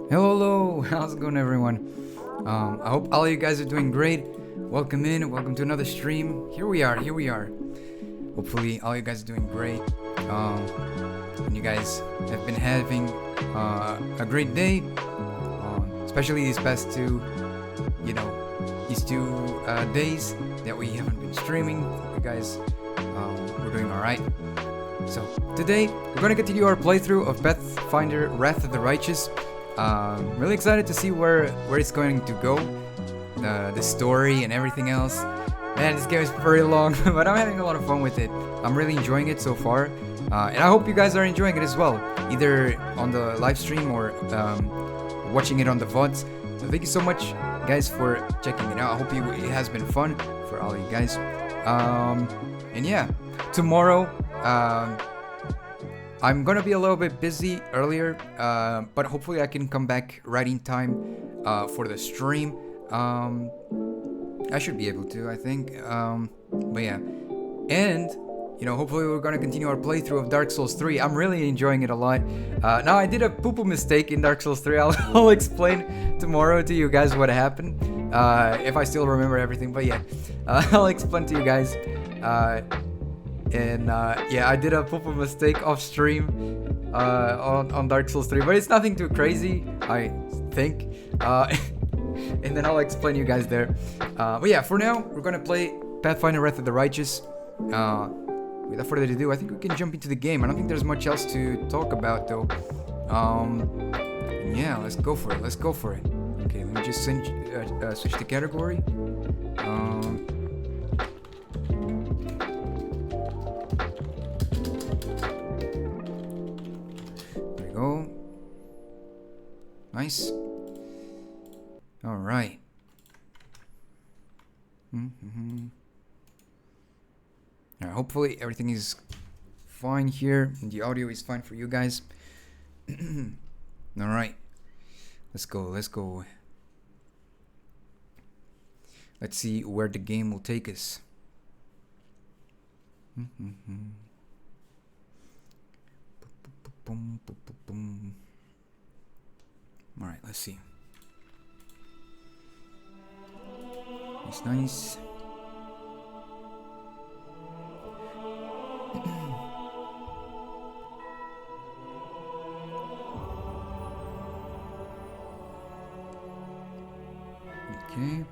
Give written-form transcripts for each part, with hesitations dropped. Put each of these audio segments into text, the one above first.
Hello, how's it going, everyone? I hope all of you guys are doing great. Welcome to another stream. Here we are. Hopefully, all you guys are doing great. And you guys have been having a great day, especially these past two, these two days that we haven't been streaming. You guys, we're doing all right. So today we're gonna continue our playthrough of Pathfinder: Wrath of the Righteous. Really excited to see where it's going to go, the story and everything else. Man, this game is very long, but I'm having a lot of fun with it. I'm really enjoying it so far, and I hope you guys are enjoying it as well, either on the live stream or watching it on the VODs. So thank you so much, guys, for checking it out. I hope it has been fun for all you guys. And yeah, tomorrow. I'm gonna be a little bit busy earlier, but hopefully I can come back right in time for the stream. I should be able to, I think. But yeah, and hopefully we're gonna continue our playthrough of Dark Souls 3. I'm really enjoying it a lot. Now I did a poo-poo mistake in Dark Souls 3. I'll explain tomorrow to you guys what happened, if I still remember everything. But yeah, I'll explain to you guys. Yeah, I did a poo-poo mistake off stream on Dark Souls 3, but it's nothing too crazy, I think. And then I'll explain you guys there. But yeah, for now, we're gonna play Pathfinder: Wrath of the Righteous. Without further ado, I think we can jump into the game. I don't think there's much else to talk about, though. Yeah, let's go for it. Okay, let me just switch the category. Go. Nice. All right. Now, hopefully everything is fine here and the audio is fine for you guys. All right. Let's go. Let's see where the game will take us. All right, let's see. It's nice. Okay.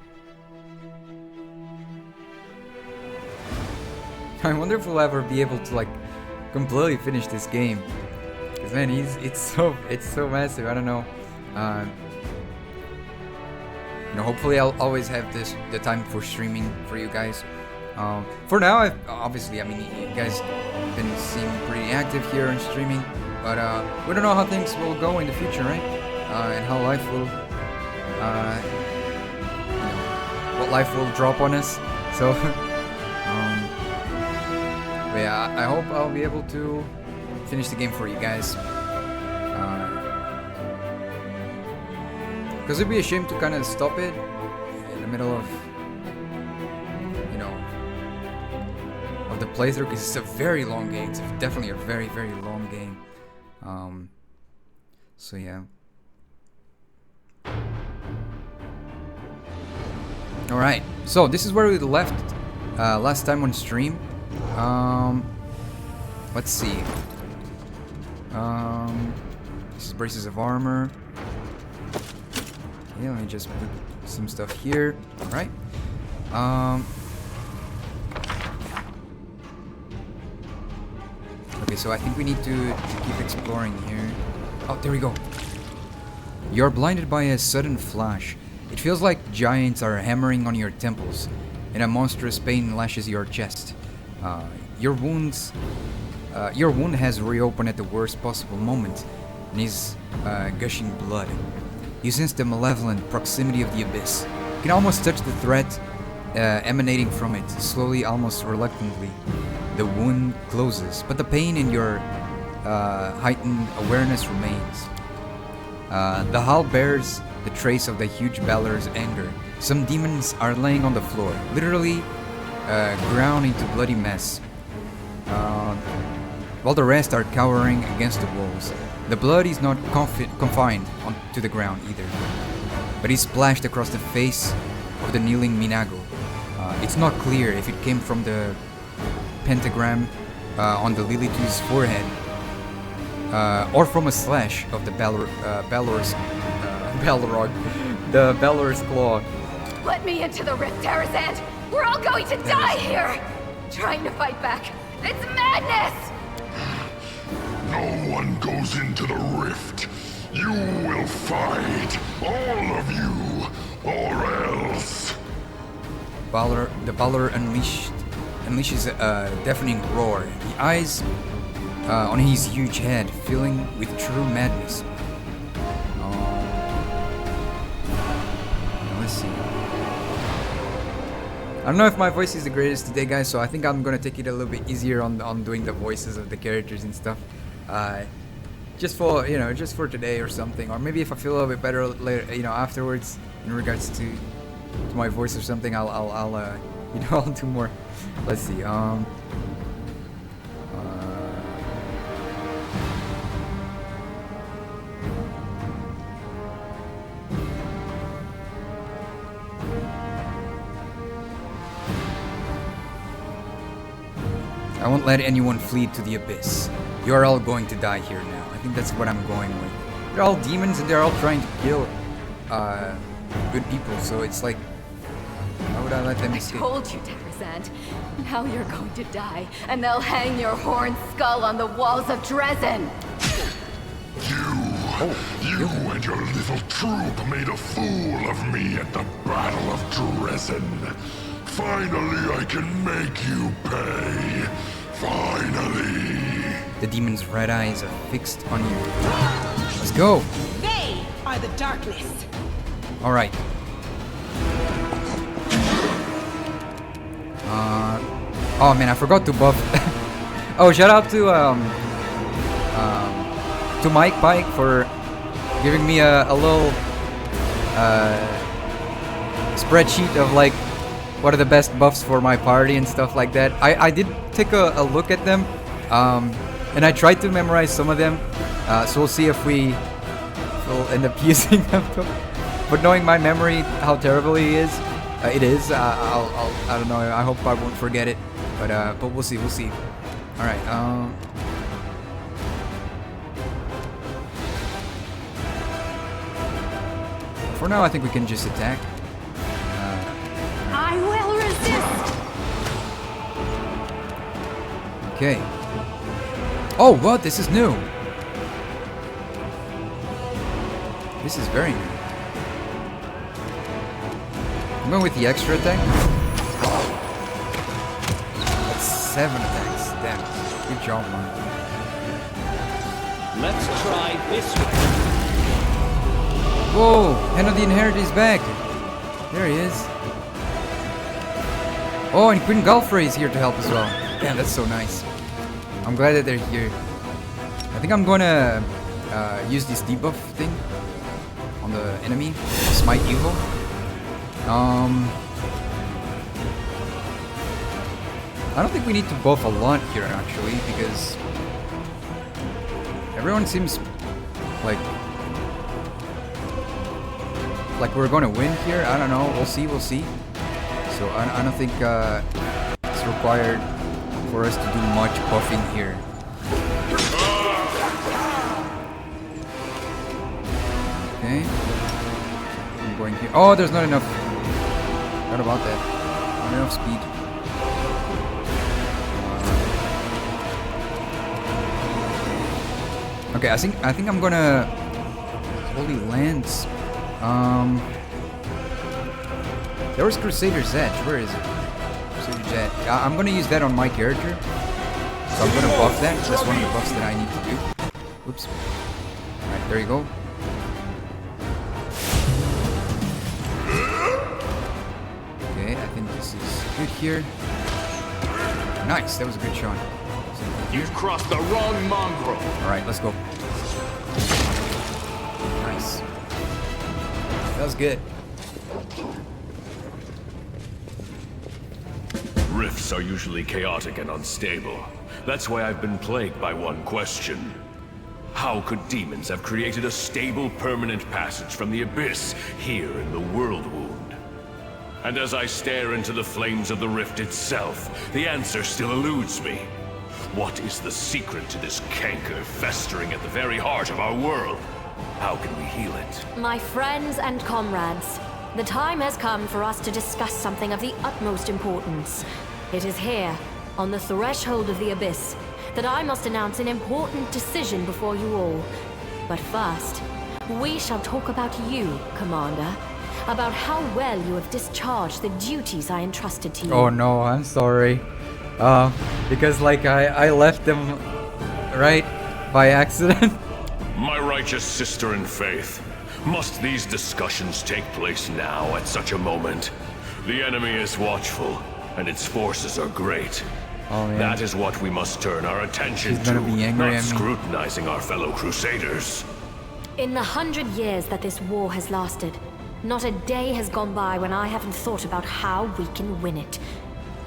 I wonder if we'll ever be able to completely finish this game. Cause man, it's so massive. I don't know. Hopefully I'll always have the time for streaming for you guys. For now, obviously, you guys have been seeing me pretty active here on streaming, but we don't know how things will go in the future, right? And how life will, what life will drop on us. So, but yeah, I hope I'll be able to finish the game for you guys, because it'd be a shame to kind of stop it in the middle of the playthrough, because it's a very long game. It's definitely a very, very long game. So yeah. All right, so this is where we left last time on stream. Let's see. This is braces of armor. Okay, let me just put some stuff here. All right. Okay, so I think we need to keep exploring here. Oh, there we go. You're blinded by a sudden flash. It feels like giants are hammering on your temples, and a monstrous pain lashes your chest. Your wound has reopened at the worst possible moment, and is gushing blood. You sense the malevolent proximity of the abyss. You can almost touch the threat emanating from it, slowly, almost reluctantly. The wound closes, but the pain in your heightened awareness remains. The hull bears the trace of the huge Balor's anger. Some demons are laying on the floor, literally ground into bloody mess, while the rest are cowering against the walls. The blood is not confined to the ground either, but is splashed across the face of the kneeling Minago. It's not clear if it came from the pentagram on the Lilitu's forehead, or from a slash of the Balor's claw. Let me into the rift, Tarazand! We're all going to die here! Trying to fight back. It's madness! No one goes into the rift. You will fight, all of you, or else. The Balor unleashes a deafening roar, the eyes on his huge head filling with true madness. Let's see. I don't know if my voice is the greatest today, guys, so I think I'm gonna take it a little bit easier on doing the voices of the characters and stuff. Just for today or something, or maybe if I feel a little bit better later, afterwards, in regards to my voice or something, I'll I'll do more. Let's see. I won't let anyone flee to the abyss. You're all going to die here now. I think that's what I'm going with. They're all demons and they're all trying to kill good people, so it's like, why would I let them escape? I told you, Tarazand. Now you're going to die, and they'll hang your horned skull on the walls of Dresden. You and your little troop made a fool of me at the Battle of Dresden. Finally, I can make you pay. Finally. The demon's red eyes are fixed on you. Let's go. They are the darkness. All right. Oh man, I forgot to buff. Oh, shout out to Mike Pike for giving me a little spreadsheet of like what are the best buffs for my party and stuff like that. I did take a look at them, and I tried to memorize some of them. So we'll see if we'll end up using them. But knowing my memory, how terrible it is, I don't know. I hope I won't forget it. But we'll see. We'll see. All right. For now, I think we can just attack. I will resist. Okay. Oh, what? This is new. This is very new. I'm going with the extra attack. That's 7 attacks. Damn. Good job, man. Let's try this way. Whoa! Hand of the Inheritor is back. There he is. Oh, and Queen Galfrey is here to help as well. Damn, that's so nice. I'm glad that they're here. I think I'm gonna use this debuff thing on the enemy. Smite Evil. I don't think we need to buff a lot here actually, because everyone seems like we're gonna win here. I don't know. We'll see. We'll see. So I don't think it's required for us to do much buffing here. Okay. I'm going here. Oh, there's not enough. What about that? Not enough speed. Okay, I think I'm gonna Holy Lance. There was Crusader's Edge. Where is it? Crusader's Edge. I'm gonna use that on my character. So I'm gonna buff that. That's one of the buffs that I need to do. Oops. Alright, there you go. Okay, I think this is good here. Nice, that was a good shot. You've crossed the wrong mongrel. Alright, let's go. Nice. That was good. Rifts are usually chaotic and unstable. That's why I've been plagued by one question. How could demons have created a stable, permanent passage from the abyss here in the Worldwound? And as I stare into the flames of the rift itself, the answer still eludes me. What is the secret to this canker festering at the very heart of our world? How can we heal it? My friends and comrades, the time has come for us to discuss something of the utmost importance. It is here, on the threshold of the abyss, that I must announce an important decision before you all. But first, we shall talk about you, Commander. About how well you have discharged the duties I entrusted to you. Oh no, I'm sorry. Because like I left them, right, by accident. My righteous sister in faith, must these discussions take place now at such a moment? The enemy is watchful, and its forces are great. Oh, man. That is what we must turn our attention She's to, gonna be angry not at me. scrutinizing our fellow crusaders. In the 100 years that this war has lasted, not a day has gone by when I haven't thought about how we can win it.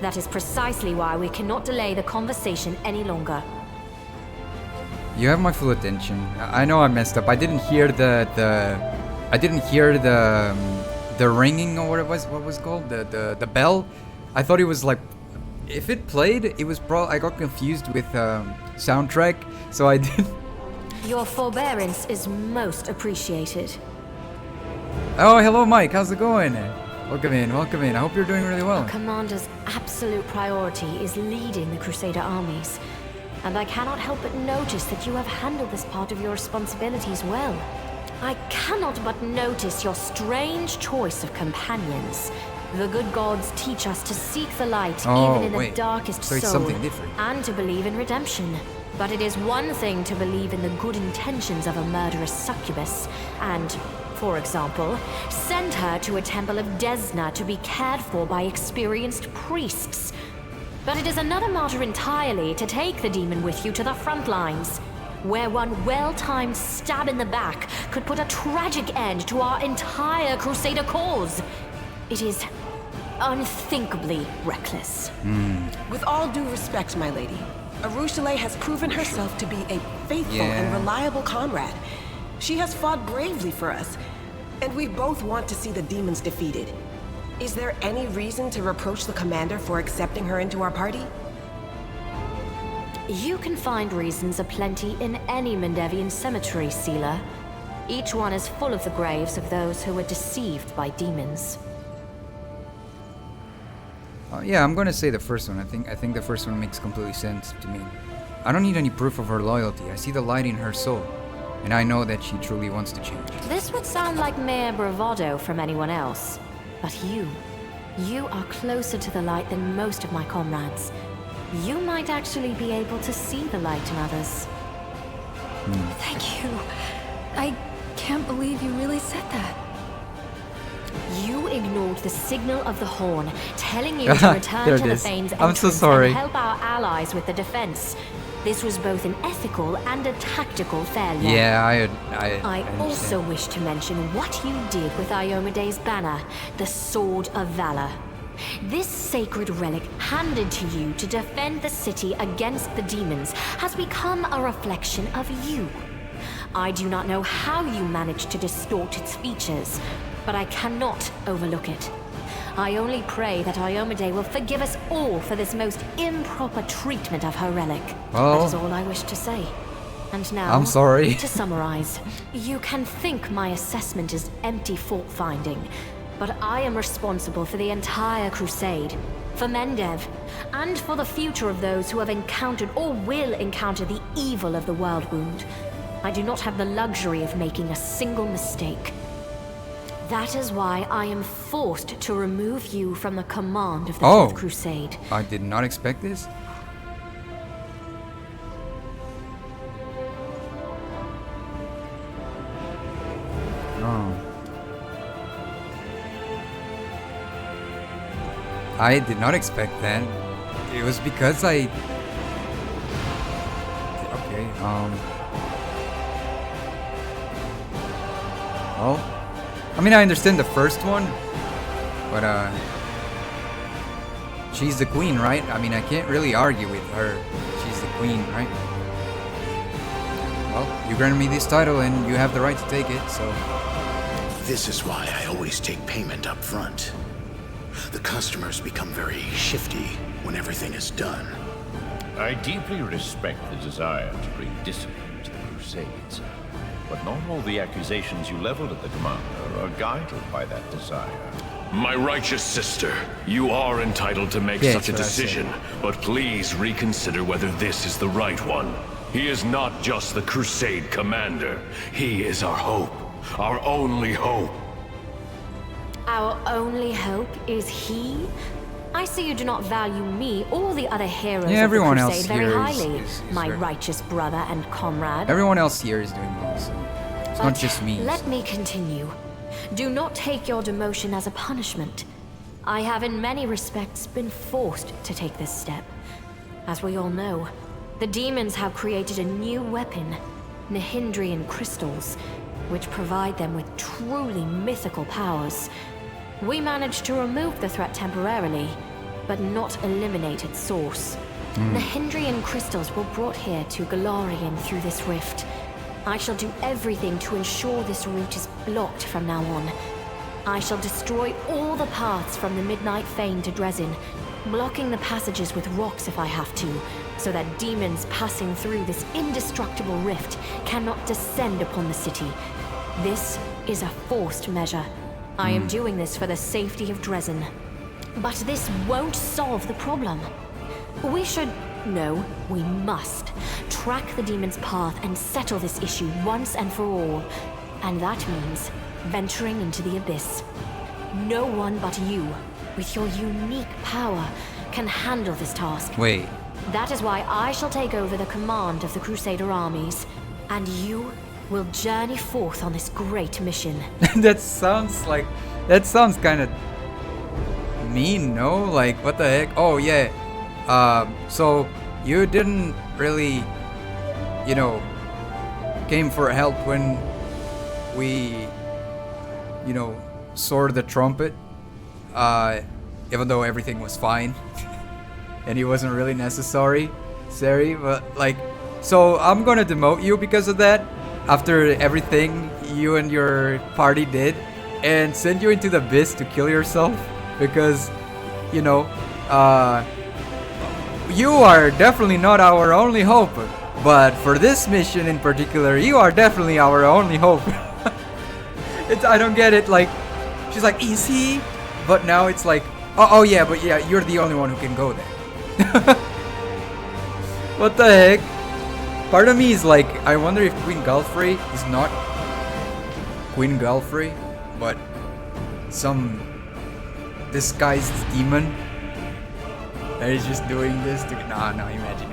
That is precisely why we cannot delay the conversation any longer. You have my full attention. I know I messed up. I didn't hear the ringing or what it was. What was it called? The bell. I thought it was like, if it played, it was I got confused with soundtrack, so I did. Your forbearance is most appreciated. Oh, hello, Mike. How's it going? Welcome in. Welcome in. I hope you're doing really well. Commander's absolute priority is leading the Crusader armies. And I cannot help but notice that you have handled this part of your responsibilities well. I cannot but notice your strange choice of companions. The good gods teach us to seek the light even in the darkest so it's soul, something different. and to believe in redemption. But it is one thing to believe in the good intentions of a murderous succubus, and, for example, send her to a temple of Desna to be cared for by experienced priests. But it is another matter entirely to take the demon with you to the front lines, where one well-timed stab in the back could put a tragic end to our entire Crusader cause. It is unthinkably reckless. With all due respect, my lady, Arushale has proven herself to be a faithful and reliable comrade. She has fought bravely for us, and we both want to see the demons defeated. Is there any reason to reproach the commander for accepting her into our party? You can find reasons aplenty in any Mendevian cemetery, Sealer. Each one is full of the graves of those who were deceived by demons. Yeah, I'm gonna say the first one. I think the first one makes complete sense to me. I don't need any proof of her loyalty. I see the light in her soul, and I know that she truly wants to change. This would sound like mere bravado from anyone else. But you are closer to the light than most of my comrades. You might actually be able to see the light in others. Thank you. I can't believe you really said that. You ignored the signal of the horn, telling you to return There to it the is. Fane's I'm so entrance sorry. and help our allies with the defense. This was both an ethical and a tactical failure. Yeah, I I understand. also wish to mention what you did with Iomede's banner, the Sword of Valor. This sacred relic, handed to you to defend the city against the demons, has become a reflection of you. I do not know how you managed to distort its features, but I cannot overlook it. I only pray that Iomede will forgive us all for this most improper treatment of her relic. Well, that is all I wish to say. And now, I'm sorry. to summarize, you can think my assessment is empty fault-finding, but I am responsible for the entire crusade, for Mendev, and for the future of those who have encountered or will encounter the evil of the Worldwound. I do not have the luxury of making a single mistake. That is why I am forced to remove you from the command of the Fifth Crusade. I did not expect this. Oh. I did not expect that. It was because I... Okay, well... I mean, I understand the first one, but, she's the queen, right? I mean, I can't really argue with her. She's the queen, right? well, you granted me this title and you have the right to take it, so... This is why I always take payment up front. The customers become very shifty when everything is done. I deeply respect the desire to bring discipline to the Crusades, but not all the accusations you leveled at the commander are guided by that desire. My righteous sister, you are entitled to make such a decision, but please reconsider whether this is the right one. He is not just the Crusade commander. He is our hope. Our only hope. Our only hope is he? I see you do not value me or the other heroes of the everyone Crusade else very here highly, is my very... righteous brother and comrade. Everyone else here is doing well, so it's not just me. Let me continue. Do not take your demotion as a punishment. I have in many respects been forced to take this step. As we all know, the demons have created a new weapon, Nihindrian crystals, which provide them with truly mythical powers. We managed to remove the threat temporarily, but not eliminate its source. Nihindrian crystals were brought here to Golarion through this rift. I shall do everything to ensure this route is blocked from now on. I shall destroy all the paths from the Midnight Fane to Dresden, blocking the passages with rocks if I have to, so that demons passing through this indestructible rift cannot descend upon the city. This is a forced measure. I am doing this for the safety of Dresden. But this won't solve the problem. We should... No, we must track the demon's path and settle this issue once and for all. And that means venturing into the abyss. No one but you, with your unique power, can handle this task. Wait. That is why I shall take over the command of the Crusader armies, and you will journey forth on this great mission. That sounds kind of mean, no? Like, what the heck? Oh, yeah. So you didn't really, you know, came for help when we, you know, soared the trumpet, even though everything was fine and it wasn't really necessary, but like, so I'm gonna demote you because of that after everything you and your party did, and send you into the abyss to kill yourself because, you know, you are definitely not our only hope, but for this mission in particular, you are definitely our only hope. I don't get it, like, she's like, is he? But now it's like, oh yeah, but yeah, you're the only one who can go there. What the heck? Part of me is like, I wonder if Queen Galfrey is not Queen Galfrey, but some disguised demon that is just doing this to... No, imagine.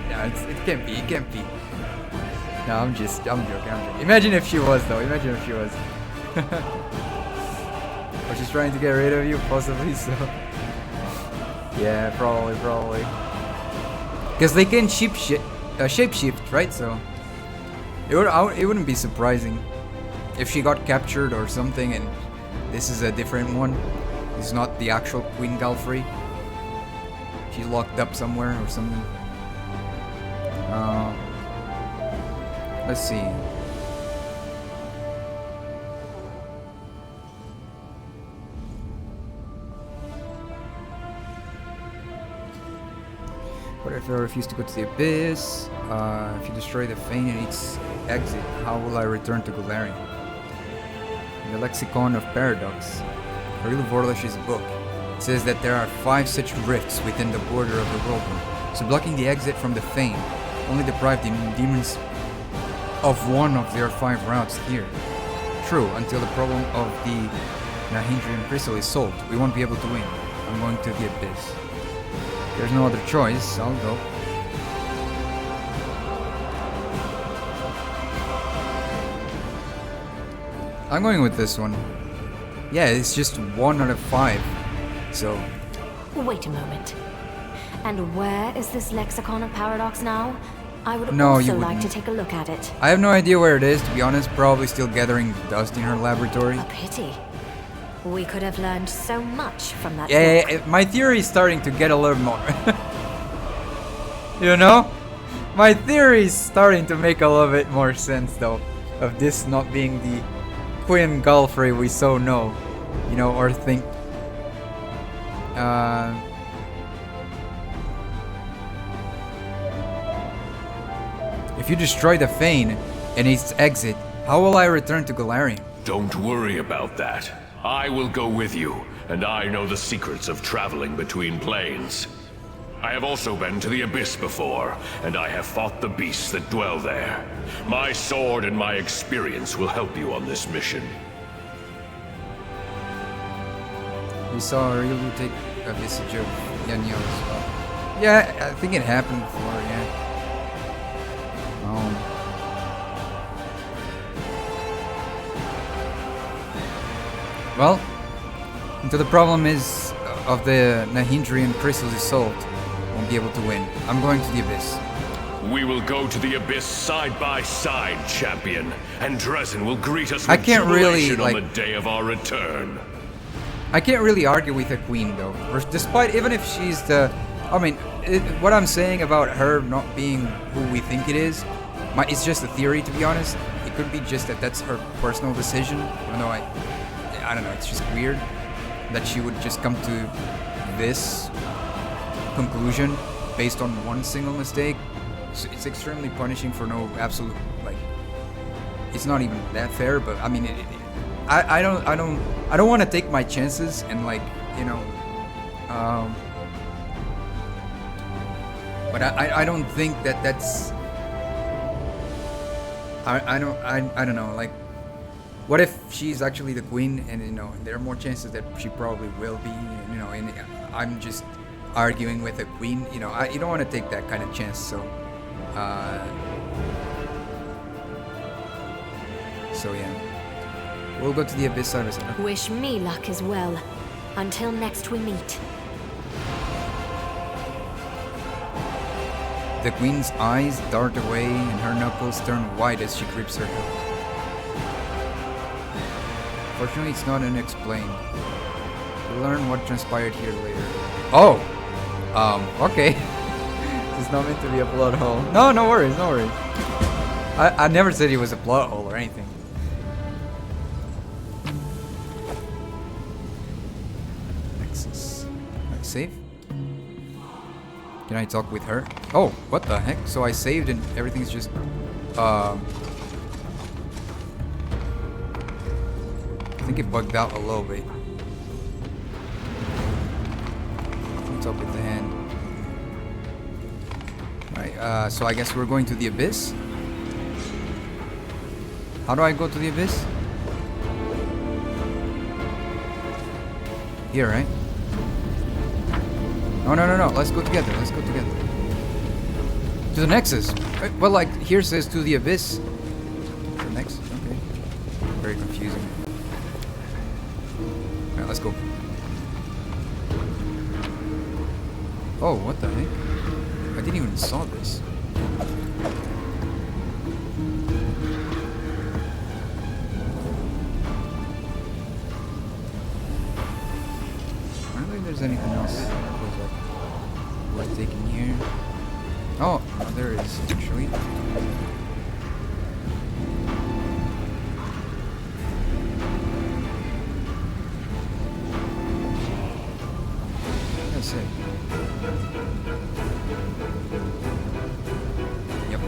No, it can't be. No, I'm joking. Imagine if she was, though. Or she's trying to get rid of you, possibly, so... Yeah, probably. Because they can shapeshift, right? So... It wouldn't be surprising if she got captured or something and this is a different one. It's not the actual Queen Galfrey. She's locked up somewhere or something. Let's see. What if I refuse to go to the abyss? If you destroy the Fane and its exit, how will I return to Golarion? In the Lexicon of Paradox, Kirill Vorlash's book, it says that there are 5 such rifts within the border of the Worldwound, so blocking the exit from the Fane only deprive the demons of one of their 5 routes here. True, until the problem of the Nihindrian crystal is solved, we won't be able to win. I'm going to the abyss. There's no other choice, I'll go. I'm going with this one. Yeah, it's just 1 out of 5. So... Wait a moment. And where is this Lexicon of Paradox now? I would No, also you like wouldn't. to take a look at it. I have no idea where it is, to be honest. Probably still gathering dust in her laboratory. A pity. We could have learned so much from that book. My theory is starting to get a little more. You know? My theory's starting to make a little bit more sense, though, of this not being the Queen Galfrey we so know, you know, or think. If you destroy the Fane and its exit, how will I return to Golarion? Don't worry about that. I will go with you, and I know the secrets of traveling between planes. I have also been to the Abyss before, and I have fought the beasts that dwell there. My sword and my experience will help you on this mission. We saw Ryulu take a visage of Yanyo as well. Yeah, I think it happened before, yeah. Well, until the problem is of the Nahindrian crystals is solved, won't be able to win. I'm going to the Abyss. We will go to the Abyss side by side, champion, and Dresden will greet us with I can't really, jubilation like, on the day of our return. I can't really argue with the Queen, though. Despite, even if she's the... I mean, what I'm saying about her not being who we think it is, it's just a theory, to be honest. It could be just that that's her personal decision, even though I don't know, it's just weird that she would just come to this conclusion based on one single mistake. So it's extremely punishing for no absolute, like, it's not even that fair, but I mean, I don't want to take my chances and, like, you know, but I don't think that that's, I don't know, like, what if she's actually the queen, and, you know, there are more chances that she probably will be, and, you know, and I'm just arguing with a queen, you know, you don't want to take that kind of chance, so yeah, we'll go to the Abyss service. Wish me luck as well. Until next we meet. The queen's eyes dart away and her knuckles turn white as she grips her hilt. Fortunately, it's not unexplained. We'll learn what transpired here later. Oh! Okay. It's not meant to be a plot hole. No, no worries, no worries. I never said it was a plot hole or anything. Nexus. Save? Can I talk with her? Oh, what the heck? So I saved and everything's just... I think it bugged out a little bit. Let's talk with the hand. Alright, so I guess we're going to the Abyss. How do I go to the Abyss? Here, right? No, no, no, no. Let's go together. Let's go together. To the Nexus. Well, like, here says to the Abyss. The Nexus? Okay. Very confusing. Alright, let's go. Oh, what the heck? I didn't even saw this. I don't think there's anything else worth taking here. Oh, there is actually. That's it. Yep.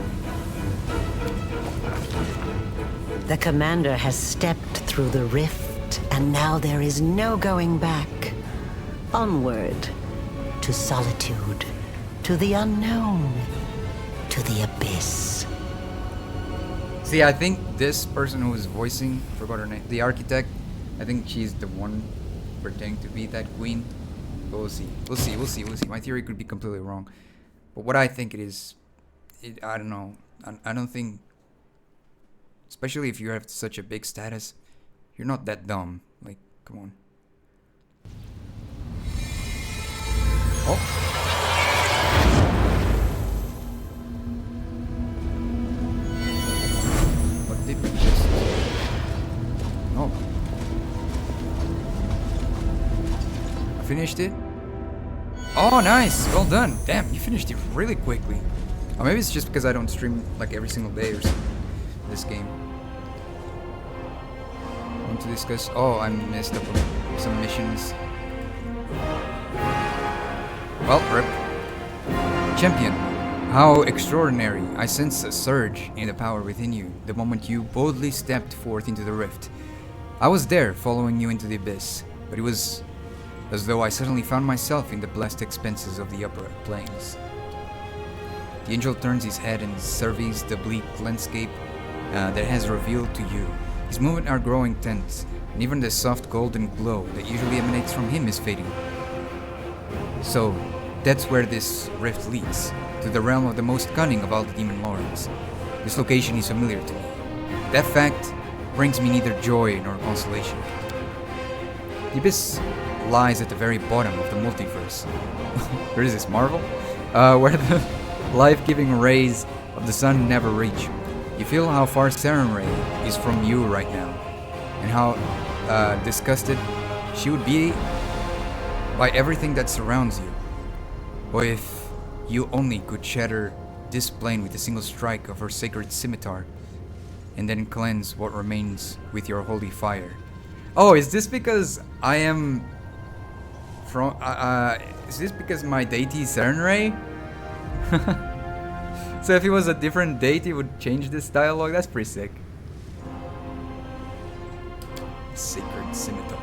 The commander has stepped through the rift, and now there is no going back. Onward, to solitude, to the unknown, to the abyss. See, I think this person who is voicing, forgot her name, the architect, I think she's the one pretending to be that queen. But we'll see. We'll see. We'll see. We'll see. My theory could be completely wrong. But what I think it is, I don't know. I don't think, especially if you have such a big status, you're not that dumb. Like, come on. Oh. What did we just... Oh. I finished it? Oh, nice. Well done. Damn, you finished it really quickly. Or maybe it's just because I don't stream like every single day or something. This game. I want to discuss. Oh, I messed up on some missions. Well, rip. Champion, how extraordinary. I sense a surge in the power within you the moment you boldly stepped forth into the rift. I was there, following you into the abyss, but it was as though I suddenly found myself in the blessed expanses of the upper planes. The angel turns his head and surveys the bleak landscape that has revealed to you. His movements are growing tense, and even the soft golden glow that usually emanates from him is fading. So, that's where this rift leads, to the realm of the most cunning of all the demon lords. This location is familiar to me. That fact brings me neither joy nor consolation. The abyss lies at the very bottom of the multiverse. Where is this, Marvel? Where the life-giving rays of the sun never reach. You feel how far Sarenrae is from you right now, and how disgusted she would be by everything that surrounds you. Or if you only could shatter this plane with a single strike of her sacred scimitar, and then cleanse what remains with your holy fire. Oh, is this because I am from? Is this because my deity is Sarenrae? So if it was a different deity, it would change this dialogue. That's pretty sick. Sacred scimitar.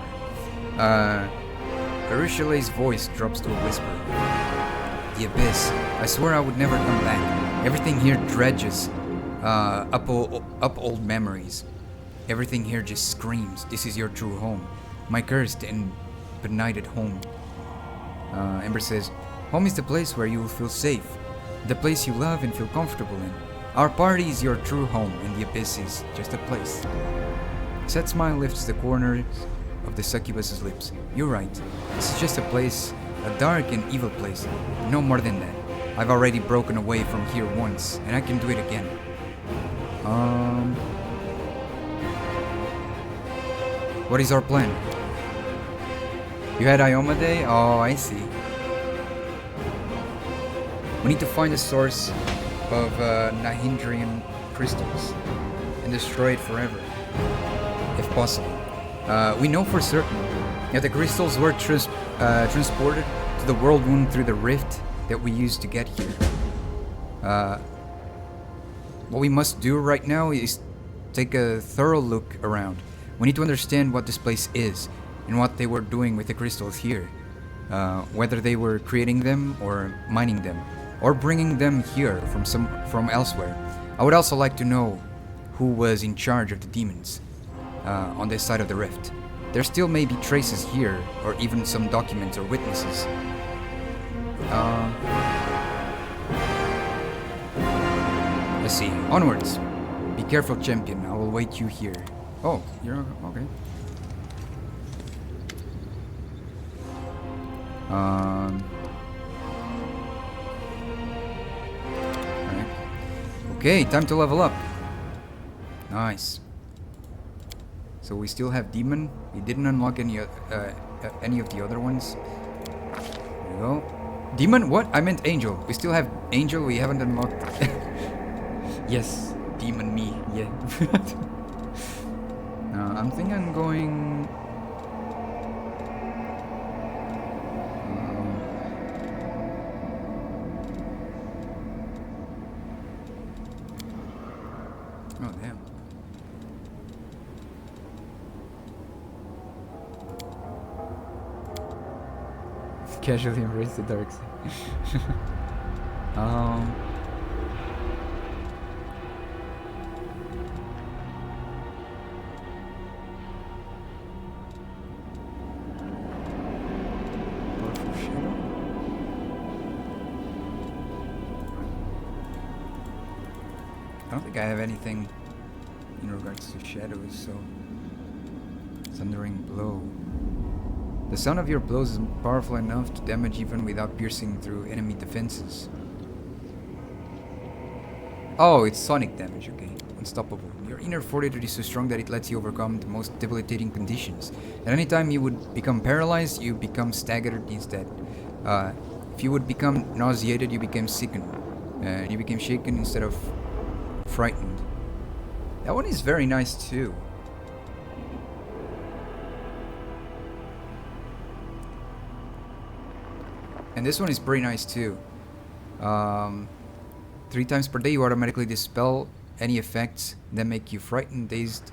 Arushale's voice drops to a whisper. The abyss. I swear I would never come back. Everything here dredges up old memories. Everything here just screams, this is your true home. My cursed and benighted home. Ember says, home is the place where you will feel safe. The place you love and feel comfortable in. Our party is your true home, and the abyss is just a place. A sad smile lifts the corners of the succubus's lips. You're right. This is just a place. A dark and evil place. No more than that. I've already broken away from here once, and I can do it again. What is our plan? You had Ioma Day? Oh, I see. We need to find the source of Nahindrian crystals and destroy it forever, if possible. We know for certain that the crystals were transported to the Worldwound through the rift that we used to get here. What we must do right now is take a thorough look around. We need to understand what this place is and what they were doing with the crystals here. Whether they were creating them or mining them or bringing them here from elsewhere. I would also like to know who was in charge of the demons on this side of the rift. There still may be traces here, or even some documents or witnesses. Let's see. Onwards. Be careful, champion. I will wait you here. Oh, you're okay. Alright. Okay, time to level up. Nice. So we still have demon. We didn't unlock any of the other ones. There we go. Demon? What? I meant angel. We still have angel. We haven't unlocked. Yes, demon me. Yeah. I'm thinking I'm going. Oh damn. Casually embrace the dark side. I don't think I have anything in regards to shadows, so thundering blow. The sound of your blows is powerful enough to damage even without piercing through enemy defenses. Oh, it's sonic damage, okay. Unstoppable. Your inner fortitude is so strong that it lets you overcome the most debilitating conditions. At any time you would become paralyzed, you become staggered instead. If you would become nauseated, you became sickened. And you became shaken instead of frightened. That one is very nice too. And this one is pretty nice too. 3 times per day you automatically dispel any effects that make you frightened, dazed,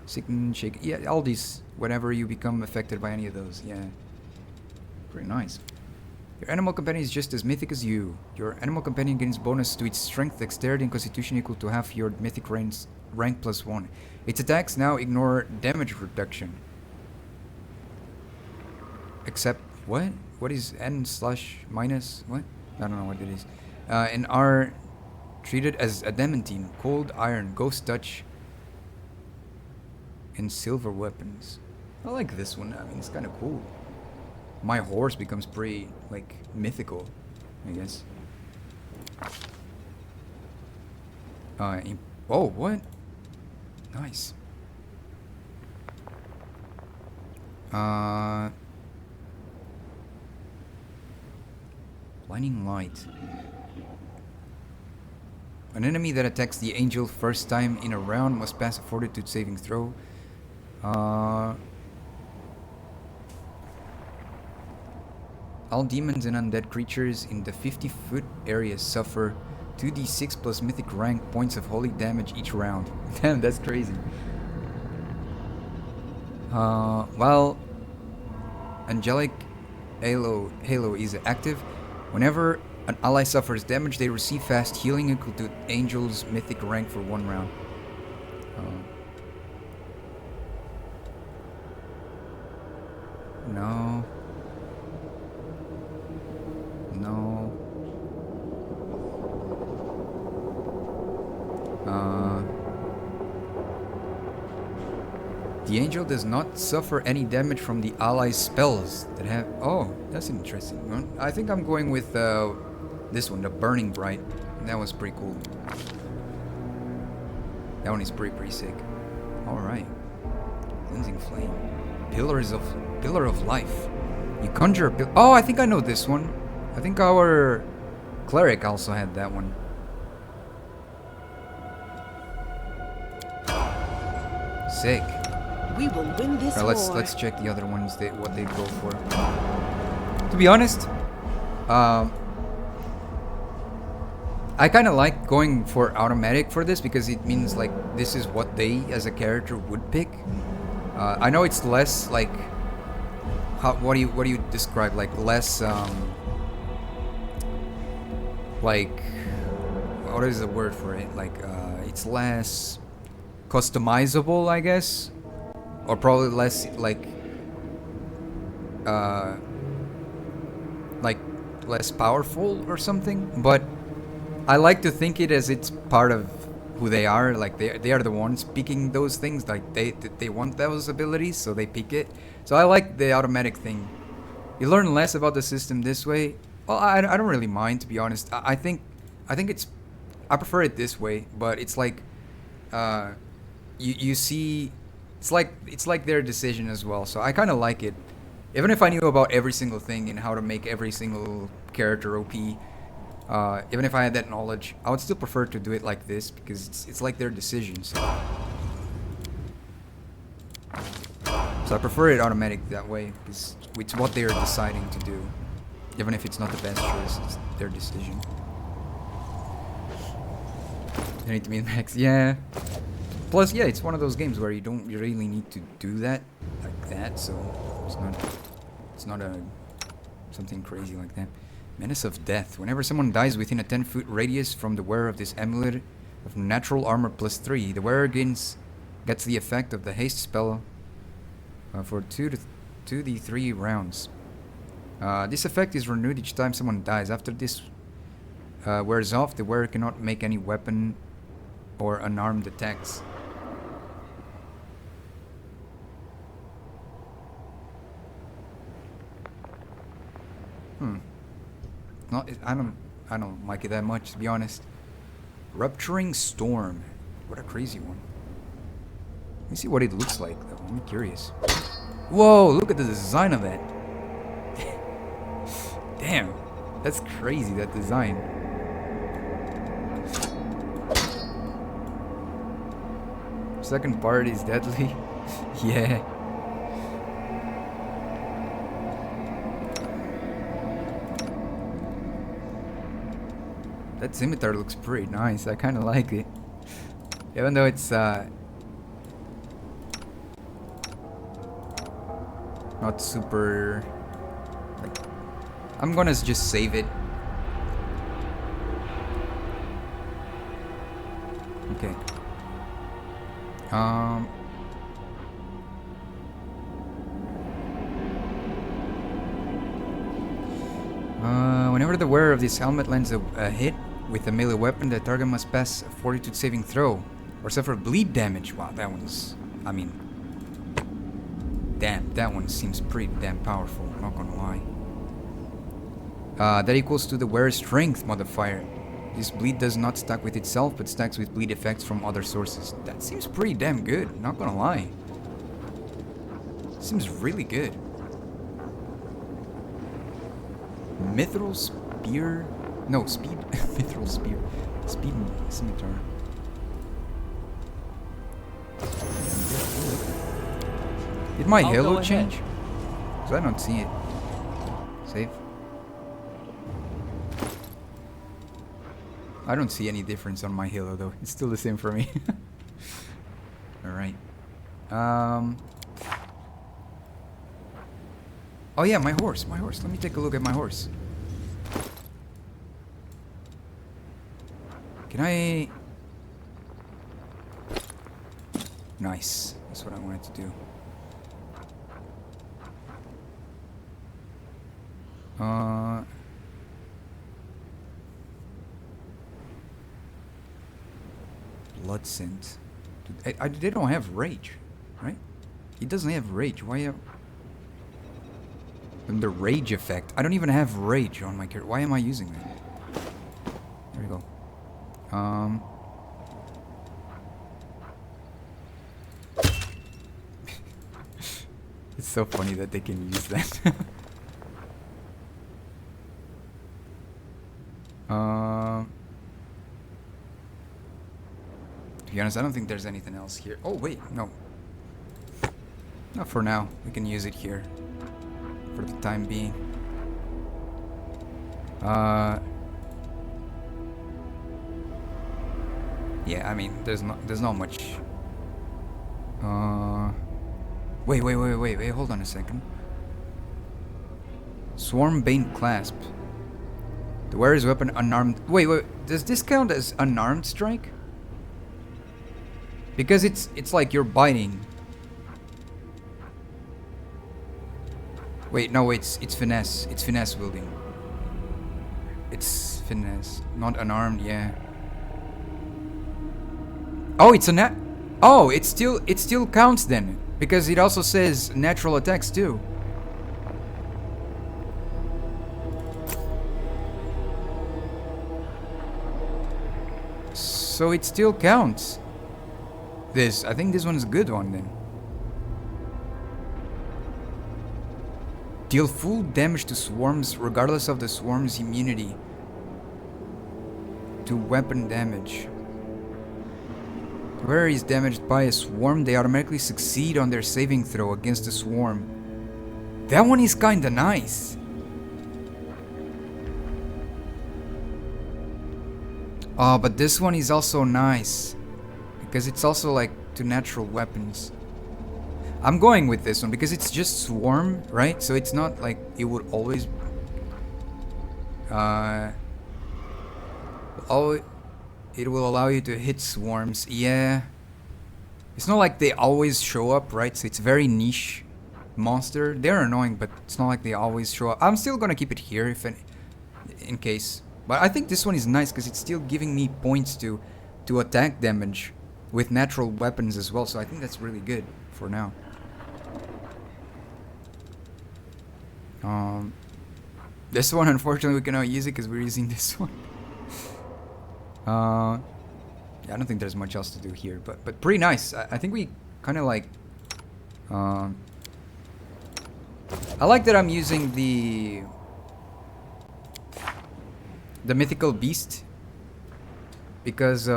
sickened, shaken. Yeah, all these whenever you become affected by any of those. Yeah. Pretty nice. Your animal companion is just as mythic as you. Your animal companion gains bonus to its strength, dexterity, and constitution equal to half your mythic rank plus 1. Its attacks now ignore damage reduction. Except, what? What is N/-? What? I don't know what it is. And are treated as adamantine, cold iron, ghost touch, and silver weapons. I like this one. I mean, it's kind of cool. My horse becomes pretty, like, mythical, I guess. Oh, what? Nice. Blinding light. An enemy that attacks the angel first time in a round must pass a fortitude saving throw. All demons and undead creatures in the 50-foot area suffer 2d6 plus mythic rank points of holy damage each round. Damn, that's crazy. While Angelic Halo is active, whenever an ally suffers damage, they receive fast healing equal to Angel's mythic rank for 1 round. No. No. The angel does not suffer any damage from the allies' spells that have... Oh, that's an interesting one. I think I'm going with this one, the Burning Bright. That was pretty cool. That one is pretty sick. Alright. Cleansing Flame. Pillar of Life. You conjure a oh, I think I know this one. I think our cleric also had that one. Sick. We will win this war. Let's check the other ones. What they go for. To be honest, I kind of like going for automatic for this because it means like this is what they as a character would pick. I know it's less like what do you describe, like less like what is the word for it, like it's less customizable, I guess, or probably less like less powerful or something, but I like to think it as it's part of who they are. Like they are the ones picking those things. Like they want those abilities, so they pick it. So I like the automatic thing. You learn less about the system this way. Well, I don't really mind, to be honest. I think it's, I prefer it this way. But it's like you see, it's like their decision as well. So I kind of like it. Even if I knew about every single thing and how to make every single character OP. Even if I had that knowledge, I would still prefer to do it like this because it's like their decisions. So I prefer it automatic that way because it's what they are deciding to do. Even if it's not the best choice, it's their decision. You need to be max, yeah. Plus, yeah, it's one of those games where you don't really need to do that like that. So it's not something crazy like that. Menace of Death. Whenever someone dies within a 10-foot radius from the wearer of this amulet of natural armor plus 3, the wearer gets the effect of the haste spell for 2d3 rounds. This effect is renewed each time someone dies. After this wears off, the wearer cannot make any weapon or unarmed attacks. I don't like it that much, to be honest. Rupturing Storm. What a crazy one. Let me see what it looks like, though. I'm curious. Whoa, look at the design of that. Damn, that's crazy, that design. Second part is deadly. Yeah. That scimitar looks pretty nice. I kind of like it. Even though it's not super... Like, I'm gonna just save it. Okay. Whenever the wearer of this helmet lands a hit with a melee weapon, the target must pass a fortitude saving throw or suffer bleed damage. Wow, that one's... I mean... Damn, that one seems pretty damn powerful, not gonna lie. That equals to the wearer's strength modifier. This bleed does not stack with itself, but stacks with bleed effects from other sources. That seems pretty damn good, not gonna lie. Seems really good. Mithril spear... No, speed... Mithril spear. Speed scimitar. Did my halo change? Because I don't see it. Save. I don't see any difference on my halo though. It's still the same for me. Alright. Oh yeah, my horse. My horse. Let me take a look at my horse. Can I... Nice. That's what I wanted to do. Blood scent. They don't have rage, right? He doesn't have rage. Why have... And the rage effect. I don't even have rage on my character. Why am I using that? There we go. It's so funny that they can use that. To be honest, I don't think there's anything else here. Oh, wait, no. Not for now. We can use it here. For the time being. Yeah, I mean, there's not much. Wait, hold on a second. Swarm Bane Clasp. The wearer's weapon unarmed. Wait, does this count as unarmed strike? Because it's like you're biting. Wait, no, it's finesse. It's finesse wielding. It's finesse, not unarmed, yeah. Oh, it's a Oh, it still counts then, because it also says natural attacks too. So it still counts. I think this one's a good one then. Deal full damage to swarms regardless of the swarm's immunity to weapon damage. Where is damaged by a swarm, they automatically succeed on their saving throw against the swarm. That one is kinda nice. Oh, but this one is also nice. Because it's also like to natural weapons. I'm going with this one because it's just swarm, right? So it's not like it would always... Oh, it will allow you to hit swarms. Yeah. It's not like they always show up, right? So it's very niche monster. They're annoying, but it's not like they always show up. I'm still gonna keep it here if in case. But I think this one is nice because it's still giving me points to attack damage with natural weapons as well. So I think that's really good for now. This one, unfortunately, we cannot use it because we're using this one. Yeah, I don't think there's much else to do here, but pretty nice. I think we kind of like. I like that I'm using the mythical beast because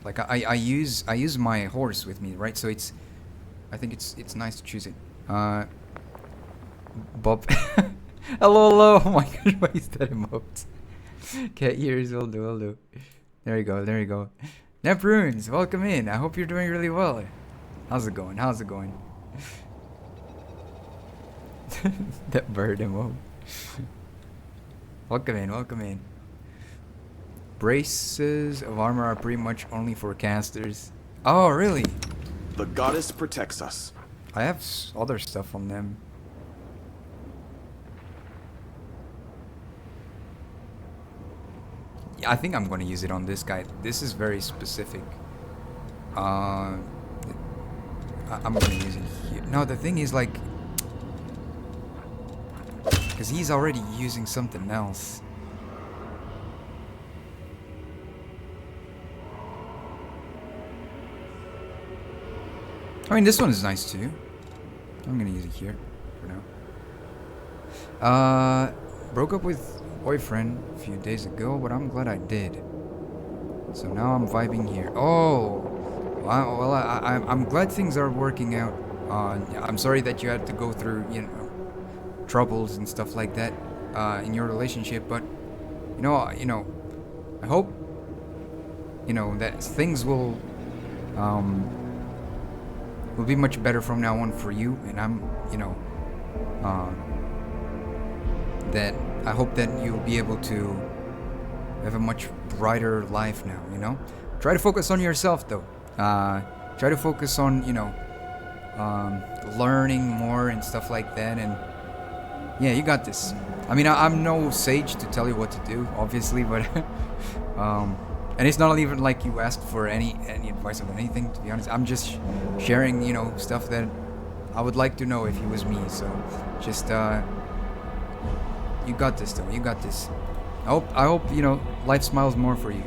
Like I use my horse with me, right? So I think it's nice to choose it. Bob. Hello. Oh my gosh, why is that emote? Cat ears will do. There you go. Neprunes, welcome in. I hope you're doing really well. How's it going? That bird emote. Welcome in. Braces of armor are pretty much only for casters. Oh, really? The goddess protects us. I have other stuff on them. Yeah, I think I'm gonna use it on this guy. This is very specific. I'm gonna use it here. No, the thing is, like, because he's already using something else. I mean, this one is nice too. I'm gonna use it here for now. Broke up with boyfriend a few days ago, but I'm glad I did. So now I'm vibing here. Oh, well, I'm glad things are working out. I'm sorry that you had to go through, you know, troubles and stuff like that in your relationship, but you know, I hope, you know, that things will be much better from now on for you, and I'm, you know, that I hope that you'll be able to have a much brighter life now, you know? Try to focus on yourself, though. Try to focus on, you know, learning more and stuff like that, and yeah, you got this. I mean, I'm no sage to tell you what to do, obviously, but and it's not even like you asked for any advice on anything, to be honest. I'm just sharing, you know, stuff that I would like to know if it was me. So just you got this, though. You got this. I hope you know, life smiles more for you.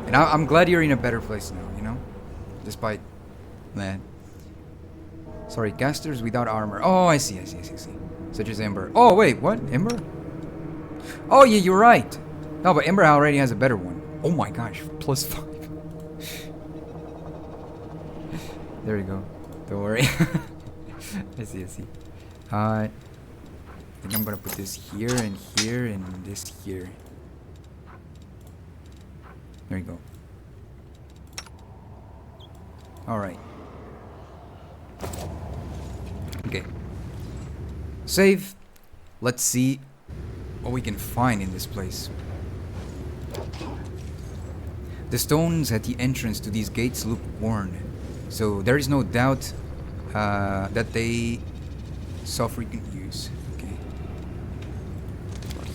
And I'm glad you're in a better place now, you know, despite that. Sorry, casters without armor. Oh, I see. Such as Ember. Oh wait, what? Ember? Oh yeah, you're right. No, but Ember already has a better one. Oh my gosh, +5. There you go. Don't worry. I see. I think I'm gonna put this here and this here. There you go. Alright. Okay. Save. Let's see what we can find in this place. The stones at the entrance to these gates look worn, so there is no doubt that they saw frequent use. Okay.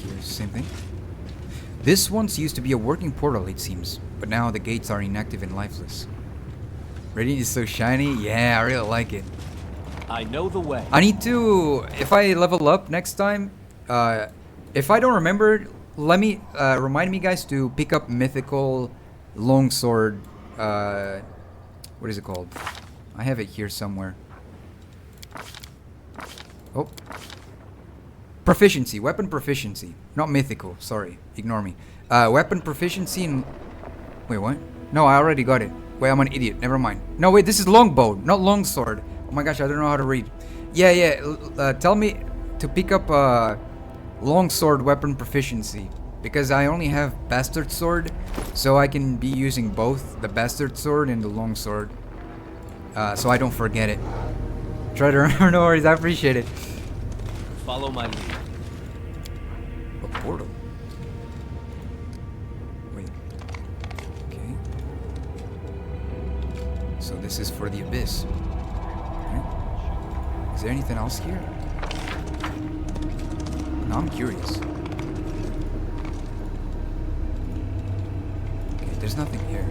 Here's the same thing. This once used to be a working portal, it seems, but now the gates are inactive and lifeless. Radiant is so shiny. Yeah, I really like it. I know the way. I need to, if I level up next time, if I don't remember, let me remind me, guys, to pick up mythical longsword. What is it called? I have it here somewhere. Oh, proficiency, weapon proficiency, not mythical. Sorry, ignore me. Weapon proficiency in. Wait, what? No, I already got it. Wait, I'm an idiot. Never mind. No, wait, this is longbow, not longsword. Oh my gosh, I don't know how to read. Yeah. Tell me to pick up longsword weapon proficiency, because I only have bastard sword, so I can be using both the bastard sword and the longsword, so I don't forget it. Try to remember. No worries, I appreciate it. Follow my lead. A portal. Wait. Okay. So this is for the abyss. Okay. Is there anything else here? No, I'm curious. Okay, there's nothing here.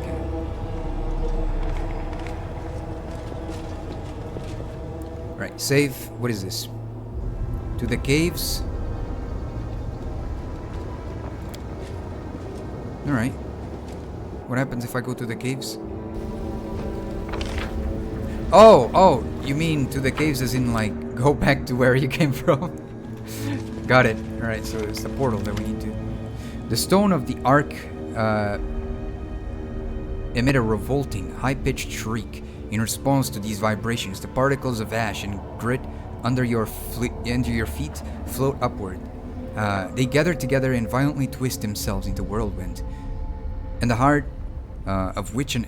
Okay. Right, save. What is this? To the caves. Alright. What happens if I go to the caves? Oh, you mean to the caves as in, like, go back to where you came from? Got it. Alright, so it's the portal that we need to... The stone of the Ark emit a revolting, high-pitched shriek. In response to these vibrations, the particles of ash and grit under your feet float upward. They gather together and violently twist themselves into Worldwound, and the heart of which an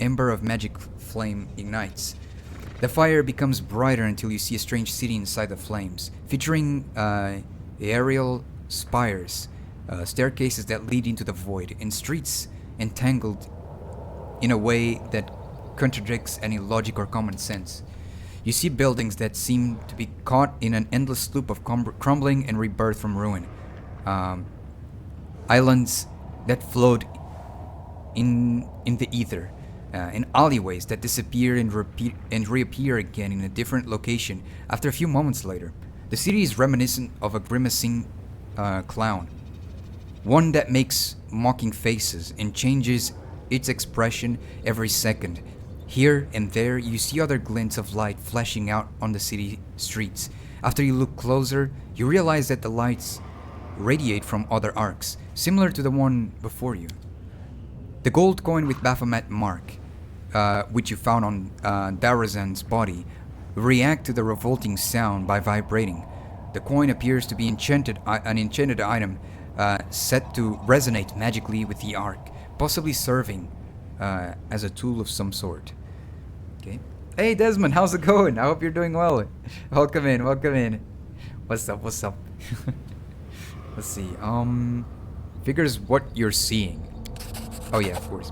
ember of magic flame ignites. The fire becomes brighter until you see a strange city inside the flames, featuring aerial spires, staircases that lead into the void, and streets entangled in a way that contradicts any logic or common sense. You see buildings that seem to be caught in an endless loop of crumbling and rebirth from ruin. Islands that float in the ether, and alleyways that disappear and reappear again in a different location after a few moments later. The city is reminiscent of a grimacing clown, one that makes mocking faces and changes its expression every second. Here and there, you see other glints of light flashing out on the city streets. After you look closer, you realize that the lights radiate from other arcs, similar to the one before you. The gold coin with Baphomet mark, which you found on Darazan's body, react to the revolting sound by vibrating. The coin appears to be an enchanted item set to resonate magically with the arc, possibly serving as a tool of some sort. Okay. Hey Desmond, how's it going? I hope you're doing well. Welcome in, welcome in. What's up, what's up? Let's see. Figures what you're seeing. Oh yeah, of course.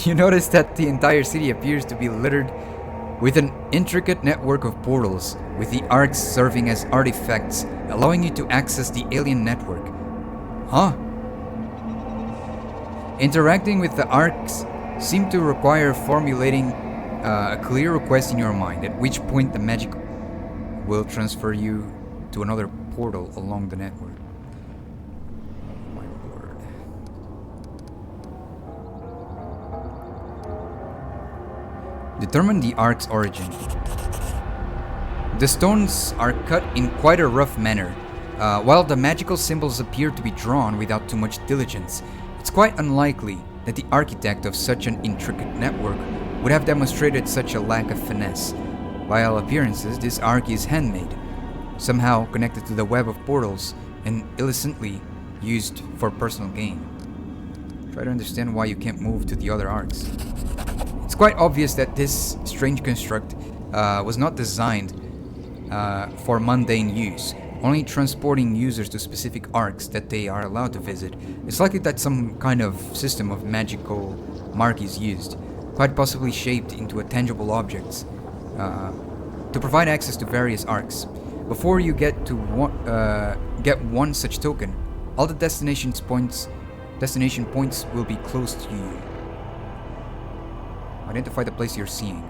You notice that the entire city appears to be littered with an intricate network of portals, with the arcs serving as artifacts, allowing you to access the alien network. Huh? Interacting with the arcs seem to require formulating a clear request in your mind, at which point the magic will transfer you to another portal along the network. Oh my lord. Determine the arc's origin. The stones are cut in quite a rough manner, while the magical symbols appear to be drawn without too much diligence. It's quite unlikely that the architect of such an intricate network would have demonstrated such a lack of finesse. By all appearances, this arc is handmade, somehow connected to the web of portals and illicitly used for personal gain. Try to understand why you can't move to the other arcs. It's quite obvious that this strange construct was not designed for mundane use, only transporting users to specific arcs that they are allowed to visit. It's likely that some kind of system of magical mark is used, quite possibly shaped into tangible objects, to provide access to various arcs. Before you get one such token, all the destination points will be close to you. Identify the place you're seeing.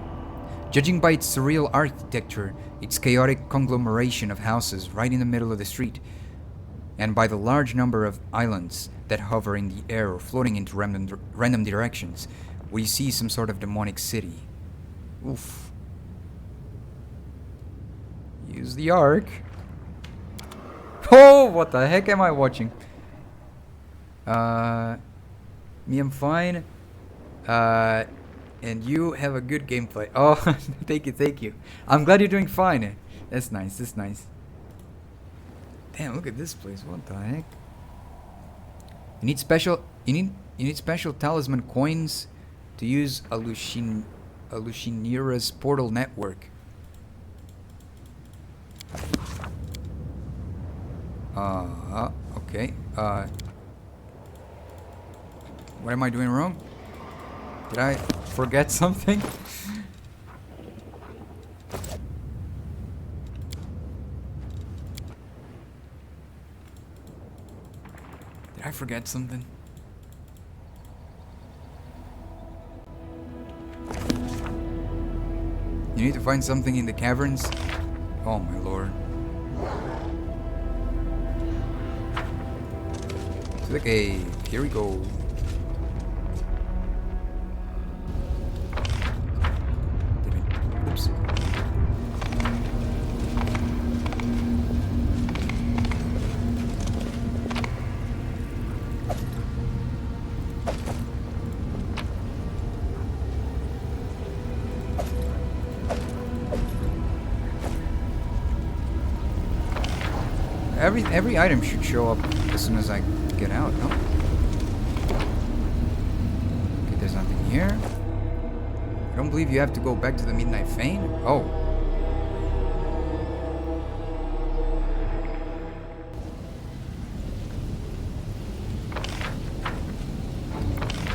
Judging by its surreal architecture, its chaotic conglomeration of houses right in the middle of the street, and by the large number of islands that hover in the air or floating into random directions, we see some sort of demonic city. Oof. Use the arc. Oh, what the heck am I watching? Me, I'm fine. And you have a good gameplay. Oh, thank you. I'm glad you're doing fine. That's nice, that's nice. Damn, look at this place. What the heck? You need special talisman coins to use Alushinira's portal network. Okay. What am I doing wrong? Did I forget something? Did I forget something? You need to find something in the caverns? Oh my lord. It's like a... Here we go. every item should show up as soon as I get out, no? Okay, there's nothing here. I don't believe you have to go back to the Midnight Fane. Oh.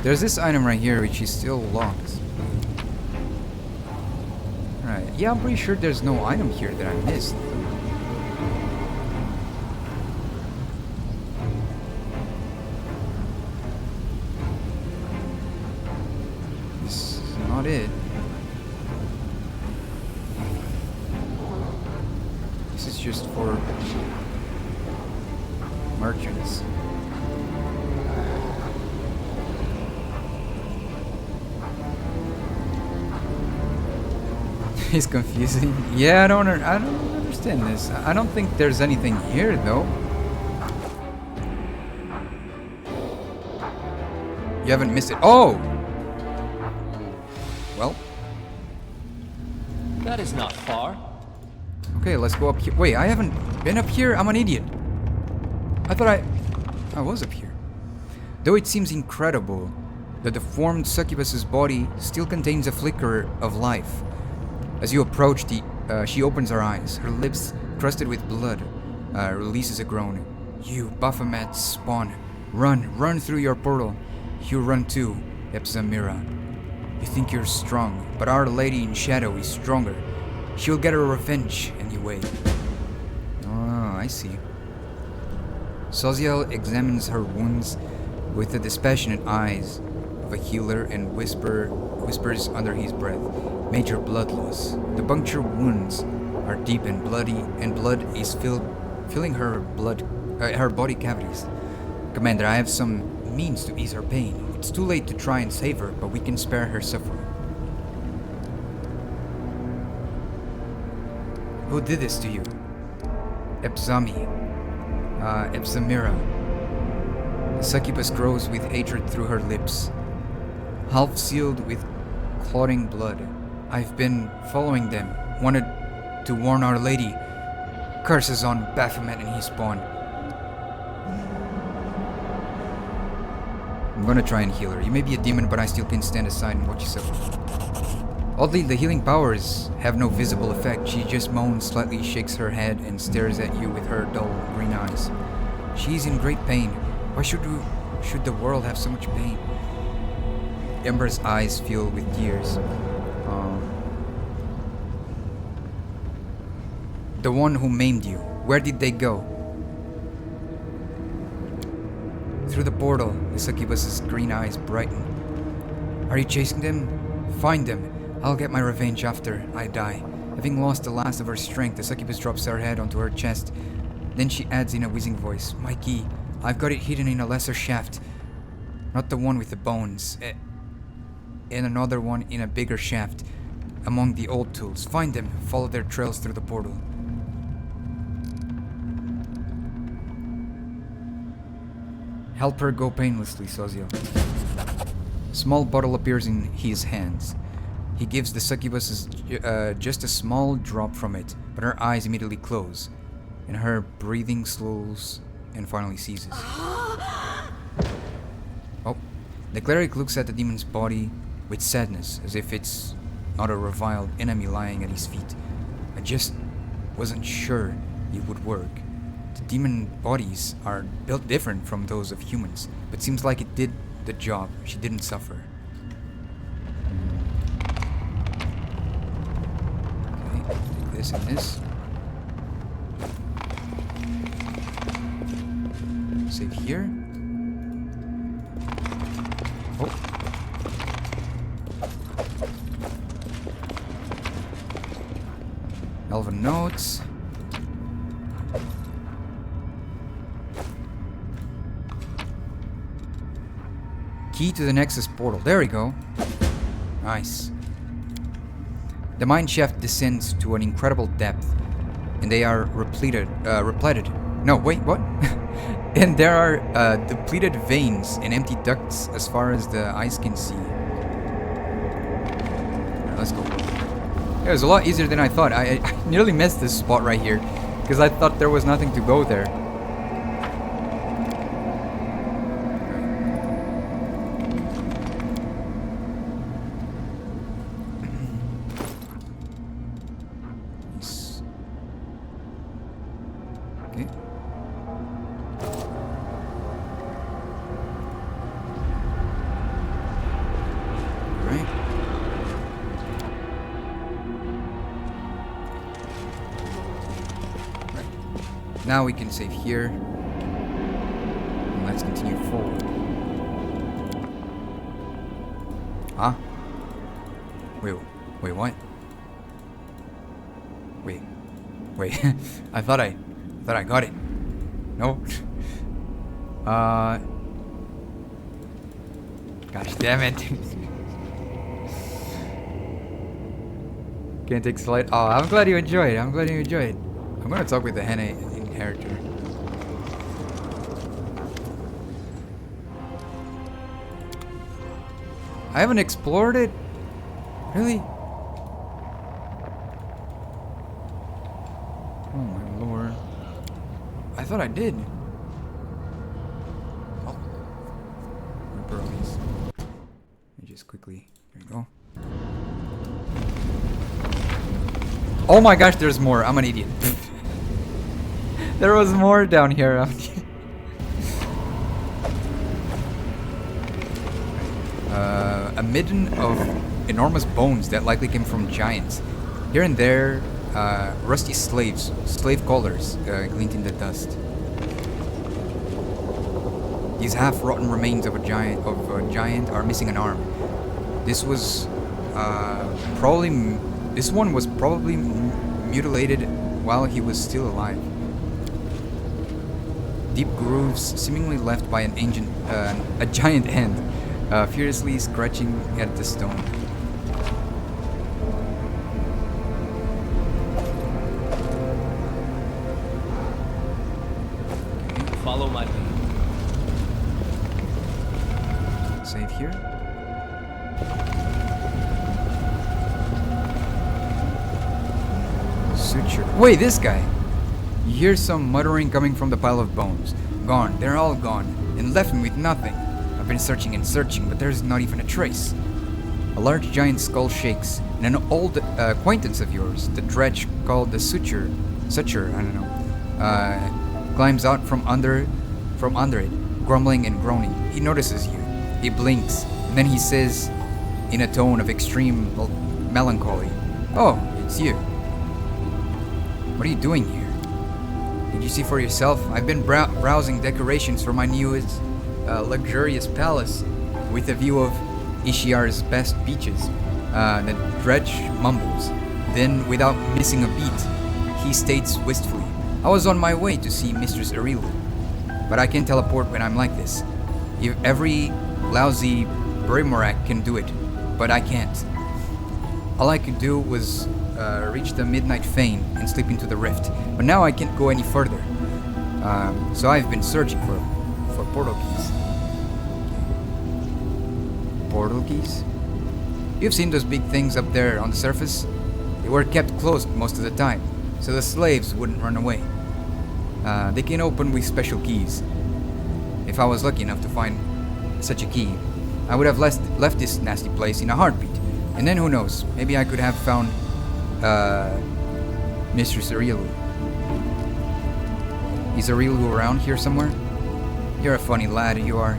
There's this item right here which is still locked. Right. Yeah, I'm pretty sure there's no item here that I missed. This is not it. This is just for merchants. It's confusing. Yeah, I don't understand this. I don't think there's anything here though. You haven't missed it. Oh! Well. That is not far. Okay, let's go up here. Wait, I haven't been up here? I'm an idiot. I thought I was up here. Though it seems incredible that the formed succubus's body still contains a flicker of life. As you approach, she opens her eyes. Her lips, crusted with blood, releases a groan. You, Baphomet's spawn, run through your portal. You run too, Epsamira. You think you're strong, but Our Lady in Shadow is stronger. She'll get her revenge anyway. Oh, I see. Soziel examines her wounds with the dispassionate eyes of a healer and whispers under his breath. Major blood loss. The puncture wounds are deep and bloody, and blood is filling her body cavities. Commander, I have some means to ease her pain. It's too late to try and save her, but we can spare her suffering. Who did this to you? Epsamira. The succubus grows with hatred through her lips, half sealed with clotting blood. I've been following them, wanted to warn Our Lady. Curses on Baphomet and his spawn. I'm gonna try and heal her. You may be a demon, but I still can stand aside and watch you suffer. Oddly, the healing powers have no visible effect. She just moans, slightly shakes her head, and stares at you with her dull green eyes. She's in great pain. Why should the world have so much pain? Ember's eyes fill with tears. The one who maimed you, where did they go? Through the portal, the succubus's green eyes brighten. Are you chasing them? Find them. I'll get my revenge after I die. Having lost the last of her strength, the succubus drops her head onto her chest. Then she adds in a whizzing voice, my key. I've got it hidden in a lesser shaft. Not the one with the bones. And another one in a bigger shaft. Among the old tools. Find them. Follow their trails through the portal. Help her go painlessly, Soziel. A small bottle appears in his hands. He gives the succubus just a small drop from it, but her eyes immediately close, and her breathing slows and finally ceases. Oh, the cleric looks at the demon's body with sadness, as if it's not a reviled enemy lying at his feet. I just wasn't sure it would work. The demon bodies are built different from those of humans, but seems like it did the job. She didn't suffer. Okay, take this and this. Save here. Oh. Elven notes. Key to the Nexus portal. There we go. Nice. The mine shaft descends to an incredible depth, and they are repleted. No, wait, what? And there are depleted veins and empty ducts as far as the eyes can see. Alright, let's go. It was a lot easier than I thought. I nearly missed this spot right here because I thought there was nothing to go there. Now we can save here. And let's continue forward. Huh? Wait, what? Wait. I thought I got it. No. Gosh damn it. Can't take slide. Oh, I'm glad you enjoyed. I'm gonna talk with the Henne inheritor. I haven't explored it. Really? Oh my lord. I thought I did. Oh. My burrows. Let me just quickly. There we go. Oh my gosh, there's more. I'm an idiot. There was more down here. A midden of enormous bones that likely came from giants. Here and there, rusty slave collars glint in the dust. These half-rotten remains of a giant are missing an arm. This one was probably mutilated while he was still alive. Deep grooves seemingly left by a giant hand, furiously scratching at the stone. Okay. Follow my lead. Save here. Suture. Wait, this guy! You hear some muttering coming from the pile of bones. Gone. They're all gone. And left me with nothing. I've been searching and searching, but there's not even a trace. A large giant skull shakes, and an old acquaintance of yours, the dredge called the Suture, I don't know, climbs out from under it, grumbling and groaning. He notices you. He blinks, and then he says, in a tone of extreme melancholy, "Oh, it's you. What are you doing here? Did you see for yourself? I've been browsing decorations for my newest luxurious palace with a view of Ishiar's best beaches." The dredge mumbles. Then, without missing a beat, he states wistfully, "I was on my way to see Mistress Arilu, but I can't teleport when I'm like this. If every lousy Brimorak can do it, but I can't. All I could do was reach the Midnight Fane and slip into the rift, but now I can't go any further. So I've been searching for portal keys." Portal keys? You've seen those big things up there on the surface? They were kept closed most of the time, so the slaves wouldn't run away. They can open with special keys. If I was lucky enough to find such a key, I would have left this nasty place in a heartbeat. And then who knows, maybe I could have found Mistress Arilu. Is Arilu around here somewhere? You're a funny lad, you are.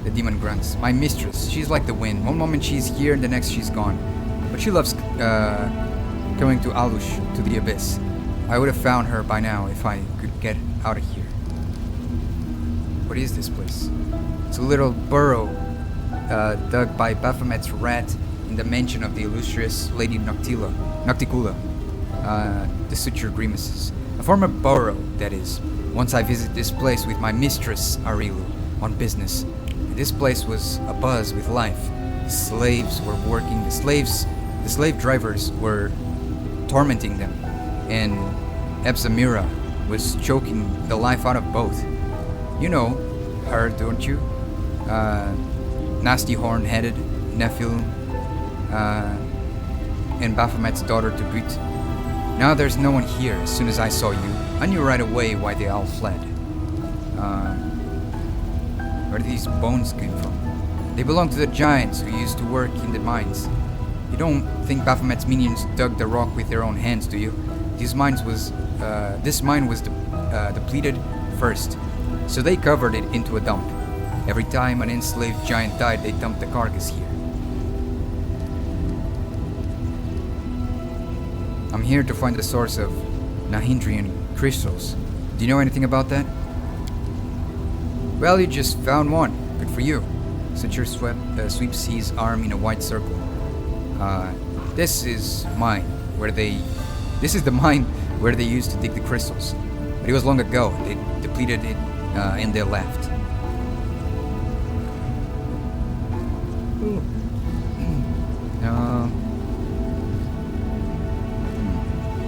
The demon grunts. My mistress, she's like the wind. One moment she's here and the next she's gone. But she loves coming to Alush, to the abyss. I would have found her by now if I could get out of here. What is this place? It's a little burrow dug by Baphomet's rat in the mansion of the illustrious Lady Nocticula. The Suture grimaces. A former burrow, that is. Once I visited this place with my mistress, Arilu, on business. This place was abuzz with life. The slaves were working. The slave drivers were tormenting them. And Ebsamira was choking the life out of both. You know her, don't you? Nasty horn-headed Nephilim. And Baphomet's daughter to boot. Now there's no one here. As soon as I saw you, I knew right away why they all fled. Where these bones came from? They belong to the giants who used to work in the mines. You don't think Baphomet's minions dug the rock with their own hands, do you? This mine was depleted first, so they covered it into a dump. Every time an enslaved giant died, they dumped the carcass here. I'm here to find the source of Nahindrian crystals. Do you know anything about that? Well, you just found one. Good for you. Suture sweeps C's arm in a wide circle. This is mine, This is the mine where they used to dig the crystals. But it was long ago. They depleted it, and they left.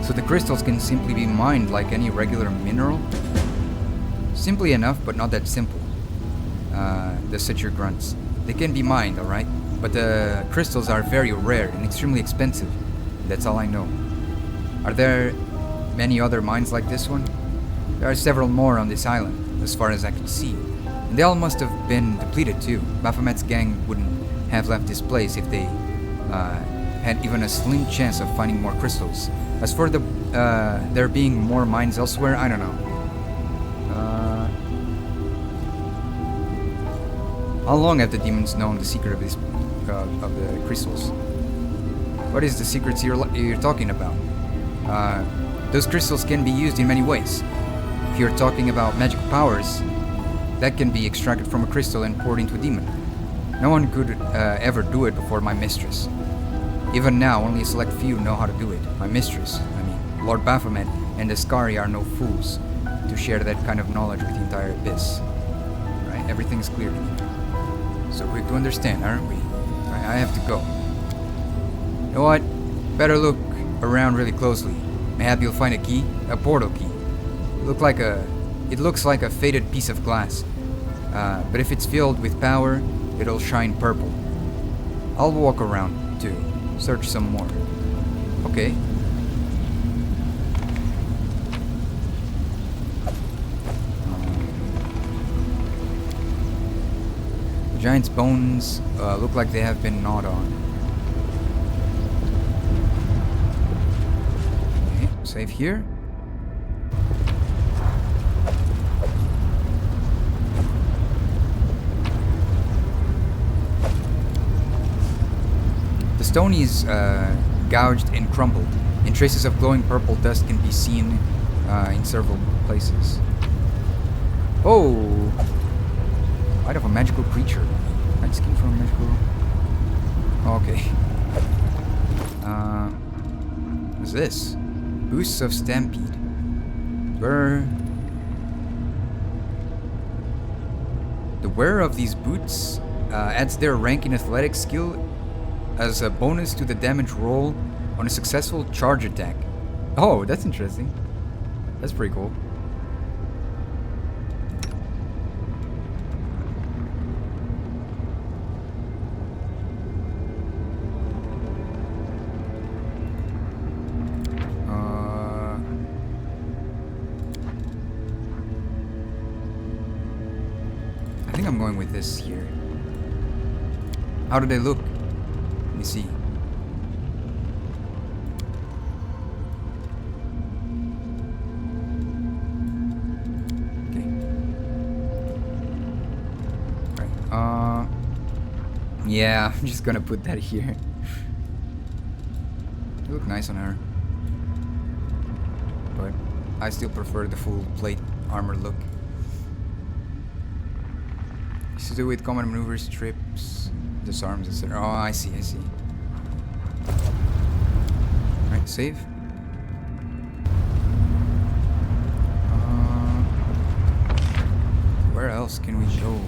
So the crystals can simply be mined like any regular mineral? Simply enough, but not that simple. The Suture grunts. They can be mined, alright? But the crystals are very rare and extremely expensive. That's all I know. Are there many other mines like this one? There are several more on this island, as far as I could see. And they all must have been depleted too. Baphomet's gang wouldn't have left this place if they had even a slim chance of finding more crystals. As for there being more mines elsewhere, I don't know. How long have the demons known the secret of this of the crystals? What is the secrets you're talking about? Those crystals can be used in many ways. If you're talking about magic powers, that can be extracted from a crystal and poured into a demon. No one could ever do it before my mistress. Even now, only a select few know how to do it. My mistress, Lord Baphomet and the Skari are no fools to share that kind of knowledge with the entire Abyss. Right? Everything is clear to me. So quick to understand, aren't we? I have to go. You know what? Better look around really closely. Maybe you'll find a key, a portal key. It looks like a faded piece of glass. But if it's filled with power, it'll shine purple. I'll walk around too. Search some more. Okay. The giant's bones look like they have been gnawed on. Okay, save here. The stone is gouged and crumbled, and traces of glowing purple dust can be seen in several places. Oh! Light of a magical creature. Night skin from a magical... Okay. What's this? Boosts of Stampede. The wearer of these boots adds their rank in athletic skill as a bonus to the damage roll on a successful charge attack. Oh, that's interesting. That's pretty cool. I think I'm going with this here. How do they look? Let me see. Okay. Right. Yeah, I'm just gonna put that here. They look nice on her. But I still prefer the full plate armor look. This to do with common maneuvers, trips, disarms, etc. Oh, I see. Right, save. Where else can we go?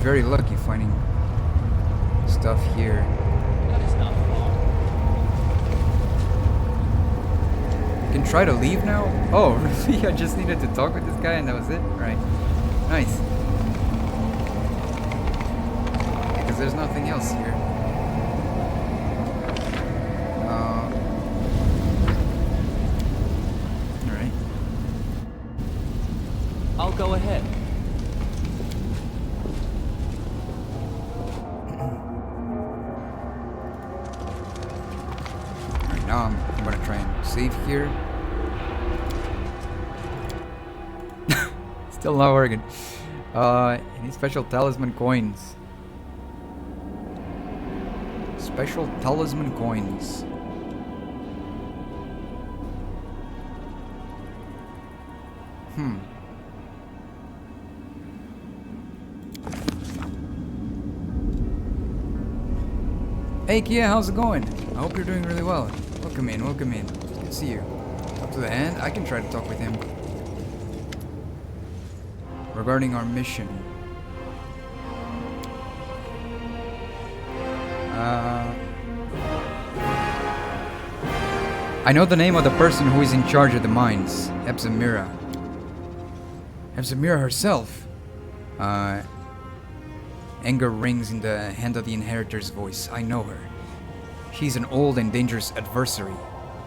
Very lucky finding stuff here. That is not far. You can try to leave now? Oh, really? I just needed to talk with this guy and that was it? Right. Nice. Because there's nothing else here. Alright. I'll go ahead. try and save here. Still not working. Any special talisman coins? Special talisman coins. Hey Kia, how's it going? I hope you're doing really well. Welcome in, welcome in. Good to see you. Talk to the hand. I can try to talk with him. Regarding our mission. I know the name of the person who is in charge of the mines. Ebsamira. Ebsamira herself. Anger rings in the hand of the inheritor's voice. I know her. She's an old and dangerous adversary.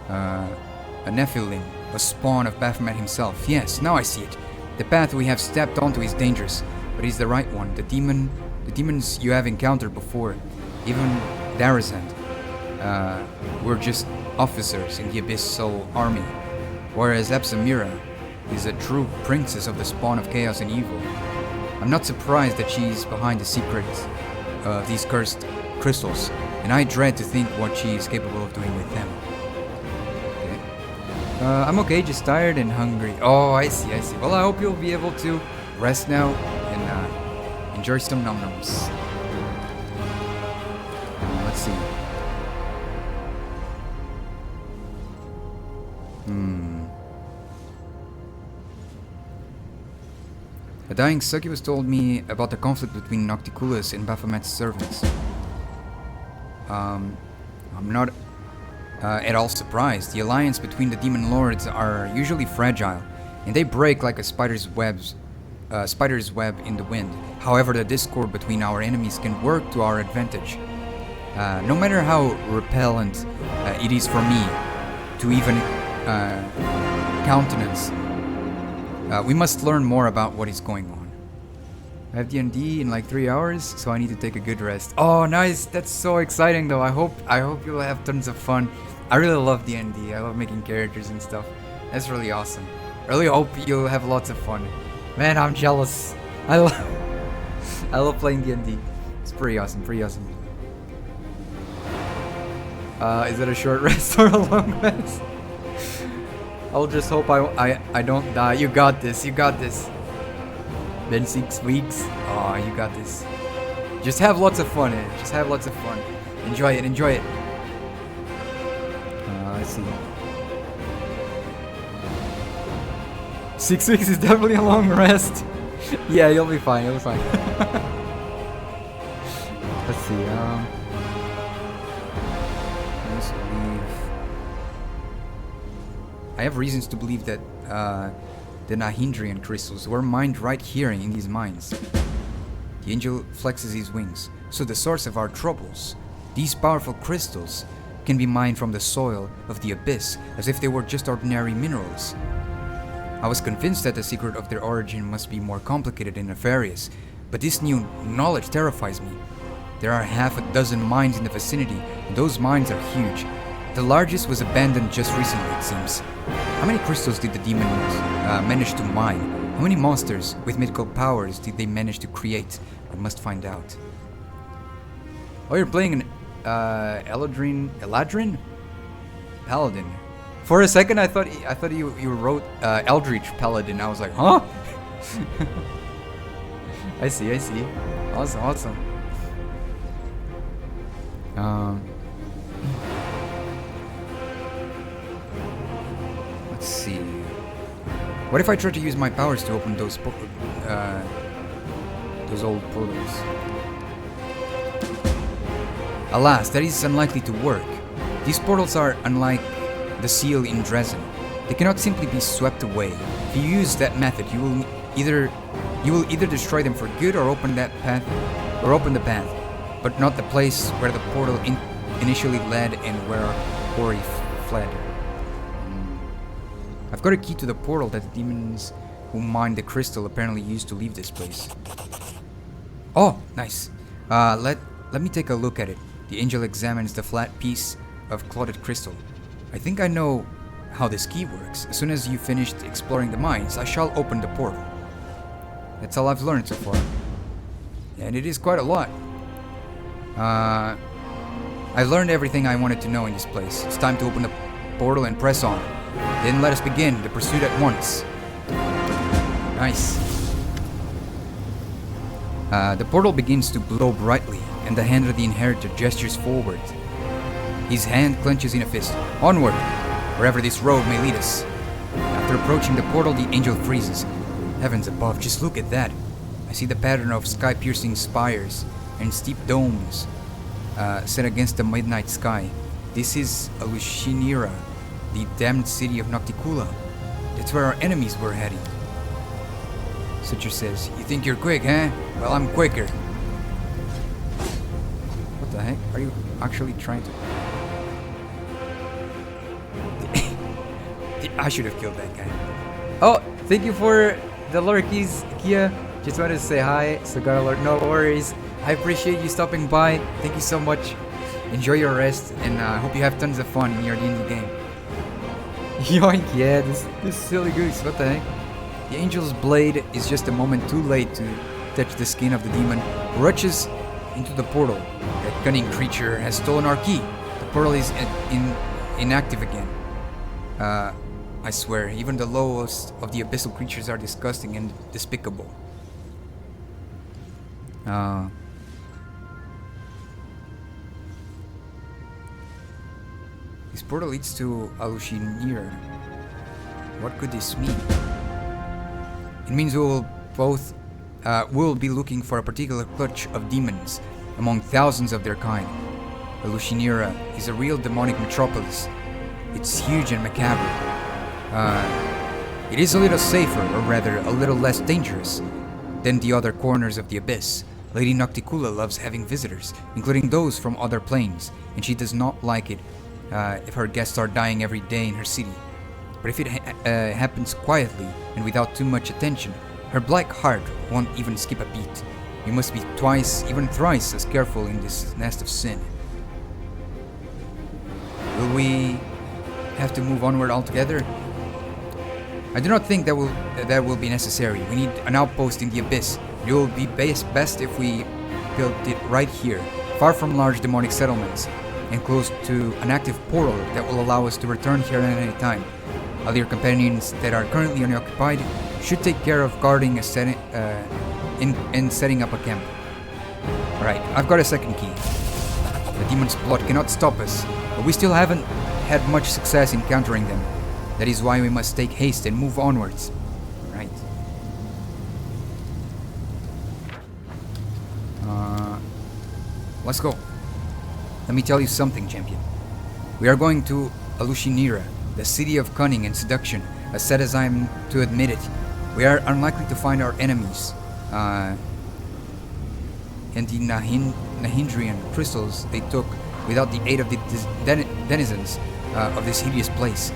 A Nephilim, a spawn of Baphomet himself. Yes, now I see it. The path we have stepped onto is dangerous, but he's the right one. The demons you have encountered before, even Darazand, were just officers in the Abyssal army, whereas Ebsamira is a true princess of the spawn of chaos and evil. I'm not surprised that she's behind the secret of these cursed crystals, and I dread to think what she is capable of doing with them. Okay. I'm okay, just tired and hungry. Oh, I see. Well, I hope you'll be able to rest now and enjoy some num-nums. Let's see. A dying succubus told me about the conflict between Nocticulus and Baphomet's servants. I'm not at all surprised. The alliance between the demon lords are usually fragile, and they break like a spider's web in the wind. However, the discord between our enemies can work to our advantage. No matter how repellent it is for me to even countenance, we must learn more about what is going on. I have D&D in like 3 hours, so I need to take a good rest. Oh, nice! That's so exciting, though. I hope you'll have tons of fun. I really love D&D. I love making characters and stuff. That's really awesome. I really hope you'll have lots of fun. Man, I'm jealous. I love playing D&D. It's pretty awesome. Is it a short rest or a long rest? I'll just hope I don't die. You got this. Been 6 weeks. Oh, you got this. Just have lots of fun. Enjoy it. Let's see. 6 weeks is definitely a long rest. Yeah, you'll be fine. Let's see. Let's leave. I have reasons to believe that the Nahindrian crystals were mined right here in these mines. The angel flexes his wings. So the source of our troubles, these powerful crystals, can be mined from the soil of the abyss as if they were just ordinary minerals. I was convinced that the secret of their origin must be more complicated and nefarious, but this new knowledge terrifies me. There are half a dozen mines in the vicinity, and those mines are huge. The largest was abandoned just recently, it seems. How many crystals did the demons manage to mine? How many monsters with mythical powers did they manage to create? I must find out. Oh, you're playing an Eladrin? Paladin. For a second, I thought you wrote Eldritch Paladin. I was like, huh? I see. Awesome. Let's see. What if I try to use my powers to open those old portals? Alas, that is unlikely to work. These portals are unlike the seal in Dresden. They cannot simply be swept away. If you use that method, you will either destroy them for good or open the path, but not the place where the portal initially led and where Ori fled. I've got a key to the portal that the demons who mined the crystal apparently used to leave this place. Oh, nice. Let me take a look at it. The angel examines the flat piece of clotted crystal. I think I know how this key works. As soon as you finished exploring the mines, I shall open the portal. That's all I've learned so far. And it is quite a lot. I learned everything I wanted to know in this place. It's time to open the portal and press on. Then let us begin the pursuit at once. Nice. The portal begins to glow brightly, and the hand of the inheritor gestures forward. His hand clenches in a fist. Onward, wherever this road may lead us. After approaching the portal, the angel freezes. Heavens above, just look at that. I see the pattern of sky-piercing spires and steep domes set against the midnight sky. This is Alushinira, the damned city of Nocticula. That's where our enemies were heading. Sucher says, "You think you're quick, huh? Well, I'm quicker." What the heck? Are you actually trying to... I should have killed that guy. Oh, thank you for the lurkies, Kia. Just wanted to say hi. Cigar alert, no worries. I appreciate you stopping by. Thank you so much. Enjoy your rest, and I hope you have tons of fun in your D&D game. Yoink, yeah, this silly goose, what the heck? The angel's blade is just a moment too late to touch the skin of the demon, who rushes into the portal. That cunning creature has stolen our key. The portal is inactive again. I swear, even the lowest of the abyssal creatures are disgusting and despicable. This portal leads to Alushinir. What could this mean? It means we will both will be looking for a particular clutch of demons among thousands of their kind. Alushinira is a real demonic metropolis. It's huge and macabre. It is a little safer, or rather, a little less dangerous than the other corners of the abyss. Lady Nocticula loves having visitors, including those from other planes, and she does not like it if her guests are dying every day in her city. But if it happens quietly and without too much attention, her black heart won't even skip a beat. We must be twice, even thrice, as careful in this nest of sin. Will we have to move onward altogether? I do not think that will be necessary. We need an outpost in the abyss. It will be best if we built it right here, far from large demonic settlements, and close to an active portal that will allow us to return here at any time. All your companions that are currently unoccupied should take care of guarding and setting up a camp. Alright, I've got a second key. The demon's blood cannot stop us, but we still haven't had much success in countering them. That is why we must take haste and move onwards. Right. Let's go. Let me tell you something, champion. We are going to Alushinira, the city of cunning and seduction, as sad as I am to admit it. We are unlikely to find our enemies, and the Nahindrian crystals they took without the aid of the denizens of this hideous place.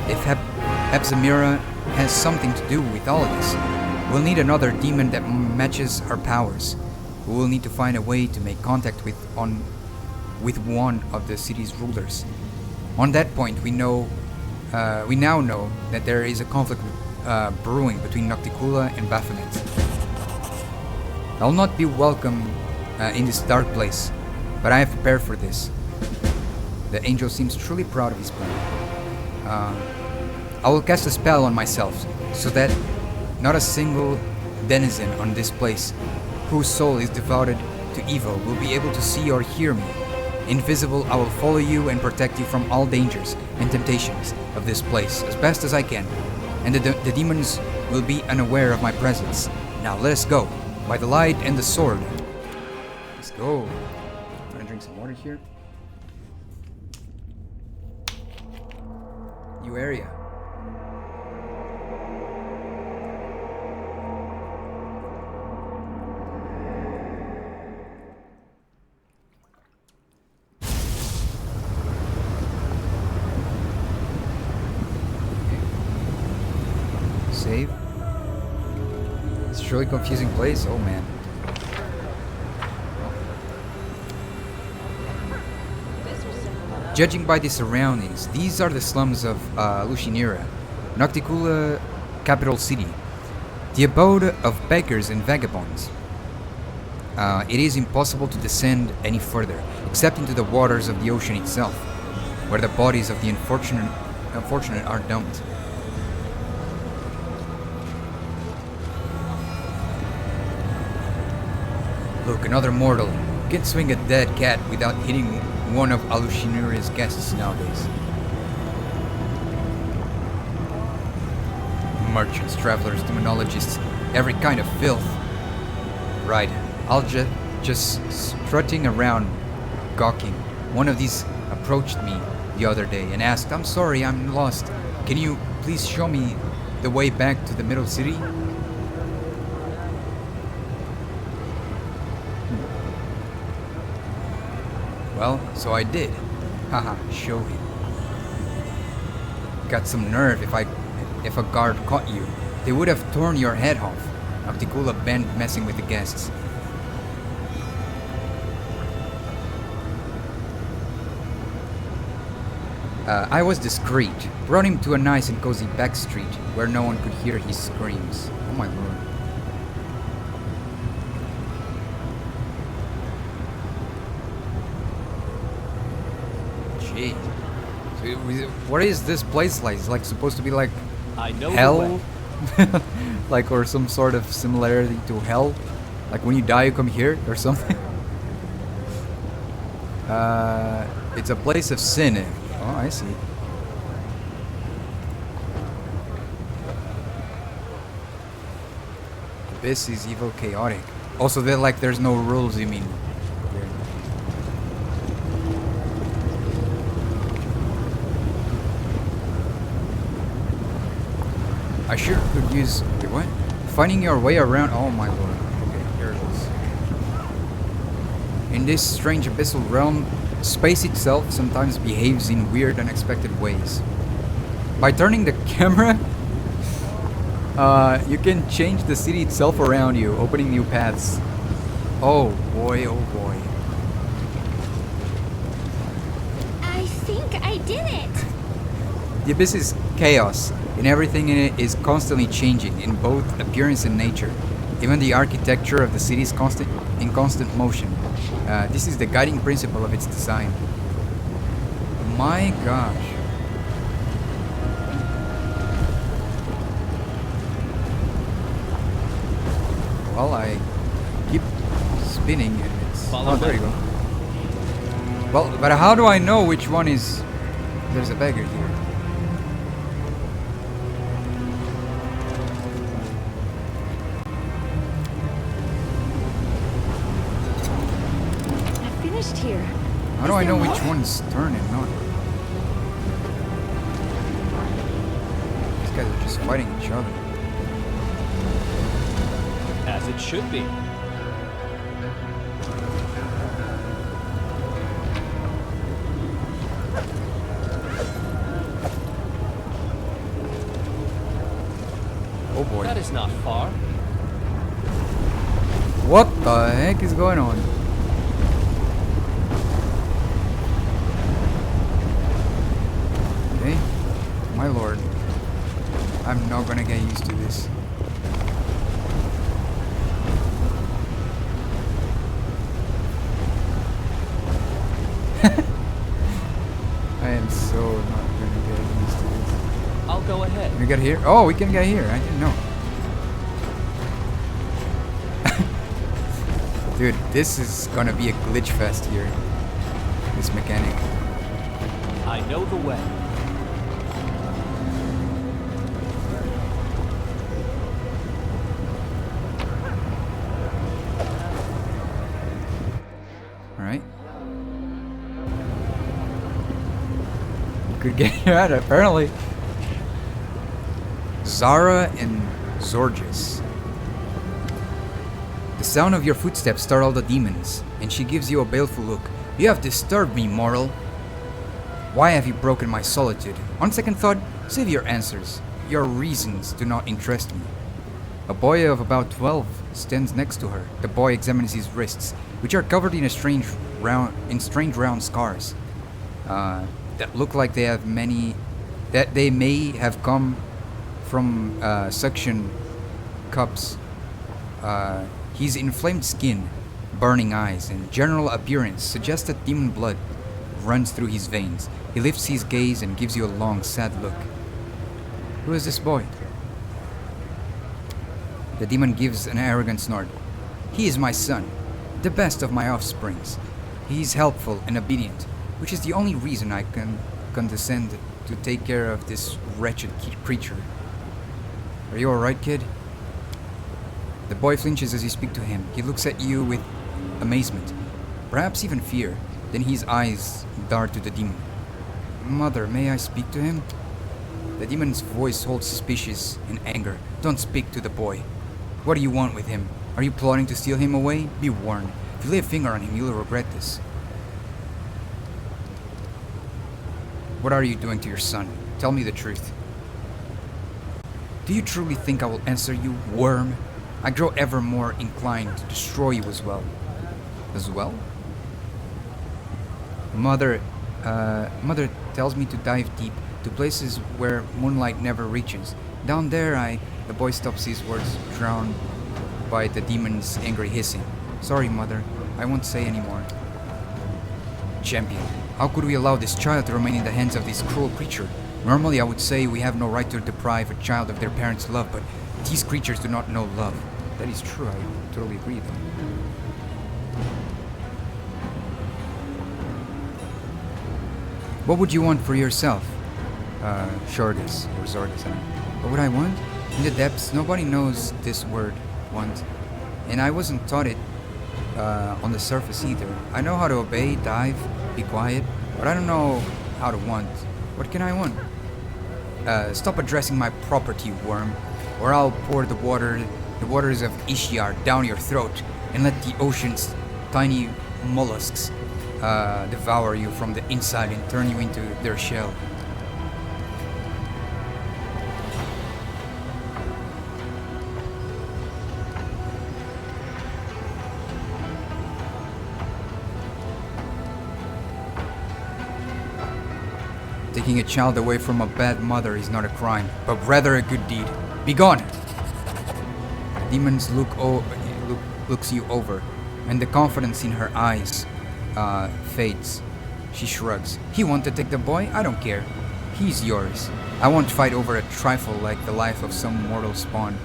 If Hepzamira has something to do with all of this, we'll need another demon that matches our powers. We will need to find a way to make contact with one of the city's rulers. On that point, we now know that there is a conflict brewing between Nocticula and Baphomet. I'll not be welcome in this dark place, but I have prepared for this. The angel seems truly proud of his plan. I will cast a spell on myself, so that not a single denizen on this place, whose soul is devoted to evil, will be able to see or hear me. Invisible, I will follow you and protect you from all dangers and temptations of this place as best as I can, and the demons will be unaware of my presence. Now let us go, by the light and the sword. Let's go. I'm gonna drink some water here. New area. Save. It's a really confusing place. Oh man. Judging by the surroundings, these are the slums of Lushinira, Nocticula capital city, the abode of beggars and vagabonds. It is impossible to descend any further, except into the waters of the ocean itself, where the bodies of the unfortunate are dumped. Look, another mortal. You can't swing a dead cat without hitting one of Alushinira's guests nowadays. Merchants, travelers, demonologists, every kind of filth. Right, I'll just strutting around, gawking. One of these approached me the other day and asked, "I'm sorry, I'm lost. Can you please show me the way back to the middle city?" Well, so I did. Haha, show him. Got some nerve. If a guard caught you, they would have torn your head off. Nocticula bent messing with the guests. I was discreet. Brought him to a nice and cozy back street where no one could hear his screams. Oh my lord. Gee. So what is this place like? It's like supposed to be like hell? Like, or some sort of similarity to hell? Like when you die you come here or something? It's a place of sin. Oh, I see. This is evil, chaotic. Also, there's no rules, you mean? I sure could use... Wait, what? Finding your way around... Oh my lord. Okay, here it is. In this strange abyssal realm, space itself sometimes behaves in weird, unexpected ways. By turning the camera, you can change the city itself around you, opening new paths. Oh boy, oh boy. I think I did it! The abyss is chaos, and everything in it is constantly changing, in both appearance and nature. Even the architecture of the city is in constant motion. This is the guiding principle of its design. My gosh. Well, I keep spinning and it's... Oh, there you go. Well, but how do I know which one is... There's a beggar here. Here. How do I know which one's turn and not? These guys are just fighting each other. As it should be. Oh boy. That is not far. What the heck is going on? My lord, I'm not gonna get used to this. I am so not gonna get used to this. I'll go ahead. Can we get here? Oh, we can get here. I didn't know. Dude, this is gonna be a glitch fest here. This mechanic. I know the way. Could get here at it, apparently. Zara and Zorges. The sound of your footsteps startle the demons, and she gives you a baleful look. You have disturbed me, mortal. Why have you broken my solitude? On second thought, save your answers. Your reasons do not interest me. A boy of about 12 stands next to her. The boy examines his wrists, which are covered in strange round scars. that look like they have many, that they may have come from suction cups. His inflamed skin, burning eyes, and general appearance suggest that demon blood runs through his veins. He lifts his gaze and gives you a long, sad look. Who is this boy? The demon gives an arrogant snort. He is my son, the best of my offsprings. He is helpful and obedient, which is the only reason I can condescend to take care of this wretched creature. Are you alright, kid? The boy flinches as you speak to him. He looks at you with amazement, perhaps even fear. Then his eyes dart to the demon. Mother, may I speak to him? The demon's voice holds suspicious and anger. Don't speak to the boy. What do you want with him? Are you plotting to steal him away? Be warned. If you lay a finger on him, you'll regret this. What are you doing to your son? Tell me the truth. Do you truly think I will answer you, worm? I grow ever more inclined to destroy you as well. As well? Mother tells me to dive deep, to places where moonlight never reaches. Down there, The boy stops his words, drowned by the demon's angry hissing. Sorry, Mother. I won't say anymore. Champion, how could we allow this child to remain in the hands of this cruel creature? Normally, I would say we have no right to deprive a child of their parents' love, but these creatures do not know love. That is true. I totally agree, though. What would you want for yourself? Shorgus, or Zorgus, I don't know. What would I want? In the depths, nobody knows this word, want. And I wasn't taught it on the surface either. I know how to obey, dive, be quiet, but I don't know how to want. What can I want? Stop addressing my property, worm, or I'll pour the waters of Ishiar down your throat and let the ocean's tiny mollusks devour you from the inside and turn you into their shell. Taking a child away from a bad mother is not a crime, but rather a good deed. Be gone! The demon's looks you over, and the confidence in her eyes fades. She shrugs. He won't take the boy? I don't care. He's yours. I won't fight over a trifle like the life of some mortal spawn,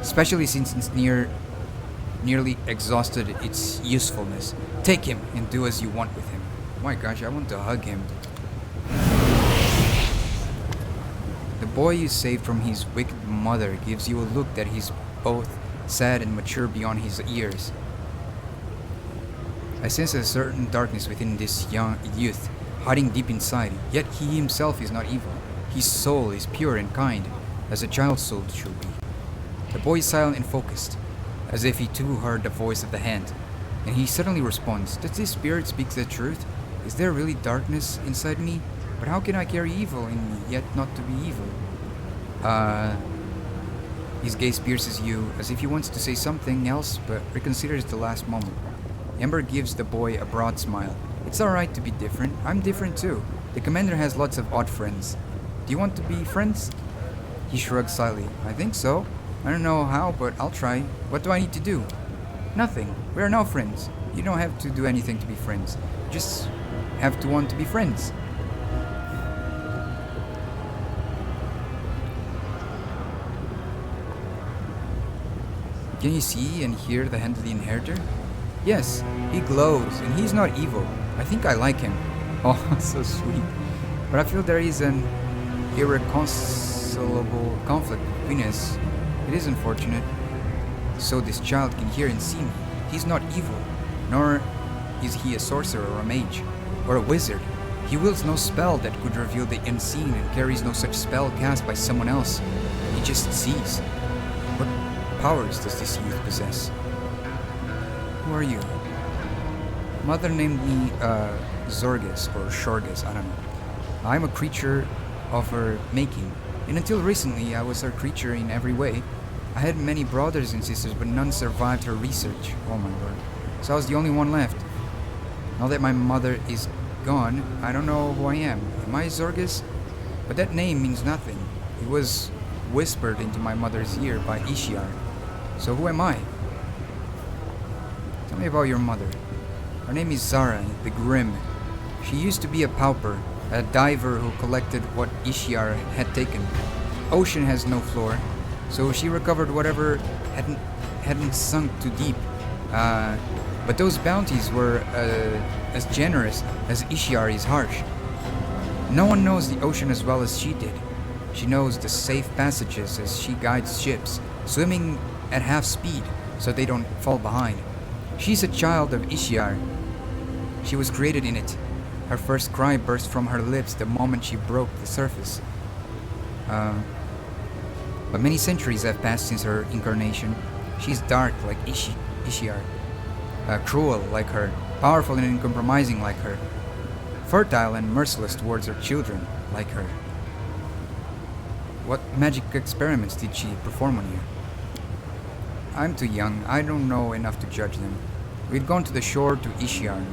especially since it's nearly exhausted its usefulness. Take him and do as you want with him. My gosh, I want to hug him. The boy you saved from his wicked mother gives you a look that is both sad and mature beyond his years. I sense a certain darkness within this young youth, hiding deep inside, yet he himself is not evil. His soul is pure and kind, as a child's soul should be. The boy is silent and focused, as if he too heard the voice of the hand, and he suddenly responds, does this spirit speak the truth? Is there really darkness inside me? But how can I carry evil in me, yet not to be evil? His gaze pierces you, as if he wants to say something else, but reconsiders the last moment. Ember gives the boy a broad smile. It's alright to be different. I'm different too. The commander has lots of odd friends. Do you want to be friends? He shrugs slightly. I think so. I don't know how, but I'll try. What do I need to do? Nothing. We are now friends. You don't have to do anything to be friends. You just have to want to be friends. Can you see and hear the hand of the inheritor? Yes, he glows, and he's not evil. I think I like him. Oh, so sweet. But I feel there is an irreconcilable conflict between us. It is unfortunate. So this child can hear and see me. He's not evil, nor is he a sorcerer or a mage, or a wizard. He wields no spell that could reveal the unseen and carries no such spell cast by someone else. He just sees. What powers does this youth possess? Who are you? Mother named me Zorgus or Shorgus, I don't know. I'm a creature of her making, and until recently I was her creature in every way. I had many brothers and sisters, but none survived her research. Oh my lord. So I was the only one left. Now that my mother is gone, I don't know who I am. Am I Zorgus? But that name means nothing. It was whispered into my mother's ear by Ishiar. So who am I? Tell me about your mother. Her name is Zara, the Grim. She used to be a pauper, a diver who collected what Ishiar had taken. Ocean has no floor, so she recovered whatever hadn't sunk too deep. But those bounties were as generous as Ishiar is harsh. No one knows the ocean as well as she did. She knows the safe passages as she guides ships, swimming at half speed so they don't fall behind. She's a child of Ishiar. She was created in it. Her first cry burst from her lips the moment she broke the surface. But many centuries have passed since her incarnation. She's dark like Ishiar, cruel like her, powerful and uncompromising like her, fertile and merciless towards her children like her. What magic experiments did she perform on you? I'm too young, I don't know enough to judge them. We'd gone to the shore to Ishiar.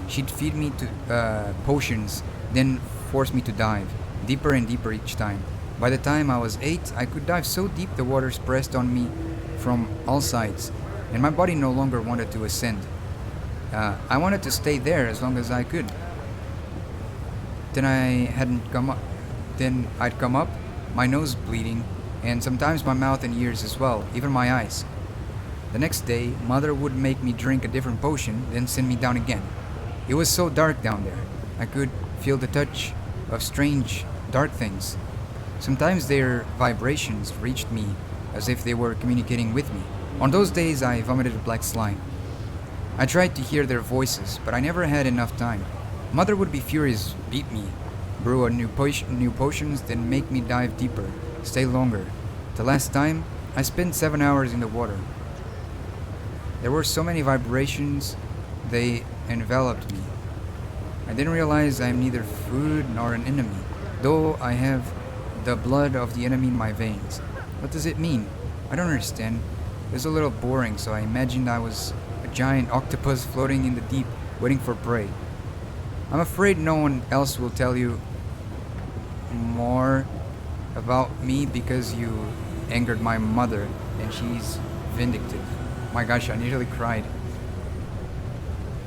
She'd feed me to potions, then force me to dive, deeper and deeper each time. By the time I was 8, I could dive so deep the waters pressed on me from all sides, and my body no longer wanted to ascend. I wanted to stay there as long as I could. Then I'd come up, my nose bleeding, and sometimes my mouth and ears as well, even my eyes. The next day, Mother would make me drink a different potion, then send me down again. It was so dark down there. I could feel the touch of strange, dark things. Sometimes their vibrations reached me as if they were communicating with me. On those days, I vomited black slime. I tried to hear their voices, but I never had enough time. Mother would be furious, beat me, brew new potions, then make me dive deeper, stay longer. The last time, I spent 7 hours in the water. There were so many vibrations, they enveloped me. I didn't realize I am neither food nor an enemy, though I have the blood of the enemy in my veins. What does it mean? I don't understand. It was a little boring, so I imagined I was a giant octopus floating in the deep, waiting for prey. I'm afraid no one else will tell you more about me because you angered my mother, and she's vindictive. My gosh, I nearly cried.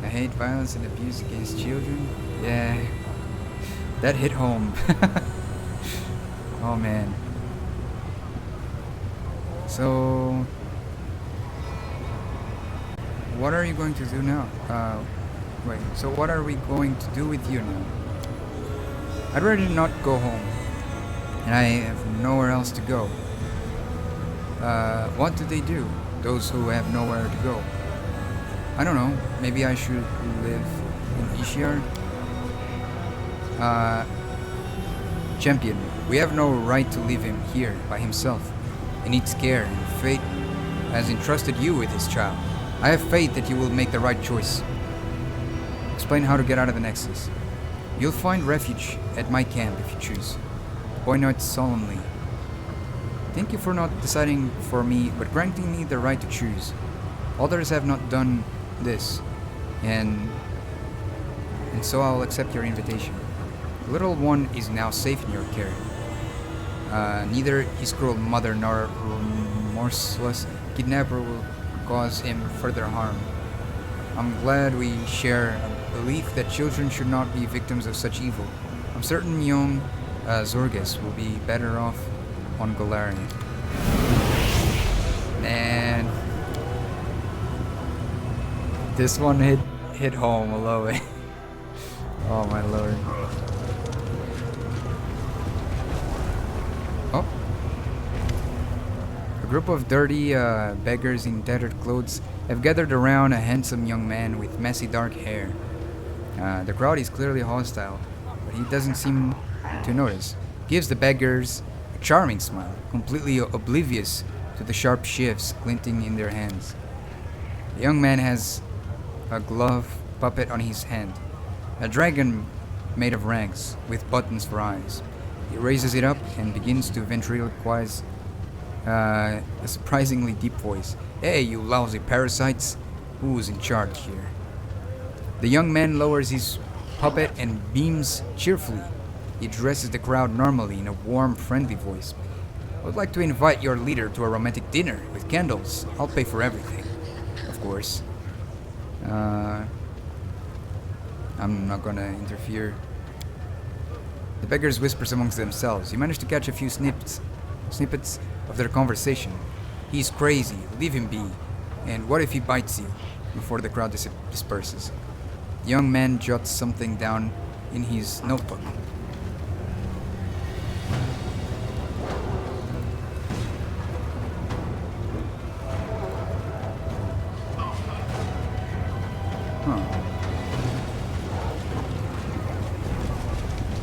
I hate violence and abuse against children. Yeah, that hit home. Oh man. So, what are you going to do now? So what are we going to do with you now? I'd rather not go home, and I have nowhere else to go. What do they do, those who have nowhere to go? I don't know, maybe I should live in Ishiar? Champion, we have no right to leave him here by himself. He needs care, and fate has entrusted you with his child. I have faith that you will make the right choice. Explain how to get out of the Nexus. You'll find refuge at my camp if you choose. The boy nods solemnly. Thank you for not deciding for me, but granting me the right to choose. Others have not done this, and so I'll accept your invitation. The little one is now safe in your care. Neither his cruel mother nor remorseless kidnapper will cause him further harm. I'm glad we share a belief that children should not be victims of such evil. I'm certain young Zorgus will be better off on Golarion. Man, this one hit home a little bit. Oh my lord. Oh. A group of dirty beggars in tattered clothes have gathered around a handsome young man with messy dark hair. The crowd is clearly hostile, but he doesn't seem to notice. Gives the beggars a charming smile, completely oblivious to the sharp shifts glinting in their hands. The young man has a glove puppet on his hand, a dragon made of ranks with buttons for eyes. He raises it up and begins to ventriloquize a surprisingly deep voice. Hey, you lousy parasites! Who's in charge here? The young man lowers his puppet and beams cheerfully. He addresses the crowd normally in a warm, friendly voice. I would like to invite your leader to a romantic dinner with candles. I'll pay for everything. Of course. I'm not gonna interfere. The beggars whispers amongst themselves. You manage to catch a few snippets of their conversation. He's crazy. Leave him be. And what if he bites you? Before the crowd disperses. The young man jots something down in his notebook.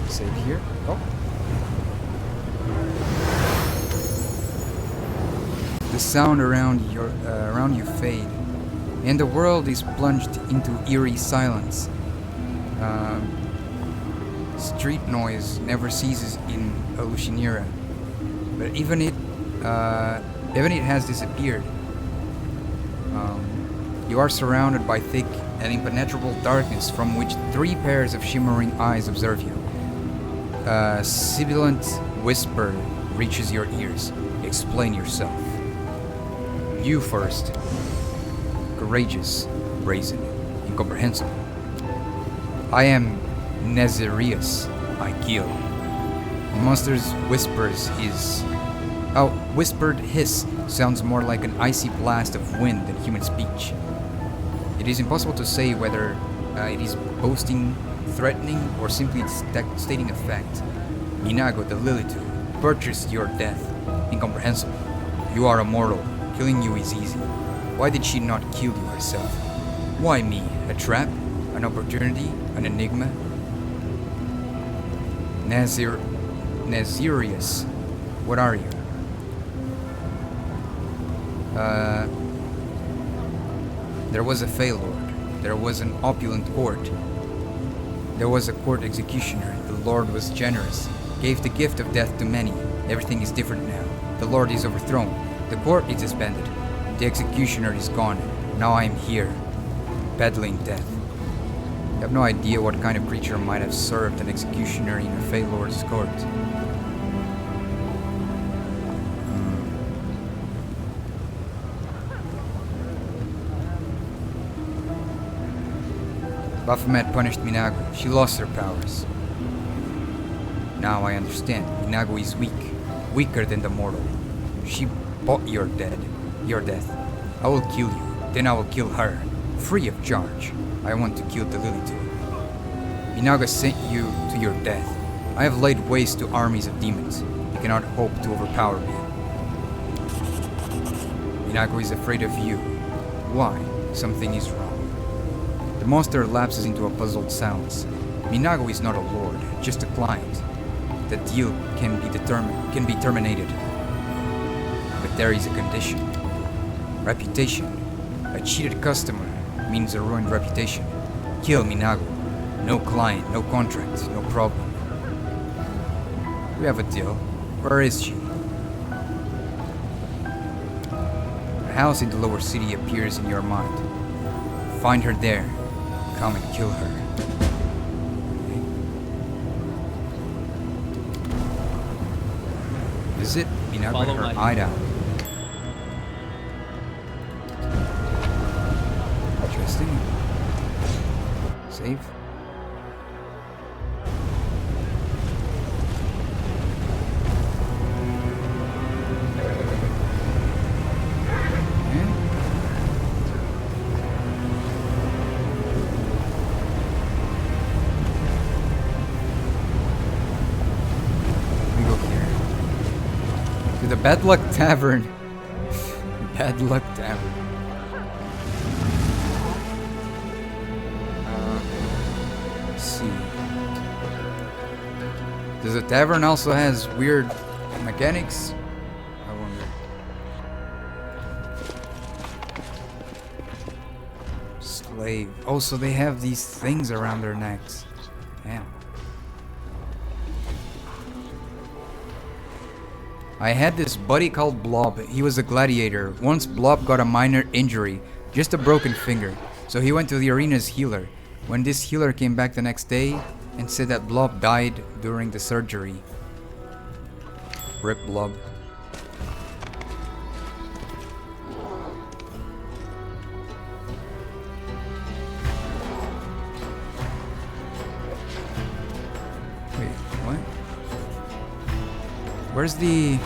Save here. Oh. The sound around you fade, and the world is plunged into eerie silence. Street noise never ceases in Alushinira, but even it has disappeared. You are surrounded by thick and impenetrable darkness from which 3 pairs of shimmering eyes observe you. A sibilant whisper reaches your ears. Explain yourself. You first. Courageous, brazen, incomprehensible. I am Nezarius. I kill. The monster's whispered hiss sounds more like an icy blast of wind than human speech. It is impossible to say whether it is boasting, threatening, or simply stating a fact. Minago the Lilitu purchased your death. Incomprehensible. You are immortal. Killing you is easy. Why did she not kill you herself? Why me? A trap? An opportunity? An enigma? Nazirius, what are you? There was a Feylord. There was an opulent court. There was a court executioner. The Lord was generous, gave the gift of death to many. Everything is different now. The Lord is overthrown. The court is disbanded. The executioner is gone. Now I am here, peddling death. I have no idea what kind of creature might have served an executioner in a Feylord's court. Baphomet punished Minago. She lost her powers. Now I understand. Minago is weak. Weaker than the mortal. She bought your death. I will kill you. Then I will kill her. Free of charge. I want to kill the Lilitu. Minago sent you to your death. I have laid waste to armies of demons. You cannot hope to overpower me. Minago is afraid of you. Why? Something is wrong. The monster lapses into a puzzled silence. Minago is not a lord, just a client. The deal can be terminated. But there is a condition. Reputation. A cheated customer means a ruined reputation. Kill Minago. No client, no contract, no problem. We have a deal. Where is she? A house in the lower city appears in your mind. Find her there. Come and kill her. Visit Minago at her hideout. Interesting. Save. Bad Luck Tavern. Bad Luck Tavern. Let's see. Does the tavern also has weird mechanics? I wonder. Slave. Oh, so they have these things around their necks. Damn. I had this buddy called Blob. He was a gladiator. Once Blob got a minor injury, just a broken finger. So he went to the arena's healer. when this healer came back the next day and said that Blob died during the surgery. Rip Blob. Wait, what? Where's the...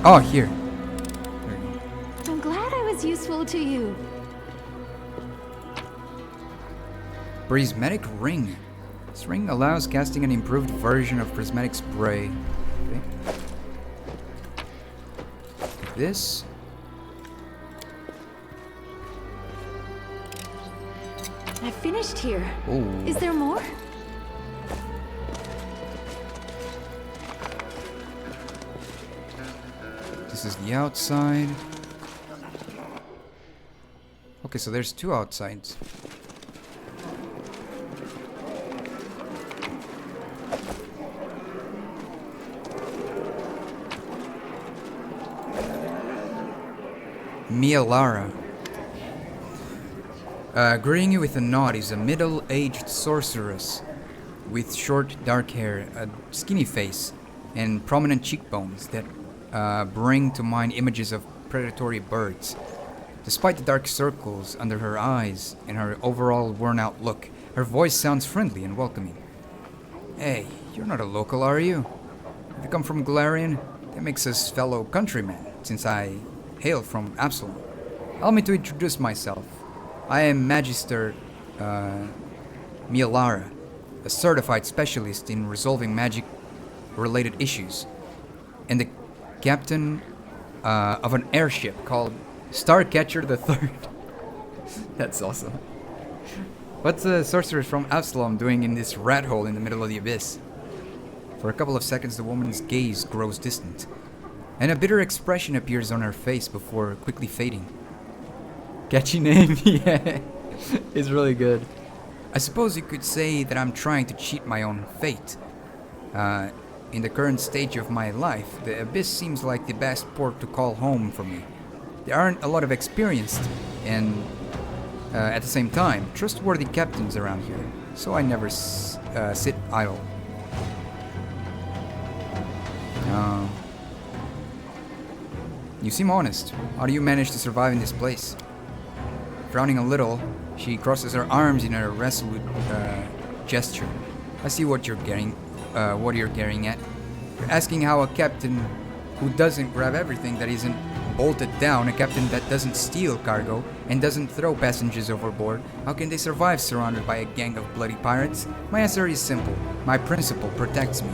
Oh, here. I'm glad I was useful to you. Prismatic Ring. This ring allows casting an improved version of Prismatic Spray. Okay. Like this. I finished here. Oh. Is there more? This is the outside. Okay, so there's two outsides. Lara. Greeting you with a nod is a middle-aged sorceress with short dark hair, a skinny face, and prominent cheekbones that bring to mind images of predatory birds. Despite the dark circles under her eyes and her overall worn-out look, her voice sounds friendly and welcoming. Hey, you're not a local, are you? Have you come from Golarion? That makes us fellow countrymen, since I hail from Absalom. Allow me to introduce myself. I am Magister Lara, a certified specialist in resolving magic-related issues, and the captain of an airship called Starcatcher III. That's awesome. What's the sorceress from Absalom doing in this rat hole in the middle of the abyss? For a couple of seconds, the woman's gaze grows distant, and a bitter expression appears on her face before quickly fading. Catchy name, yeah. It's really good. I suppose you could say that I'm trying to cheat my own fate. In the current stage of my life, the Abyss seems like the best port to call home for me. There aren't a lot of experienced and, at the same time, trustworthy captains around here, so I never sit idle. You seem honest. How do you manage to survive in this place? Frowning a little, she crosses her arms in a resolute gesture. I see what you're getting at. You're asking how a captain who doesn't grab everything that isn't bolted down, a captain that doesn't steal cargo and doesn't throw passengers overboard, how can they survive surrounded by a gang of bloody pirates? My answer is simple. My principle protects me.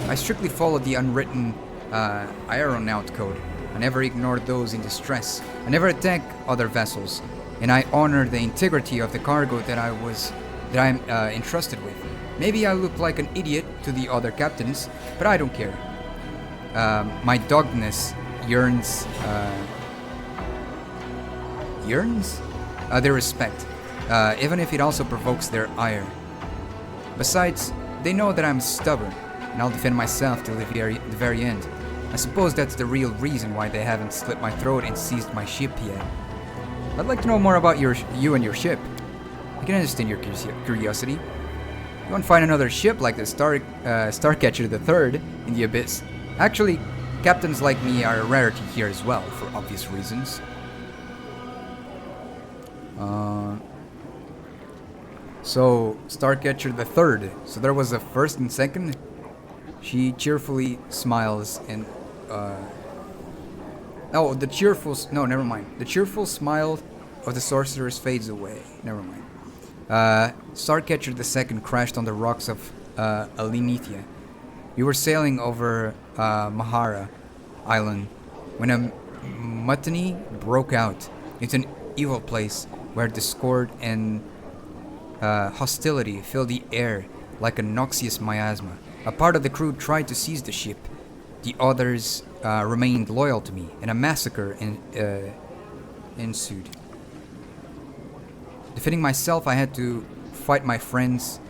I strictly follow the unwritten aeronaut code. I never ignore those in distress. I never attack other vessels, and I honor the integrity of the cargo that I'm entrusted with. Maybe I look like an idiot to the other captains, but I don't care. My doggedness yearns their respect, even if it also provokes their ire. Besides, they know that I'm stubborn, and I'll defend myself till the very end. I suppose that's the real reason why they haven't slit my throat and seized my ship yet. I'd like to know more about you and your ship. I can understand your curiosity. You won't find another ship like the Starcatcher III in the Abyss. Actually, captains like me are a rarity here as well, for obvious reasons. So, Starcatcher III. So there was a first and second. She cheerfully smiles and, oh, the cheerful... No, never mind. The cheerful smile of the sorceress fades away. Never mind. Starcatcher II crashed on the rocks of Alinithia. We were sailing over Mahara Island when a mutiny broke out. It's an evil place where discord and hostility fill the air like a noxious miasma. A part of the crew tried to seize the ship. The others remained loyal to me, and a massacre ensued. Defending myself, I had to fight my friends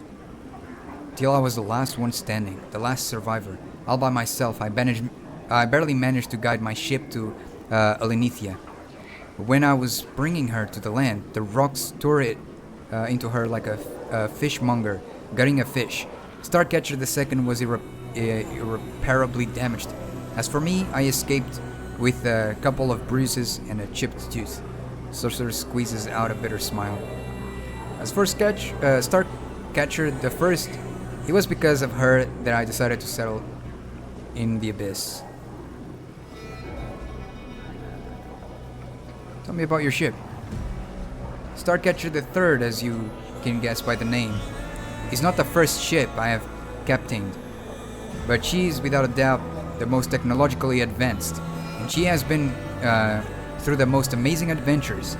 till I was the last one standing, the last survivor. All by myself, I barely managed to guide my ship to Alinithia. When I was bringing her to the land, the rocks tore it into her like a fishmonger gutting a fish. Starcatcher II was irreparably damaged. As for me, I escaped with a couple of bruises and a chipped tooth. Sorcerer squeezes out a bitter smile. As for Starcatcher I, it was because of her that I decided to settle in the Abyss. Tell me about your ship. Starcatcher III, as you can guess by the name, is not the first ship I have captained, but she is without a doubt the most technologically advanced, and she has been through the most amazing adventures.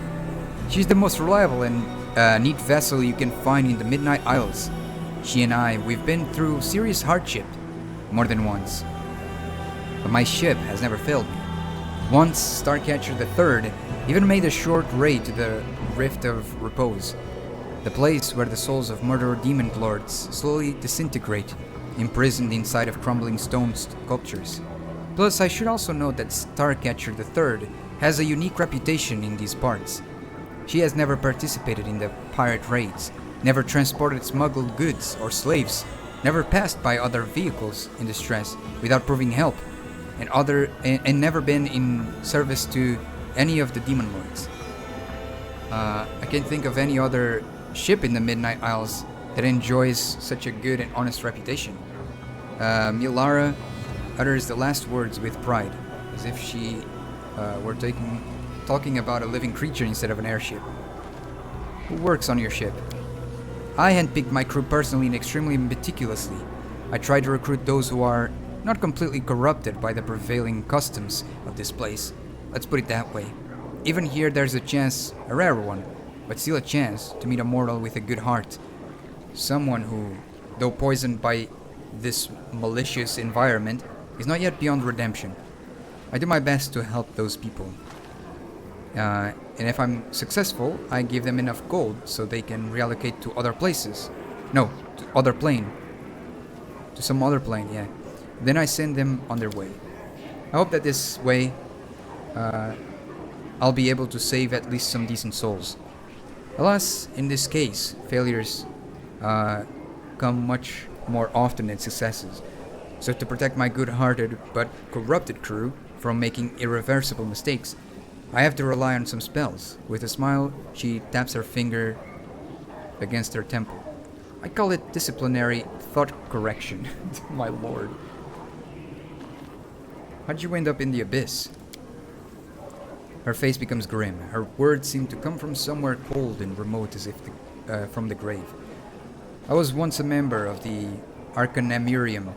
She's the most reliable and neat vessel you can find in the Midnight Isles. She and I, we've been through serious hardship more than once, but my ship has never failed me. Once, Starcatcher III even made a short raid to the Rift of Repose, the place where the souls of murderer demon lords slowly disintegrate, imprisoned inside of crumbling stone sculptures. Plus, I should also note that Starcatcher III has a unique reputation in these parts. She has never participated in the pirate raids, never transported smuggled goods or slaves, never passed by other vehicles in distress without proving help, and never been in service to any of the demon lords. I can't think of any other ship in the Midnight Isles that enjoys such a good and honest reputation. Milara utters the last words with pride, as if she were talking about a living creature instead of an airship. Who works on your ship? I handpicked my crew personally and extremely meticulously. I try to recruit those who are not completely corrupted by the prevailing customs of this place. Let's put it that way. Even here there's a chance, a rare one, but still a chance to meet a mortal with a good heart. Someone who, though poisoned by this malicious environment, is not yet beyond redemption. I do my best to help those people. And if I'm successful, I give them enough gold so they can reallocate to other places. No, to other plane. To some other plane, yeah. Then I send them on their way. I hope that this way I'll be able to save at least some decent souls. Alas, in this case, failures come much more often than successes. So to protect my good-hearted but corrupted crew from making irreversible mistakes, I have to rely on some spells. With a smile, she taps her finger against her temple. I call it disciplinary thought correction. My lord. How'd you end up in the Abyss? Her face becomes grim. Her words seem to come from somewhere cold and remote, as if from the grave. I was once a member of the Arcanamurium,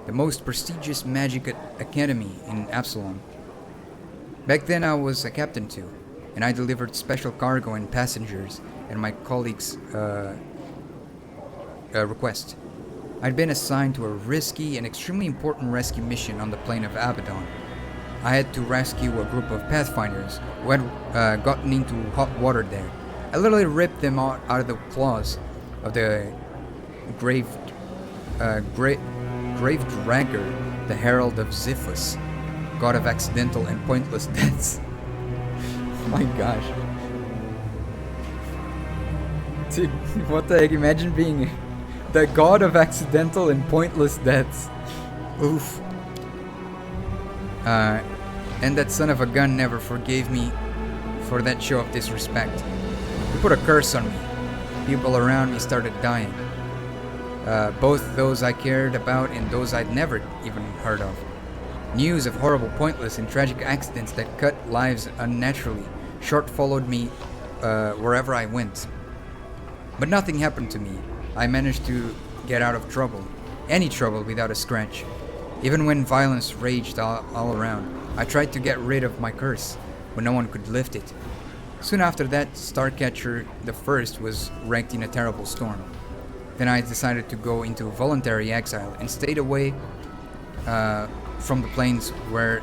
the most prestigious magic academy in Absalom. Back then I was a captain too, and I delivered special cargo and passengers and my colleagues' request. I'd been assigned to a risky and extremely important rescue mission on the plain of Abaddon. I had to rescue a group of Pathfinders who had gotten into hot water there. I literally ripped them out of the claws of the grave dragger, the herald of Xiphus, god of accidental and pointless deaths. Oh my gosh. Dude, what the heck? Imagine being the god of accidental and pointless deaths. Oof. And that son of a gun never forgave me for that show of disrespect. He put a curse on me. People around me started dying. Both those I cared about and those I'd never even heard of. News of horrible, pointless, and tragic accidents that cut lives unnaturally followed me wherever I went. But nothing happened to me. I managed to get out of trouble. Any trouble without a scratch. Even when violence raged all around, I tried to get rid of my curse, but no one could lift it. Soon after that, Starcatcher I was wrecked in a terrible storm. Then I decided to go into voluntary exile and stayed away from the plains where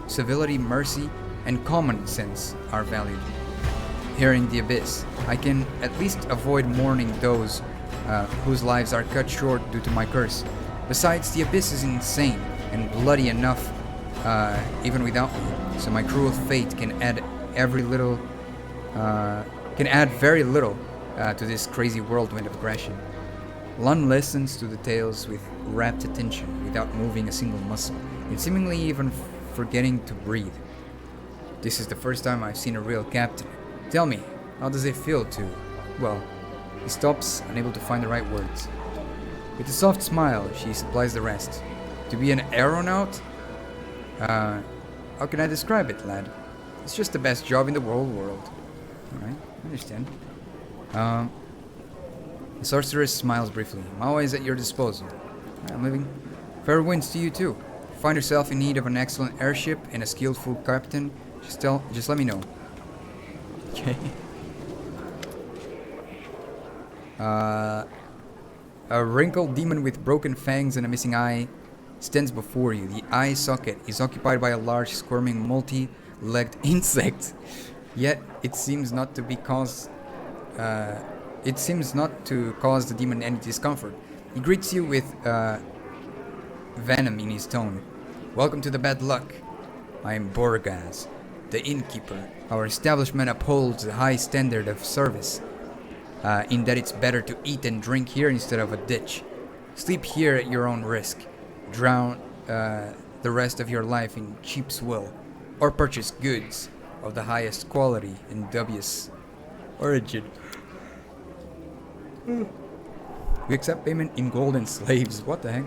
civility, mercy, and common sense are valued. Here in the Abyss, I can at least avoid mourning those whose lives are cut short due to my curse. Besides, the Abyss is insane and bloody enough even without me, so my cruel fate can add add very little to this crazy whirlwind of aggression. Lun listens to the tales with rapt attention without moving a single muscle, and seemingly even forgetting to breathe. This is the first time I've seen a real captain. Tell me, how does it feel to... Well, he stops, unable to find the right words. With a soft smile, she supplies the rest. To be an aeronaut? How can I describe it, lad? It's just the best job in the whole world. Alright, I understand. The sorceress smiles briefly. I'm always at your disposal. I'm leaving. Fair winds to you too. If you find yourself in need of an excellent airship and a skillful captain, just let me know. Okay. A wrinkled demon with broken fangs and a missing eye stands before you. The eye socket is occupied by a large squirming multi-legged insect. Yet it seems not to cause the demon any discomfort. He greets you with venom in his tone. Welcome to the bad luck. I am Borgaz, the innkeeper. Our establishment upholds a high standard of service, in that it's better to eat and drink here instead of a ditch. Sleep here at your own risk. Drown the rest of your life in cheap swill, or purchase goods of the highest quality and dubious origin. We accept payment in gold and slaves. What the heck?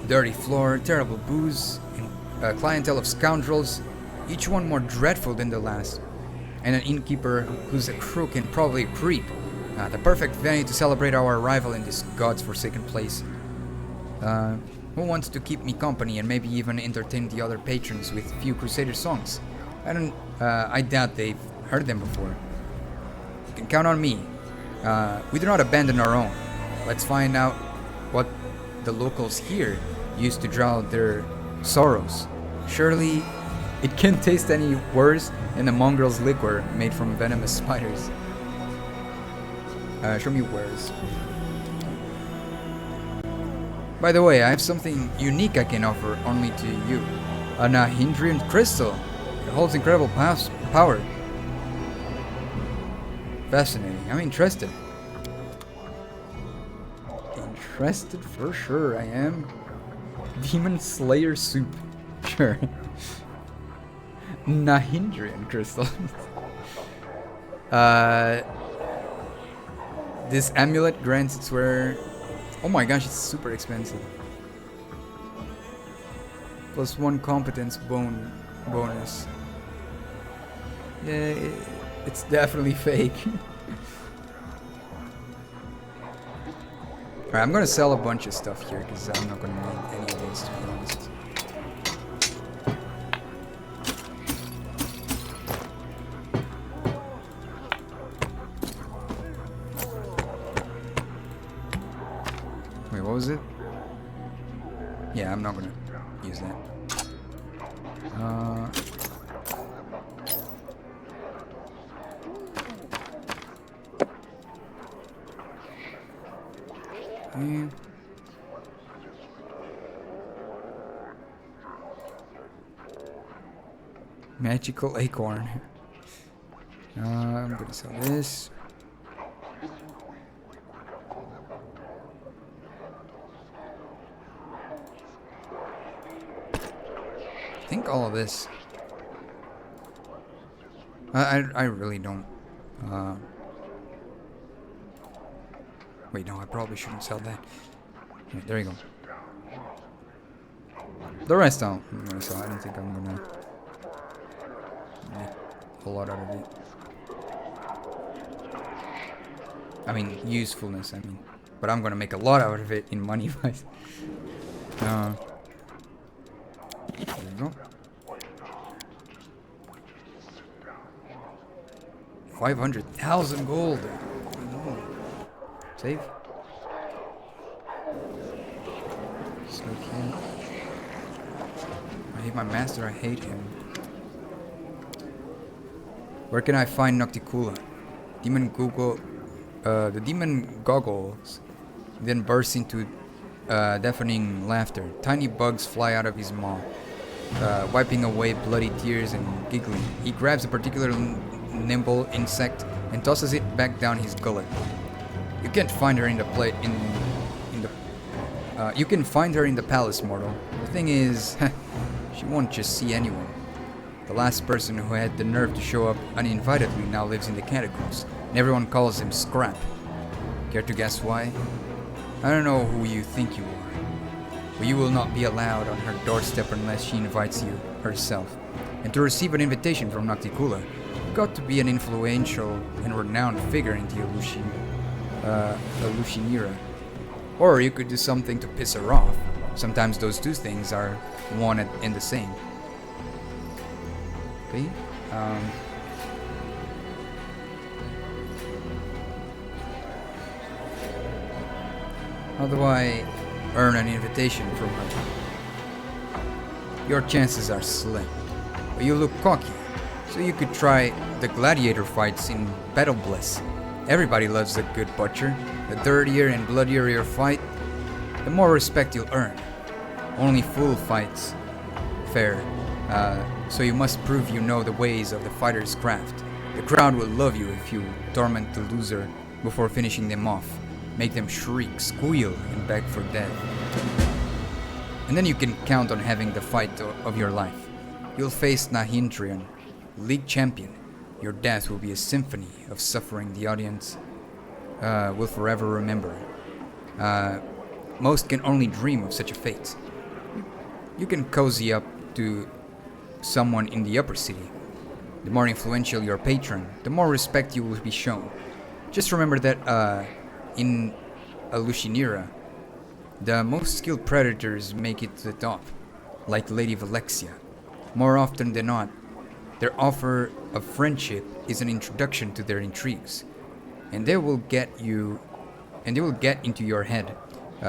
Dirty floor, terrible booze, and a clientele of scoundrels, each one more dreadful than the last. And an innkeeper who's a crook and probably a creep. The perfect venue to celebrate our arrival in this god's-forsaken place. Who wants to keep me company and maybe even entertain the other patrons with few Crusader songs? I doubt they've heard them before. You can count on me. We do not abandon our own. Let's find out what the locals here used to drown their sorrows. Surely it can't taste any worse than the mongrel's liquor made from venomous spiders. Show me wares. By the way, I have something unique I can offer only to you. A Nahindrian crystal. It holds incredible power. Fascinating. I'm interested. Interested for sure I am. Demon Slayer soup. Sure. Nahindrian crystal. This amulet grants its wearer. Oh my gosh, it's super expensive. +1 competence bonus. Yeah, it's definitely fake. Alright, I'm gonna sell a bunch of stuff here because I'm not gonna need any of these, to be honest. Wait, what was it? Yeah, I'm not gonna use that. Magical acorn. I'm gonna sell this. I think all of this. I really don't. Wait, no, I probably shouldn't sell that. Yeah, there you go. The rest I'm gonna sell. I don't think I'm gonna make a lot out of it. I mean, usefulness, I mean. But I'm gonna make a lot out of it in money-wise. There you go. 500,000 gold. Save. Okay. I hate my master, I hate him. Where can I find Nocticula? Demon Google. The demon goggles, then bursts into deafening laughter. Tiny bugs fly out of his maw. wiping away bloody tears and giggling. He grabs a particularly nimble insect and tosses it back down his gullet. You can't find her in the you can find her in the palace, mortal. The thing is, she won't just see anyone. The last person who had the nerve to show up uninvitedly now lives in the catacombs, and everyone calls him Scrap. Care to guess why? I don't know who you think you are, but you will not be allowed on her doorstep unless she invites you herself. And to receive an invitation from Nocticula, you've got to be an influential and renowned figure in the Illusionera. Or you could do something to piss her off. Sometimes those two things are one and the same. Okay. How do I earn an invitation from her? Your chances are slim, but you look cocky, so you could try the gladiator fights in Battle Bliss. Everybody loves a good butcher. The dirtier and bloodier your fight, the more respect you'll earn. Only fool fights fair, so you must prove you know the ways of the fighter's craft. The crowd will love you if you torment the loser before finishing them off. Make them shriek, squeal, and beg for death. And then you can count on having the fight of your life. You'll face Nahindrian, league champion. Your death will be a symphony of suffering the audience will forever remember. Most can only dream of such a fate. You can cozy up to someone in the upper city. The more influential your patron, the more respect you will be shown. Just remember that in Illusionera, the most skilled predators make it to the top, like Lady Valexia. More often than not, their offer of friendship is an introduction to their intrigues, and they will get into your head,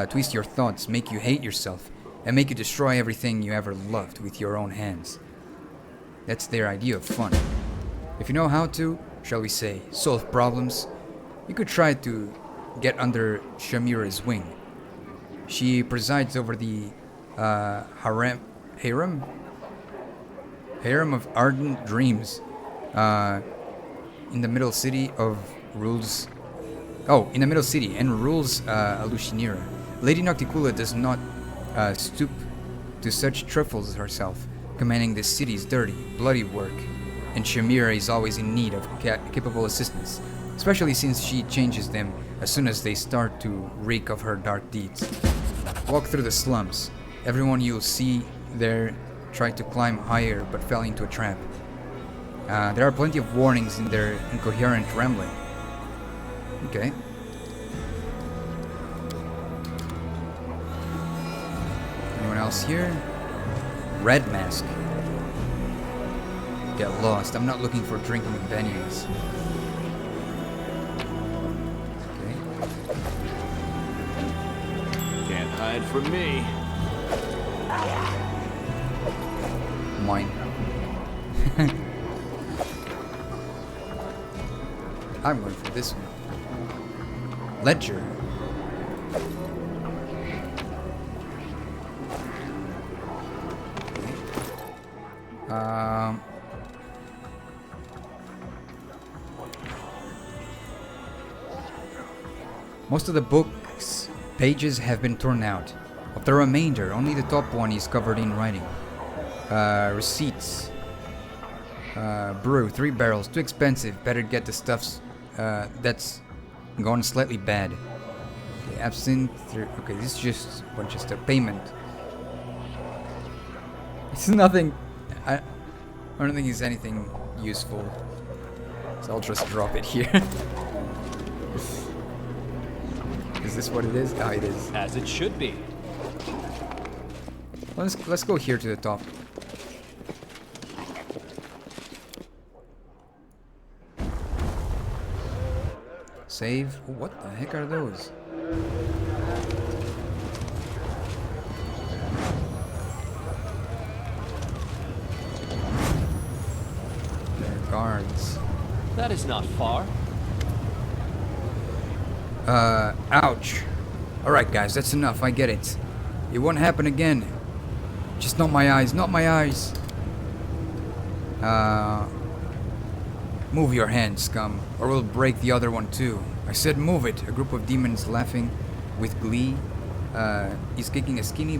twist your thoughts, make you hate yourself, and make you destroy everything you ever loved with your own hands. That's their idea of fun. If you know how to, shall we say, solve problems, you could try to get under Shamira's wing. She presides over the harem of ardent dreams in the middle city and rules Illusionera. Lady Nocticula does not stoop to such trifles herself, commanding the city's dirty, bloody work, and Shamira is always in need of capable assistance, especially since she changes them as soon as they start to reek of her dark deeds. Walk through the slums. Everyone you'll see there tried to climb higher but fell into a trap. There are plenty of warnings in their incoherent rambling. Okay. Anyone else here? Red Mask. Get lost. I'm not looking for drinking venues. Okay. Can't hide from me. Mine. I'm going for this one. Ledger. Most of the book's pages have been torn out. Of the remainder, only the top one is covered in writing. Receipts. Brew, 3 barrels, too expensive. Better get the stuffs that's gone slightly bad. Okay, absinthe. Okay, this is just a bunch of stuff. Payment. It's nothing. I don't think it's anything useful. So I'll just drop it here. Is this what it is? Ah, it is. As it should be. Let's go here to the top. Save. Oh, what the heck are those? They're guards. That is not far. Ouch. Alright guys, that's enough, I get it. It won't happen again. Just not my eyes, not my eyes. Move your hand, scum, or we'll break the other one too. I said move it. A group of demons laughing with glee. He's kicking a skinny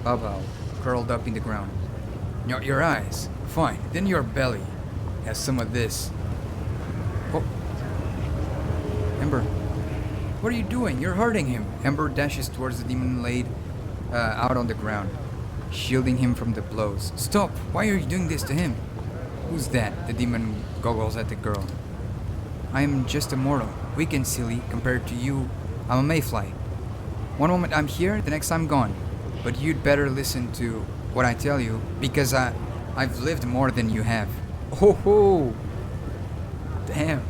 bubble curled up in the ground. Not your eyes. Fine. Then your belly has some of this. Oh. Ember. What are you doing? You're hurting him. Ember dashes towards the demon laid out on the ground, shielding him from the blows. Stop! Why are you doing this to him? Who's that? The demon goggles at the girl. I am just a mortal, weak and silly compared to you. I'm a mayfly. One moment I'm here, the next I'm gone. But you'd better listen to what I tell you, because I've lived more than you have. Oh ho! Damn.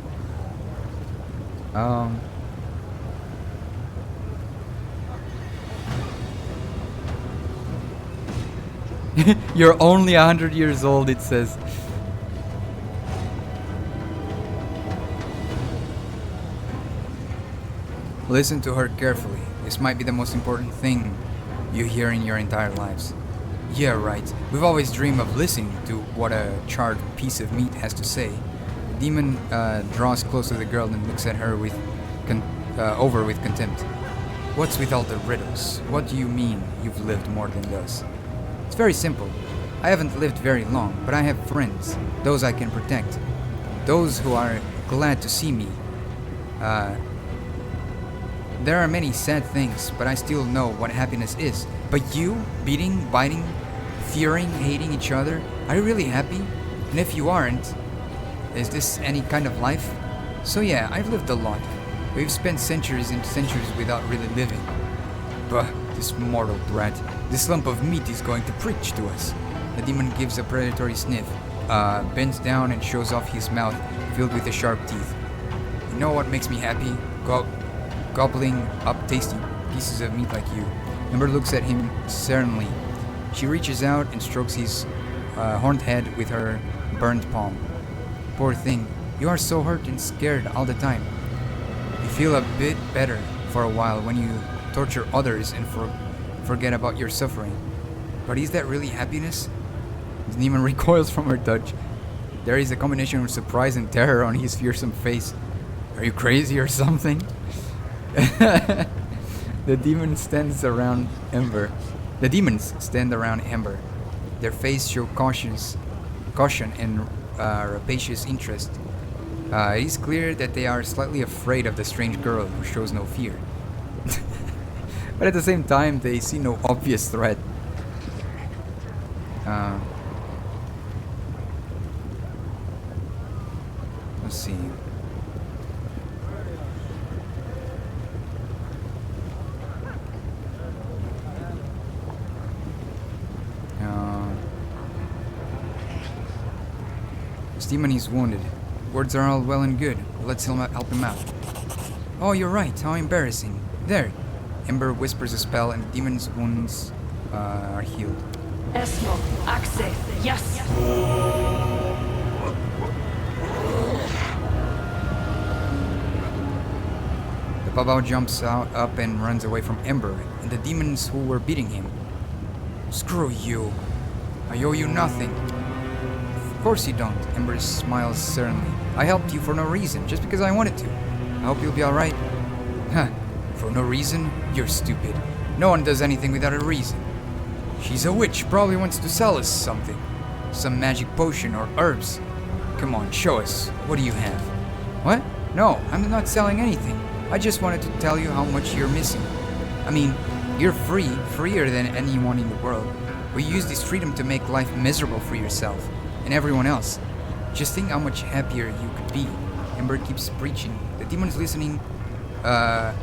You're only 100 years old, it says. Listen to her carefully. This might be the most important thing you hear in your entire lives. Yeah, right. We've always dreamed of listening to what a charred piece of meat has to say. The demon draws close to the girl and looks at her with over with contempt. What's with all the riddles? What do you mean you've lived more than us? It's very simple. I haven't lived very long, but I have friends. Those I can protect. Those who are glad to see me. There are many sad things, but I still know what happiness is. But you, beating, biting, fearing, hating each other, are you really happy? And if you aren't, is this any kind of life? So yeah, I've lived a lot. We've spent centuries and centuries without really living. Bah, this mortal brat. This lump of meat is going to preach to us. The demon gives a predatory sniff, bends down and shows off his mouth filled with the sharp teeth. You know what makes me happy? Gobbling up tasty pieces of meat like you. Ember looks at him serenely. She reaches out and strokes his horned head with her burned palm. Poor thing, you are so hurt and scared all the time. You feel a bit better for a while when you torture others and forget about your suffering. But is that really happiness? The demon recoils from her touch. There is a combination of surprise and terror on his fearsome face. Are you crazy or something? The demon stands around Ember. The demons stand around Ember. Their faces show caution and rapacious interest. It is clear that they are slightly afraid of the strange girl who shows no fear. But at the same time, they see no obvious threat. Let's see. This demon is wounded. Words are all well and good. Let's help him out. Oh, you're right. How embarrassing. There. Ember whispers a spell and the demon's wounds are healed. Esmo, Axe, yes. The Babao jumps up and runs away from Ember and the demons who were beating him. Screw you. I owe you nothing. Of course you don't. Ember smiles serenely. I helped you for no reason, just because I wanted to. I hope you'll be alright. Huh. For no reason? You're stupid. No one does anything without a reason. She's a witch, probably wants to sell us something. Some magic potion or herbs. Come on, show us. What do you have? What? No, I'm not selling anything. I just wanted to tell you how much you're missing. I mean, you're free, freer than anyone in the world. We use this freedom to make life miserable for yourself and everyone else. Just think how much happier you could be. Ember keeps preaching. The demons listening. The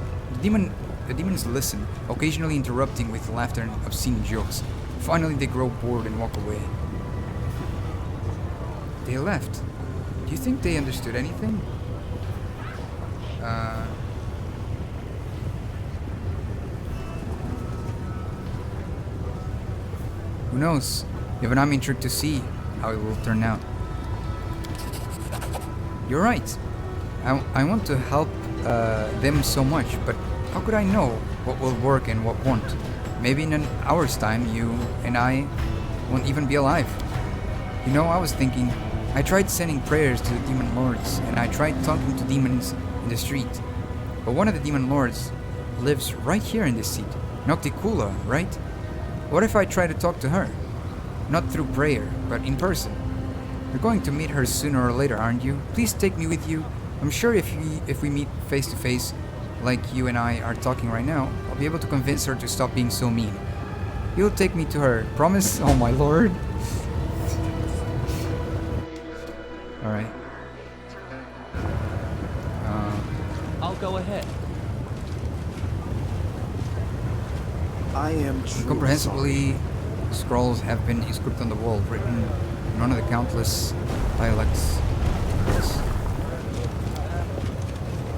demons listen, occasionally interrupting with laughter and obscene jokes. Finally, they grow bored and walk away. They left. Do you think they understood anything? Who knows? Even I'm intrigued to see how it will turn out. You're right. I want to help them so much, but how could I know what will work and what won't? Maybe in an hour's time, you and I won't even be alive. You know, I was thinking, I tried sending prayers to the demon lords, and I tried talking to demons in the street. But one of the demon lords lives right here in this seat. Nocticula, right? What if I try to talk to her? Not through prayer, but in person. You're going to meet her sooner or later, aren't you? Please take me with you. I'm sure if we meet face to face, like you and I are talking right now, I'll be able to convince her to stop being so mean. You'll take me to her. Promise? Oh my lord. Alright. I'll go ahead. I am truly Incomprehensibly, scrolls have been inscribed on the wall, written in one of the countless dialects.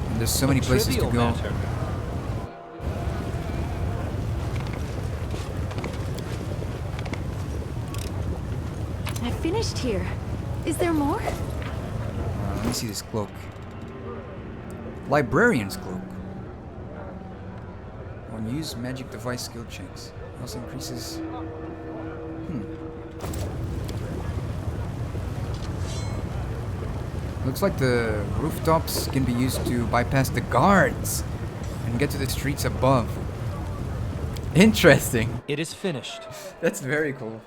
And there's so many places to Trivial go. matter. I finished here. Is there more? Let me see this cloak. Librarian's cloak. When you use magic device skill checks, it also increases. Looks like the rooftops can be used to bypass the guards and get to the streets above. Interesting. It is finished. That's very cool.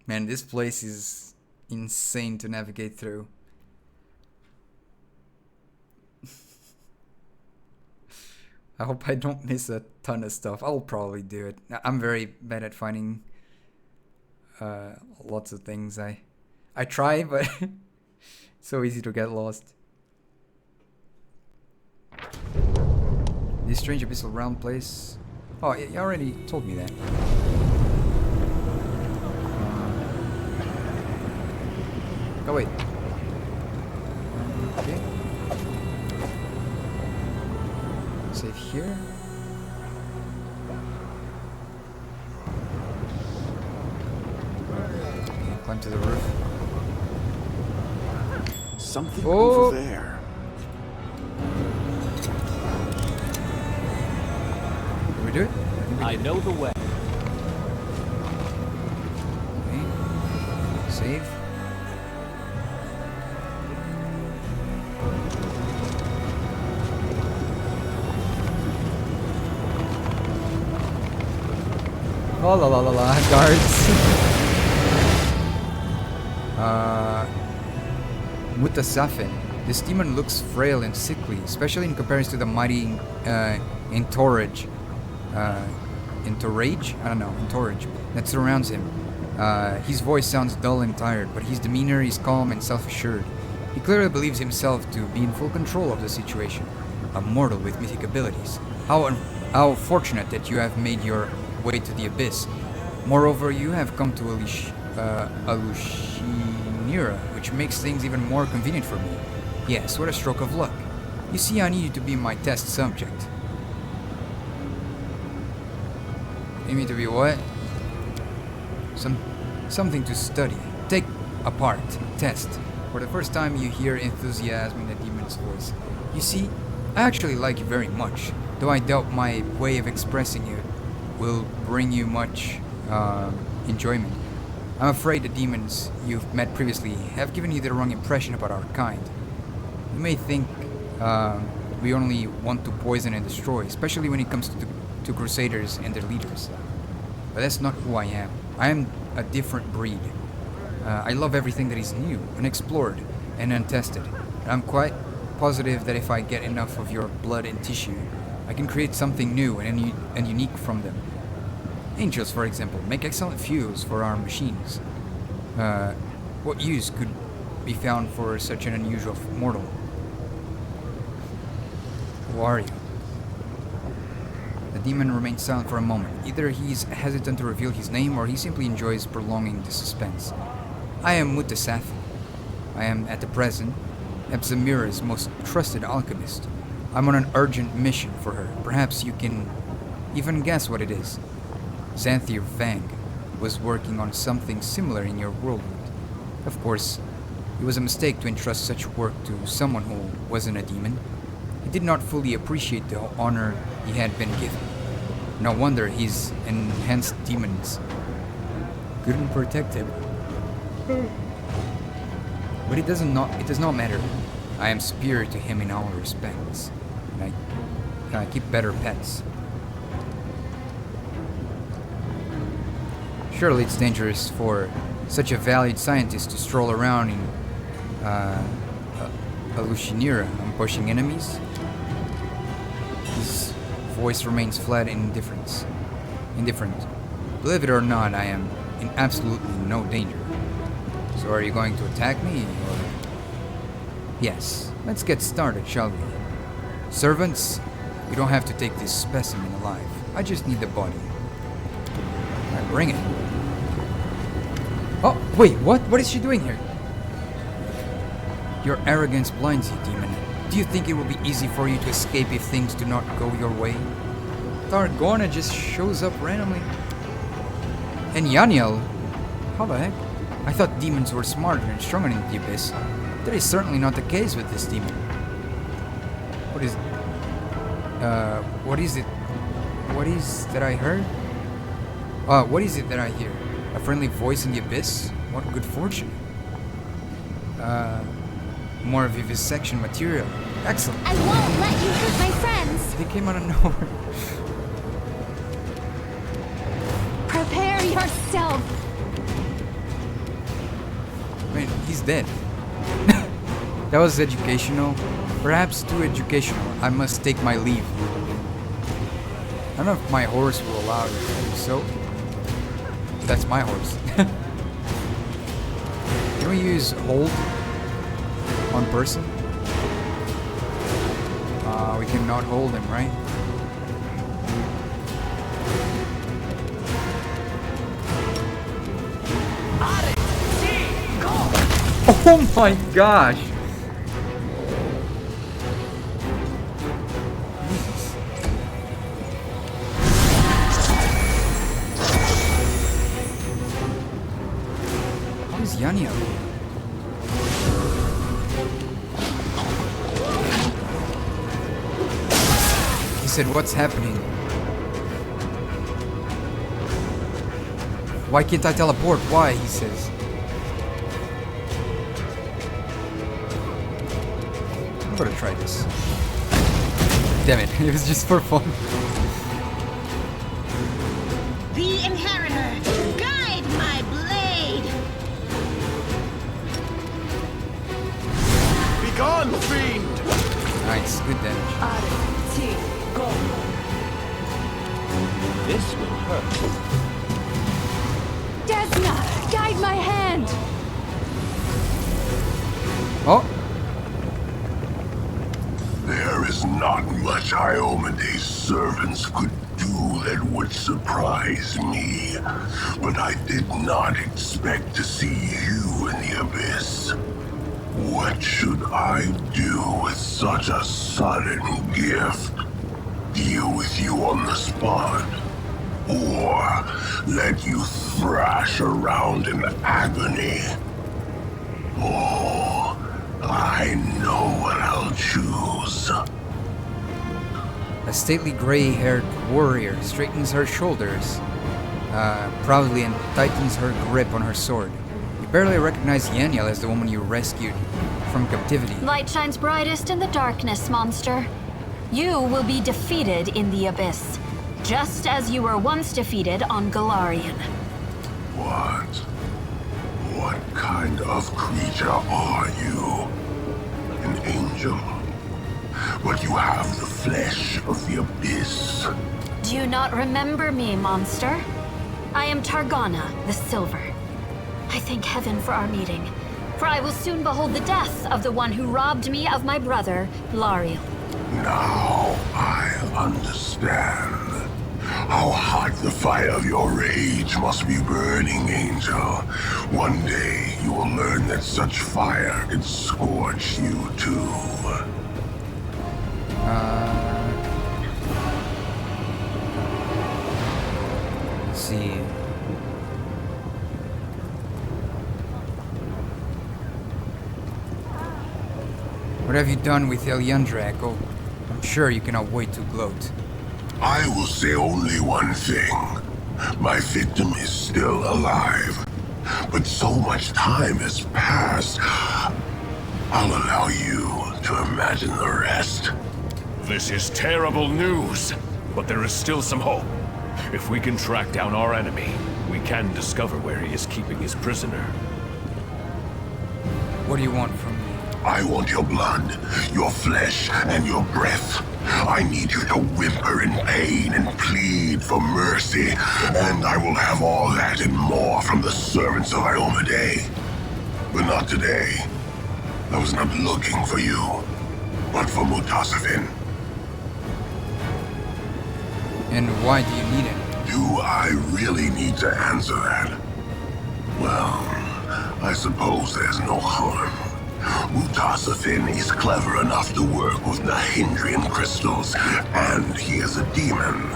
Man, this place is insane to navigate through. I hope I don't miss a ton of stuff. I'll probably do it. I'm very bad at finding lots of things. I try, but it's so easy to get lost. This strange abyssal realm place. Oh, you already told me that. Oh wait. Okay. Save here. Okay, climb to the roof. something Oh. over there. Can we do it? I know the way. Okay. Save. Oh la la la la, guards. Mutasafin. This demon looks frail and sickly, especially in comparison to the mighty entourage. Entourage? I don't know, entourage that surrounds him. His voice sounds dull and tired, but his demeanor is calm and self-assured. He clearly believes himself to be in full control of the situation. A mortal with mythic abilities. How fortunate that you have made your way to the abyss. Moreover, you have come to Alushinira, which makes things even more convenient for me. Yes, what a stroke of luck. You see, I need you to be my test subject. You need to be what? Something to study. Take apart. Test. For the first time you hear enthusiasm in the demon's voice. You see, I actually like you very much, though I doubt my way of expressing it will bring you much enjoyment. I'm afraid the demons you've met previously have given you the wrong impression about our kind. You may think we only want to poison and destroy, especially when it comes to crusaders and their leaders. But that's not who I am. I am a different breed. I love everything that is new, unexplored, and untested. And I'm quite positive that if I get enough of your blood and tissue, I can create something new and unique from them. Angels, for example, make excellent fuels for our machines. What use could be found for such an unusual mortal? Who are you? The demon remains silent for a moment. Either he's hesitant to reveal his name, or he simply enjoys prolonging the suspense. I am Mutasafi. I am, at the present, Ebsamira's most trusted alchemist. I'm on an urgent mission for her. Perhaps you can even guess what it is. Xanthir Vang was working on something similar in your Worldwound. Of course, it was a mistake to entrust such work to someone who wasn't a demon. It did not fully appreciate the honor he had been given. No wonder his enhanced demons couldn't protect him. But it does not matter. I am superior to him in all respects. And I keep better pets. Surely it's dangerous for such a valued scientist to stroll around in a Lucinera ambushing enemies. His voice remains flat and indifferent. Believe it or not, I am in absolutely no danger. So are you going to attack me, or? Yes, let's get started, shall we? Servants, you don't have to take this specimen alive. I just need the body. Alright, bring it. Oh, wait, what? What is she doing here? Your arrogance blinds you, demon. Do you think it will be easy for you to escape if things do not go your way? Targona just shows up randomly. And Yaniel? How the heck? I thought demons were smarter and stronger in the Abyss. That is certainly not the case with this demon. What is it? What is that I heard? What is it that I hear? A friendly voice in the Abyss? What good fortune. More vivisection material. Excellent. I won't let you hurt my friends. They came out of nowhere. Prepare yourself. I mean, he's dead. That was educational. Perhaps too educational. I must take my leave. I don't know if my horse will allow me to do so. That's my horse. Can we use hold on person? We cannot hold him, right? Oh my gosh! Jesus. How is Yania? He said, what's happening? Why can't I teleport? Why? He says. I'm gonna try this. Damn it, it was just for fun. The Inheritor, guide my blade! Begone, fiend! Nice, good damage. This will hurt. Desna, guide my hand. Oh! There is not much Iomede's servants could do that would surprise me, but I did not expect to see you in the Abyss. What should I do with such a sudden gift? Deal with you on the spot? Or let you thrash around in agony? Oh, I know what I'll choose. A stately gray-haired warrior straightens her shoulders proudly and tightens her grip on her sword. You barely recognize Yaniel as the woman you rescued from captivity. Light shines brightest in the darkness, monster. You will be defeated in the Abyss, just as you were once defeated on Golarion. What? What kind of creature are you? An angel? But you have the flesh of the Abyss. Do you not remember me, monster? I am Targana, the Silver. I thank heaven for our meeting, for I will soon behold the death of the one who robbed me of my brother, Lariel. Now I understand. How hot the fire of your rage must be burning, Angel. One day you will learn that such fire can scorch you too. Let's see. What have you done with Elyandra, Echo? I'm sure you cannot wait to gloat. I will say only one thing. My victim is still alive. But so much time has passed. I'll allow you to imagine the rest. This is terrible news, but there is still some hope. If we can track down our enemy, we can discover where he is keeping his prisoner. What do you want from me? I want your blood, your flesh, and your breath. I need you to whimper in pain and plead for mercy, and I will have all that and more from the servants of Iomade. But not today. I was not looking for you, but for Mutasafin. And why do you need it? Do I really need to answer that? Well, I suppose there's no harm. Mutasafin is clever enough to work with Nahindrian crystals, and he is a demon.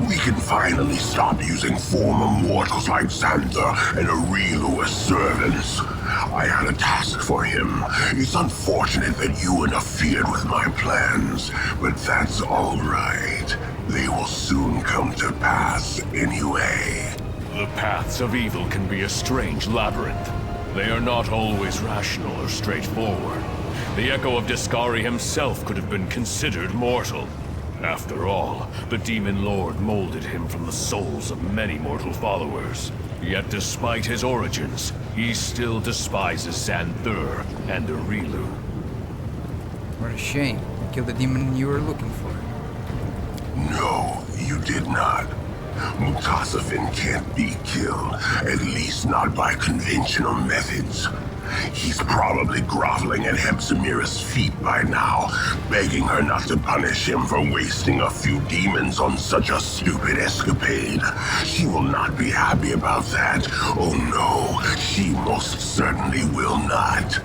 We can finally stop using former mortals like Xanther and Arilu as servants. I had a task for him. It's unfortunate that you interfered with my plans, but that's all right. They will soon come to pass anyway. The paths of evil can be a strange labyrinth. They are not always rational or straightforward. The Echo of Discari himself could have been considered mortal. After all, the Demon Lord molded him from the souls of many mortal followers. Yet despite his origins, he still despises Xanther and Arilu. What a shame. You killed the demon you were looking for. No, you did not. Mutasafin can't be killed, at least not by conventional methods. He's probably groveling at Hepzimira's feet by now, begging her not to punish him for wasting a few demons on such a stupid escapade. She will not be happy about that. Oh no, she most certainly will not.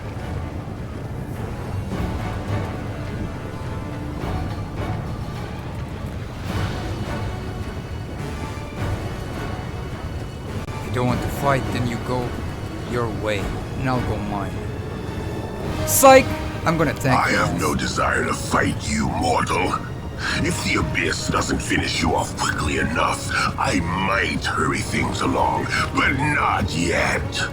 If you don't want to fight, then you go your way, and I'll go mine. Psych! I'm gonna tank you. I have no desire to fight you, mortal. If the Abyss doesn't finish you off quickly enough, I might hurry things along, but not yet.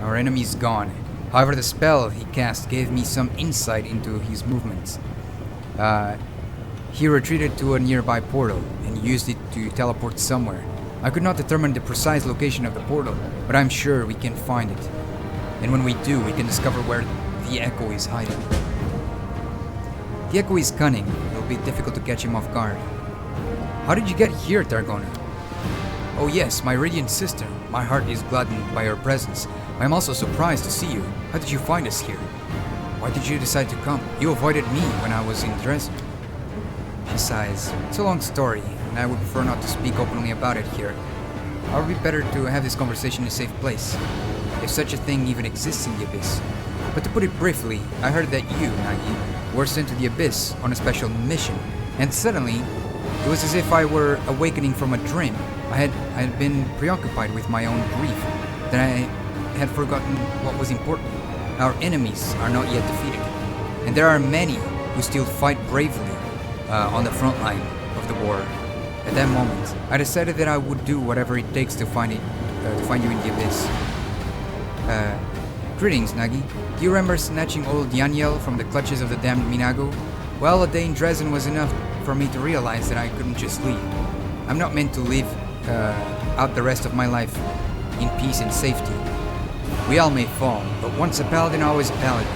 Our enemy's gone. However, the spell he cast gave me some insight into his movements. He retreated to a nearby portal and used it to teleport somewhere. I could not determine the precise location of the portal, but I'm sure we can find it. And when we do, we can discover where the Echo is hiding. The Echo is cunning. It will be difficult to catch him off guard. How did you get here, Targona? Oh yes, my radiant sister. My heart is gladdened by your presence. I am also surprised to see you. How did you find us here? Why did you decide to come? You avoided me when I was in Dresden. She sighs. It's a long story, and I would prefer not to speak openly about it here. It would be better to have this conversation in a safe place, if such a thing even exists in the Abyss. But to put it briefly, I heard that you, Nagi, were sent to the Abyss on a special mission, and suddenly, it was as if I were awakening from a dream. I had been preoccupied with my own grief, that I had forgotten what was important. Our enemies are not yet defeated, and there are many who still fight bravely on the front line of the war. At that moment, I decided that I would do whatever it takes to find you in the Abyss. Greetings, Nagi. Do you remember snatching old Daniel from the clutches of the damned Minago? Well, a day in Dresden was enough for me to realize that I couldn't just leave. I'm not meant to live out the rest of my life in peace and safety. We all may fall, but once a paladin, always a paladin.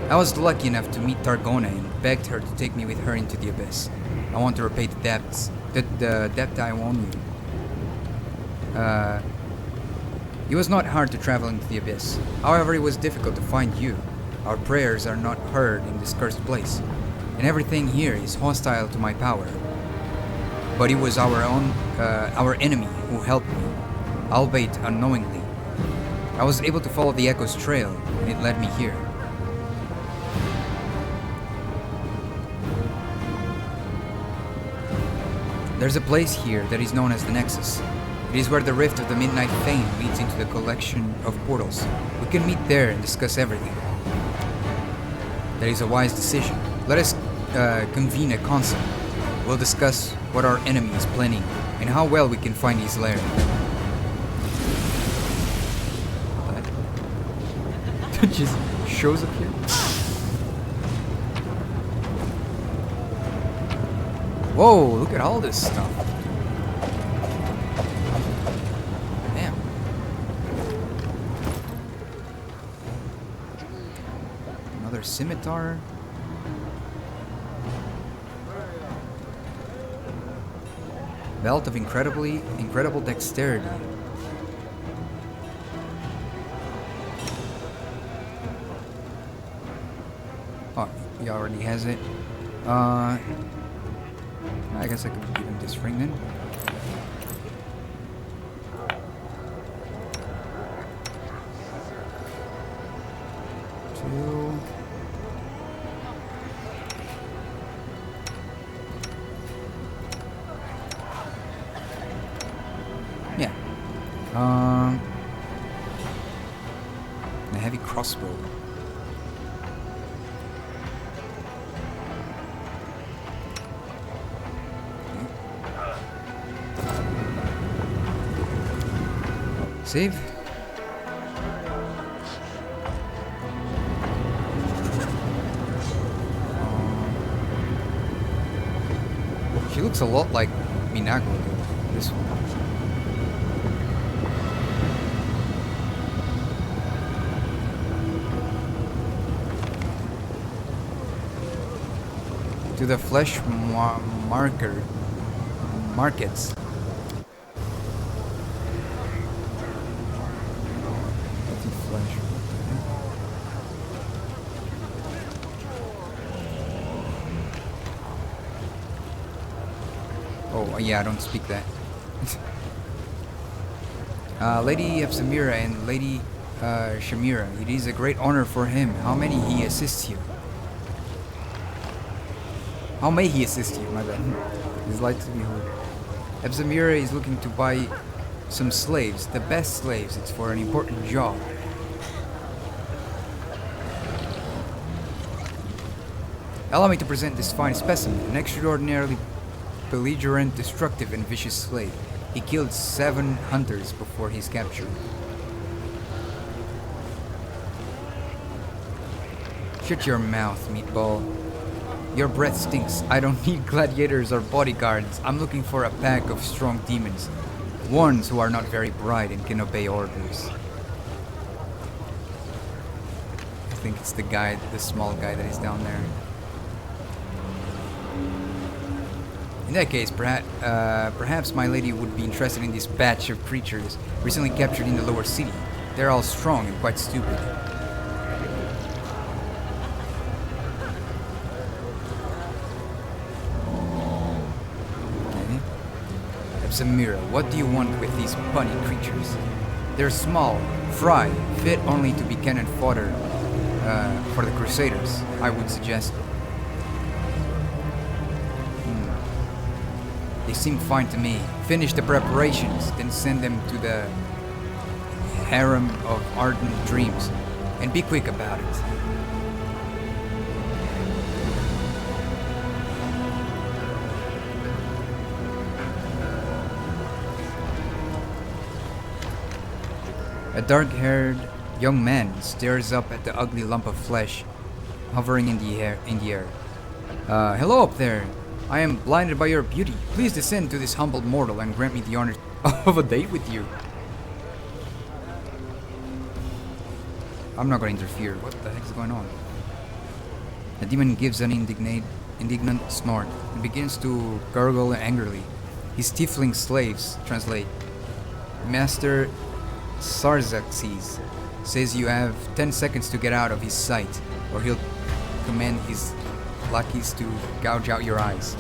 I was lucky enough to meet Targona and begged her to take me with her into the Abyss. I want to repay the debts, the debt I owe you. It was not hard to travel into the Abyss. However, it was difficult to find you. Our prayers are not heard in this cursed place, and everything here is hostile to my power. But it was our enemy who helped me, albeit unknowingly. I was able to follow the Echo's trail, and it led me here. There's a place here that is known as the Nexus. It is where the Rift of the Midnight Fane leads into the collection of portals. We can meet there and discuss everything. That is a wise decision. Let us convene a council. We'll discuss what our enemy is planning and how well we can find his lair. What? Just shows up here. Whoa, look at all this stuff. Damn. Another scimitar. Belt of incredible dexterity. Oh, he already has it. I guess I could give him this ring then. Two. Yeah. A heavy crossbow. Save. She looks a lot like Minago, this one. To the flesh markets. Oh, yeah, I don't speak that. Lady Epsamira and Lady Shamira, it is a great honor for him. How many he assists you? How may he assist you? My bad. His light to behold. Epsamira is looking to buy some slaves, the best slaves. It's for an important job. Allow me to present this fine specimen, an extraordinarily belligerent, destructive, and vicious slave. He killed 7 hunters before his capture. Shut your mouth, meatball. Your breath stinks. I don't need gladiators or bodyguards. I'm looking for a pack of strong demons. Ones who are not very bright and can obey orders. I think it's the guy, the small guy that is down there. In that case, perhaps my lady would be interested in this batch of creatures recently captured in the lower city. They're all strong and quite stupid. Okay. Epsamira, what do you want with these bunny creatures? They're small, fry, fit only to be cannon fodder for the Crusaders, I would suggest. They seem fine to me. Finish the preparations, then send them to the harem of ardent dreams. And be quick about it. A dark-haired young man stares up at the ugly lump of flesh hovering in the air. Hello up there. I am blinded by your beauty. Please descend to this humble mortal and grant me the honor of a date with you. I'm not going to interfere. What the heck is going on? The demon gives an indignant snort and begins to gurgle angrily. His tiefling slaves translate. Master Sarzaxes says you have 10 seconds to get out of his sight, or he'll command his lackeys to gouge out your eyes.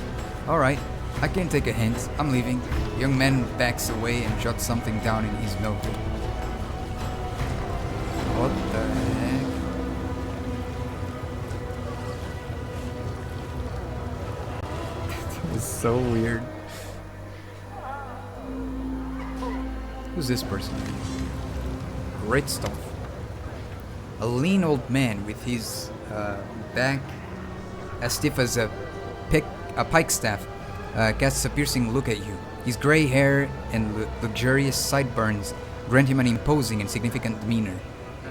Alright, I can take a hint. I'm leaving. The young man backs away and jots something down in his notebook. What the heck? That was so weird. Who's this person? Great stuff. A lean old man with his back as stiff as a pike staff casts a piercing look at you. His gray hair and luxurious sideburns grant him an imposing and significant demeanor.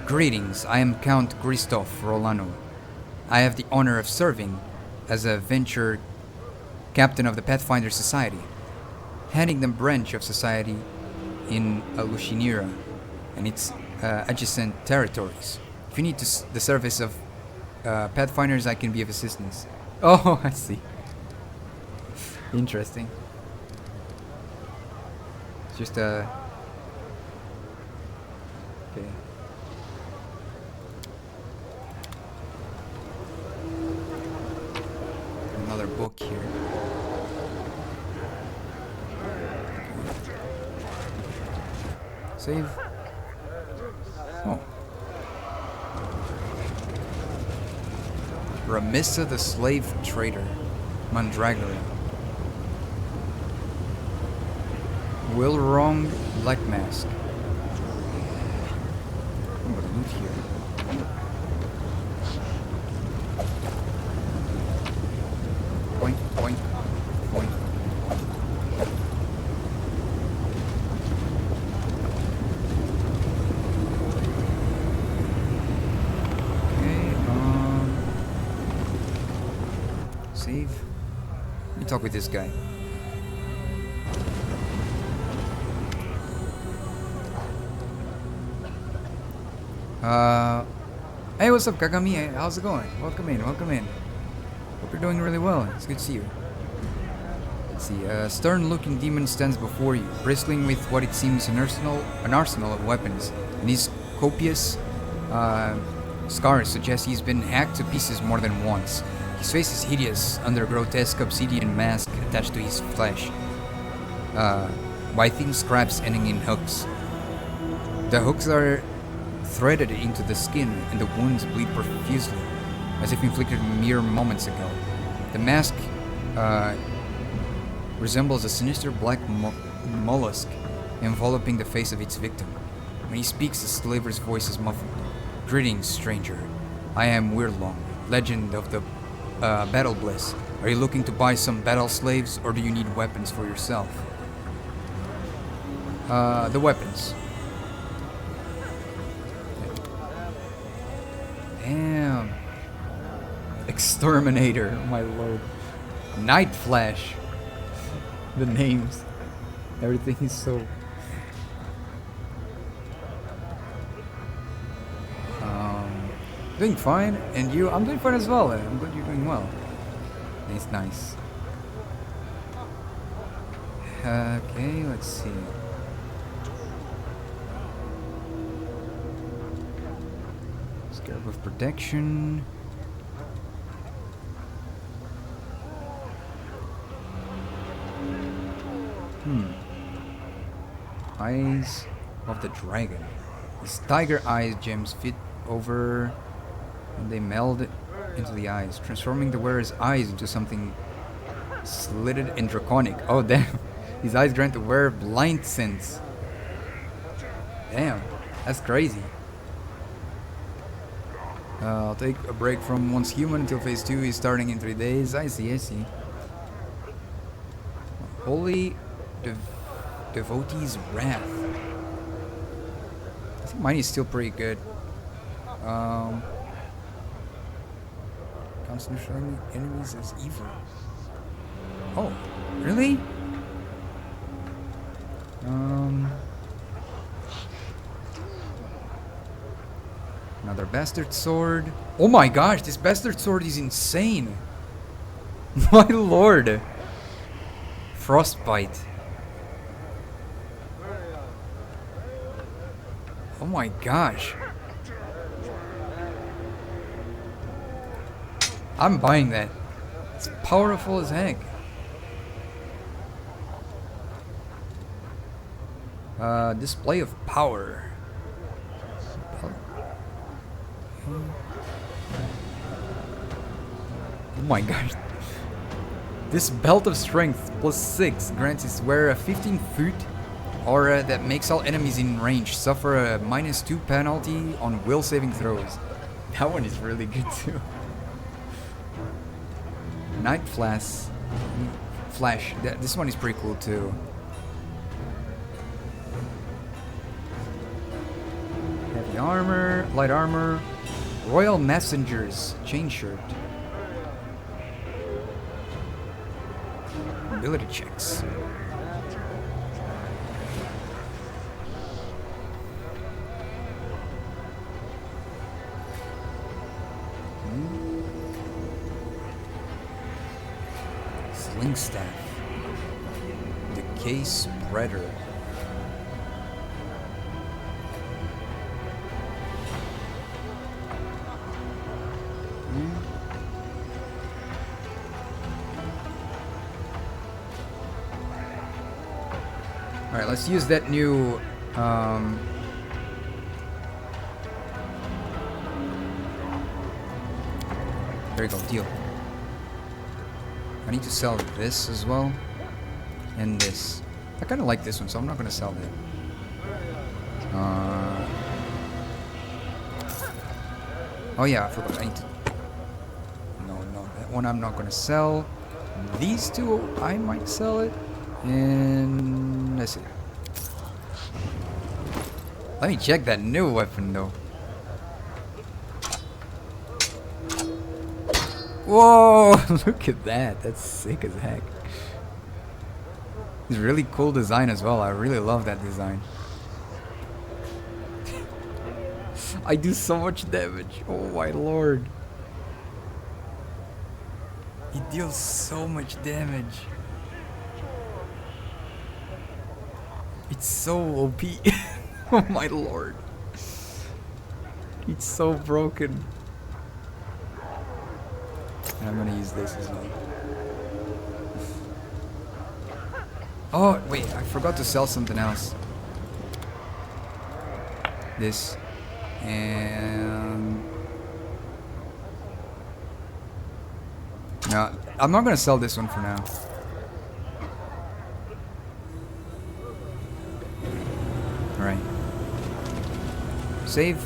Greetings, I am Count Christoph Rolano. I have the honor of serving as a venture captain of the Pathfinder Society, heading the branch of society in Lushinira and its adjacent territories. If you need the service of Pathfinders, I can be of assistance. Oh, I see. Interesting. Just okay. Another book here. Save. Oh. Ramissa the Slave Trader. Mandragora. Wilrong Black Mask. I'm gonna loot here. Boink, boink, boink. Okay, save. Let me talk with this guy. Hey, what's up, Kagami? Hey, how's it going? Welcome in, welcome in. Hope you're doing really well. It's good to see you. Let's see, a stern-looking demon stands before you, bristling with what it seems an arsenal of weapons, and his copious scars suggest he's been hacked to pieces more than once. His face is hideous under a grotesque obsidian mask attached to his flesh, by thin scraps ending in hooks. The hooks are threaded into the skin, and the wounds bleed profusely, as if inflicted mere moments ago. The mask resembles a sinister black mollusk enveloping the face of its victim. When he speaks, the slaver's voice is muffled. Greetings, stranger. I am Worldwound, legend of the Battle Bliss. Are you looking to buy some battle slaves, or do you need weapons for yourself? The weapons. Damn. Exterminator, my lord. Night Flash. The names. Everything is so... doing fine. And you? I'm doing fine as well. I'm glad you're doing well. It's nice. Okay, let's see. Scarab of Protection. Eyes of the Dragon. These tiger eyes gems fit over and they meld into the eyes, transforming the wearer's eyes into something slitted and draconic. Oh damn. These eyes grant the wearer blind sense. Damn, that's crazy. I'll take a break from once human until phase 2 is starting in 3 days. I see, I see. Holy Devotee's Wrath. I think mine is still pretty good. Constantly showing enemies as evil. Oh, really? Another bastard sword. Oh my gosh, this bastard sword is insane. My lord. Frostbite. Oh my gosh. I'm buying that. It's powerful as heck. Display of power. Oh my gosh. This belt of strength plus 6 grants its wearer a 15-foot aura that makes all enemies in range suffer a -2 penalty on will saving throws. That one is really good too. Night Flash. This one is pretty cool too. Heavy armor, light armor, Royal Messengers, chain shirt. Ability checks. Sling staff. Decay spreader. Alright, let's use that new there you go, deal. I need to sell this as well. And this. I kinda like this one, so I'm not gonna sell that. Oh yeah, I forgot. I need to. No, that one I'm not gonna sell. These two, I might sell it. And let's see. Let me check that new weapon though. Whoa! Look at that. That's sick as heck. It's really cool design as well. I really love that design. I do so much damage. Oh my lord. It deals so much damage. It's so OP. Oh my lord. It's so broken. And I'm gonna use this as well. Oh, wait, I forgot to sell something else. This. And... no, I'm not gonna sell this one for now. Alright. Save.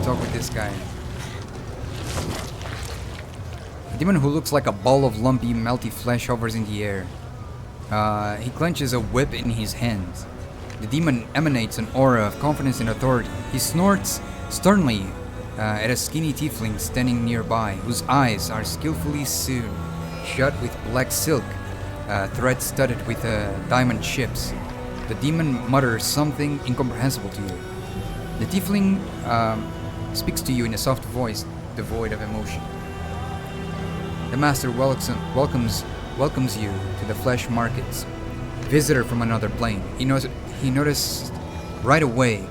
Talk with this guy. A demon who looks like a ball of lumpy, melty flesh hovers in the air. He clenches a whip in his hand. The demon emanates an aura of confidence and authority. He snorts sternly at a skinny tiefling standing nearby, whose eyes are skillfully sewn shut with black silk, thread studded with diamond chips. The demon mutters something incomprehensible to you. The tiefling speaks to you in a soft voice, devoid of emotion. The master welcomes you to the flesh markets. Visitor from another plane. He noticed right away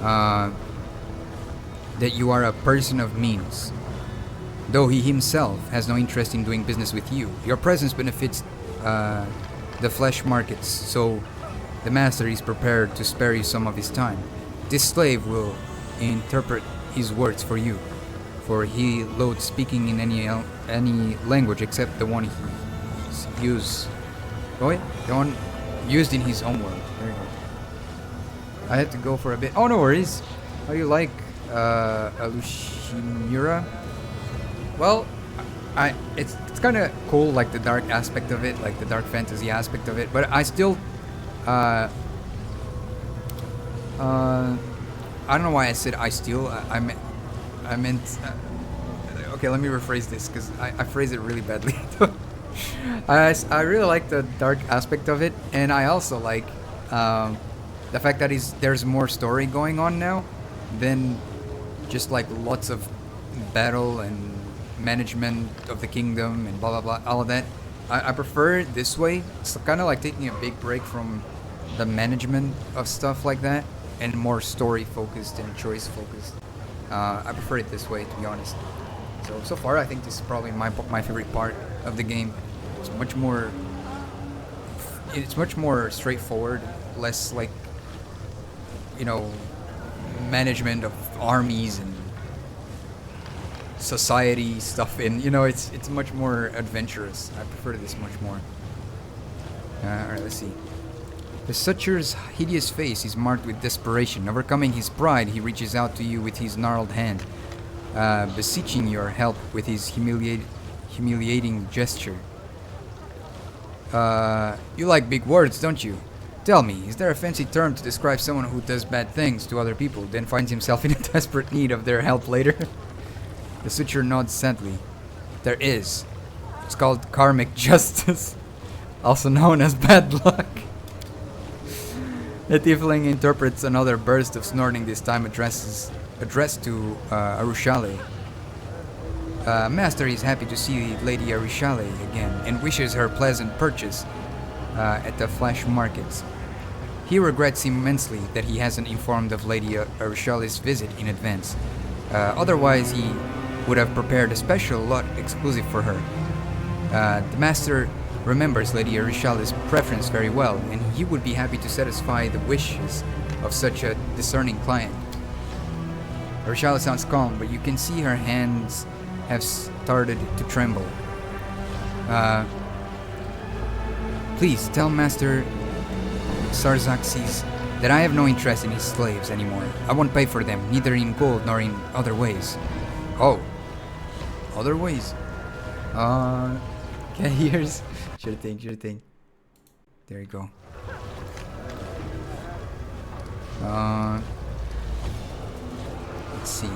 that you are a person of means. Though he himself has no interest in doing business with you, your presence benefits the flesh markets, so the master is prepared to spare you some of his time. This slave will interpret his words for you, for he loathes speaking in any language except the one he used. Oh wait, the one used in his own world. There you go. I had to go for a bit. Oh, no worries. How do you like Alushinura? Well, it's kind of cool, like the dark aspect of it, like the dark fantasy aspect of it. But I still, I don't know why I said I still. I meant. Okay, let me rephrase this because I phrased it really badly. I really like the dark aspect of it, and I also like the fact that there's more story going on now than just like lots of battle and management of the kingdom and blah blah blah, all of that. I prefer it this way. It's kind of like taking a big break from the management of stuff like that and more story focused and choice focused. I prefer it this way, to be honest. So far I think this is probably my favorite part of the game. It's much more straightforward, less like, you know, management of armies and society stuff in. You know, it's much more adventurous. I prefer this much more. Alright, let's see. The Suture's hideous face is marked with desperation. Overcoming his pride, he reaches out to you with his gnarled hand, beseeching your help with his humiliating gesture. You like big words, don't you? Tell me, is there a fancy term to describe someone who does bad things to other people, then finds himself in a desperate need of their help later? The Suture nods sadly. There is. It's called karmic justice, also known as bad luck. The tiefling interprets another burst of snorting, this time addressed to Arushale. Master is happy to see Lady Arushale again and wishes her pleasant purchase at the flash markets. He regrets immensely that he hasn't informed of Lady Arushale's visit in advance. Otherwise, he would have prepared a special lot exclusive for her. The Master remembers Lady Arushale's preference very well, and he would be happy to satisfy the wishes of such a discerning client. Arushale sounds calm, but you can see her hands have started to tremble. Please tell Master Sarzaxes that I have no interest in his slaves anymore. I won't pay for them, neither in gold nor in other ways. Oh. Other ways? Okay, here's... Sure thing. There you go. Let's see.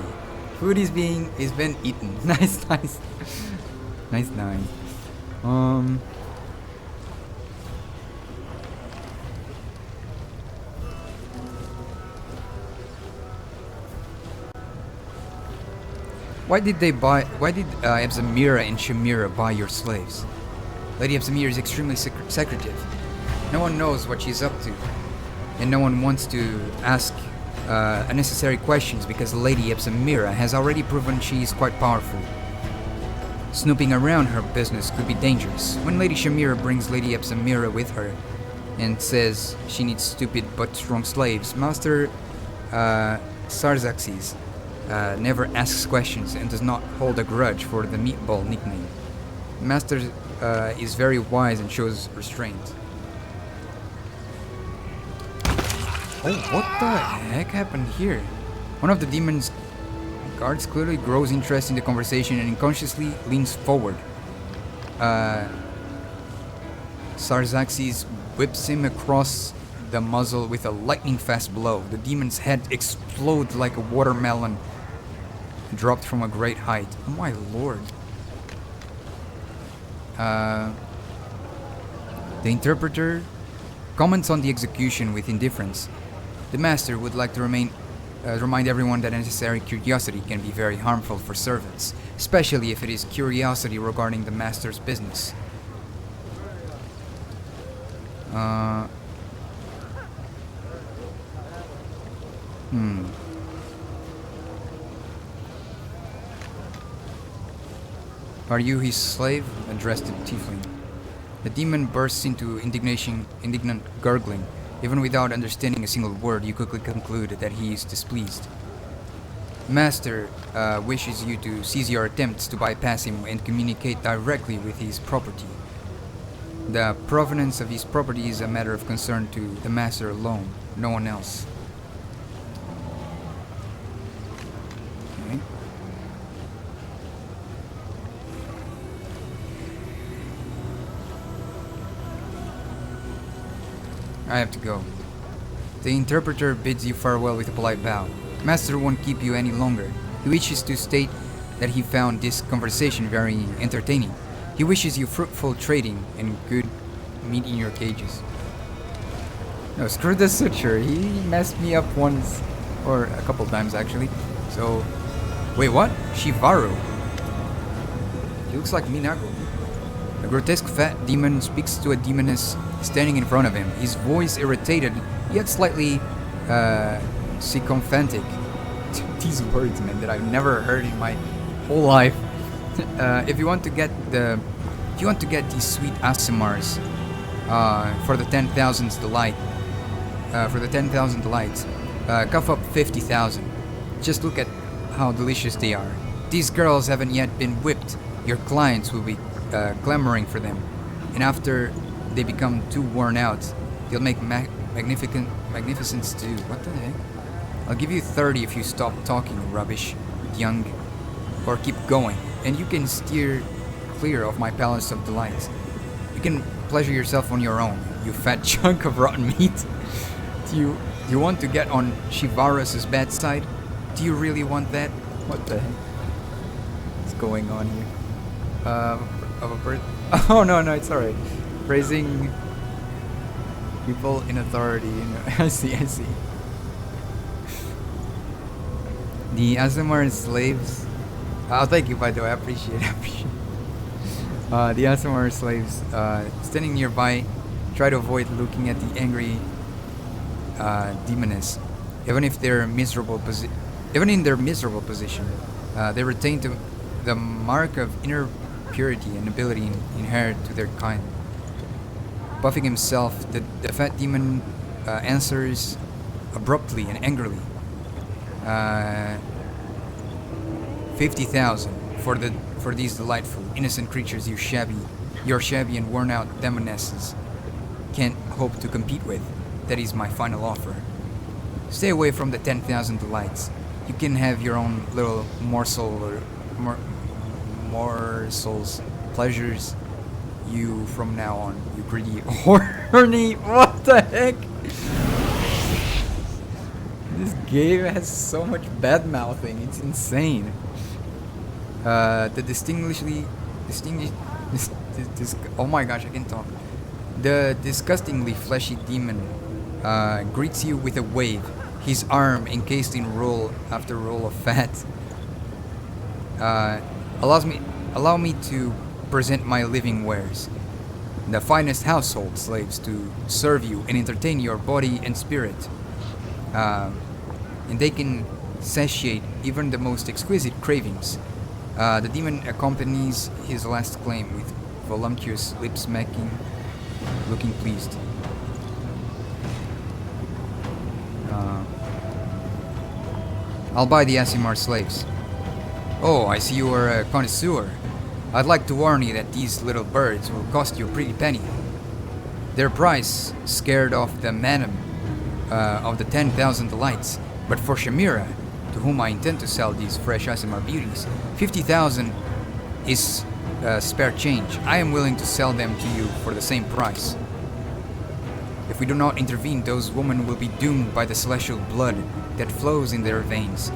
Food is been eaten. Nice. Nice. Why did Ebsamira and Shamira buy your slaves? Lady Ebsamira is extremely secretive. No one knows what she's up to, and no one wants to ask unnecessary questions because Lady Ebsamira has already proven she is quite powerful. Snooping around her business could be dangerous. When Lady Shamira brings Lady Ebsamira with her and says she needs stupid but strong slaves, Master Sarzaxes never asks questions and does not hold a grudge for the meatball nickname. Master is very wise and shows restraint. Oh, what the heck happened here? One of the demon's guards clearly grows interest in the conversation and unconsciously leans forward. Sarzaxes whips him across the muzzle with a lightning-fast blow. The demon's head explodes like a watermelon dropped from a great height. Oh my lord. The interpreter comments on the execution with indifference. The Master would like to remind everyone that unnecessary curiosity can be very harmful for servants, especially if it is curiosity regarding the Master's business. Are you his slave? Addressed to the tiefling. The demon bursts into indignant gurgling. Even without understanding a single word, you quickly conclude that he is displeased. Master wishes you to cease your attempts to bypass him and communicate directly with his property. The provenance of his property is a matter of concern to the Master alone, no one else. Okay. I have to go. The interpreter bids you farewell with a polite bow. Master won't keep you any longer. He wishes to state that he found this conversation very entertaining. He wishes you fruitful trading and good meat in your cages. No, screw the Suture. He messed me up once. Or a couple times actually. So... Wait, what? Shivaru. He looks like Minago. A grotesque fat demon speaks to a demoness standing in front of him. His voice irritated, yet slightly sycophantic. These words, man, that I've never heard in my whole life. If you want to get these sweet Asimars for the 10,000th delight, cough up 50,000. Just look at how delicious they are. These girls haven't yet been whipped. Your clients will be clamoring for them. And after they become too worn out, they'll make magnificent stew. What the heck? I'll give you 30 if you stop talking rubbish, young. Or keep going, and you can steer clear of my palace of delights. You can pleasure yourself on your own, you fat chunk of rotten meat. Do you want to get on Shivarus' bad side? Do you really want that? What the heck? What's going on here? Of a bird? Oh no, it's alright. Praising people in authority. I see. The Aasimar slaves. Oh, thank you, by the way. I appreciate it. The Aasimar slaves standing nearby try to avoid looking at the angry demoness. Even in their miserable position, they retain the mark of inner purity and ability inherent to their kind. Buffing himself, the fat demon answers abruptly and angrily. 50,000 for these delightful, innocent creatures your shabby and worn-out demonesses can't hope to compete with. That is my final offer. Stay away from the 10,000 delights. You can have your own little morsels, pleasures. You from now on, you greedy horny. What the heck? This game has so much bad mouthing. It's insane. Oh my gosh, I can't talk. The disgustingly fleshy demon greets you with a wave, his arm encased in roll after roll of fat. Allow me to present my living wares, the finest household slaves to serve you and entertain your body and spirit. And they can satiate even the most exquisite cravings. The demon accompanies his last claim with voluptuous lip smacking, looking pleased. I'll buy the Aasimar slaves. Oh, I see you are a connoisseur. I'd like to warn you that these little birds will cost you a pretty penny. Their price scared off the madam of the 10,000 delights, but for Shamira, to whom I intend to sell these fresh Aasimar beauties, 50,000 is spare change. I am willing to sell them to you for the same price. If we do not intervene, those women will be doomed by the celestial blood that flows in their veins.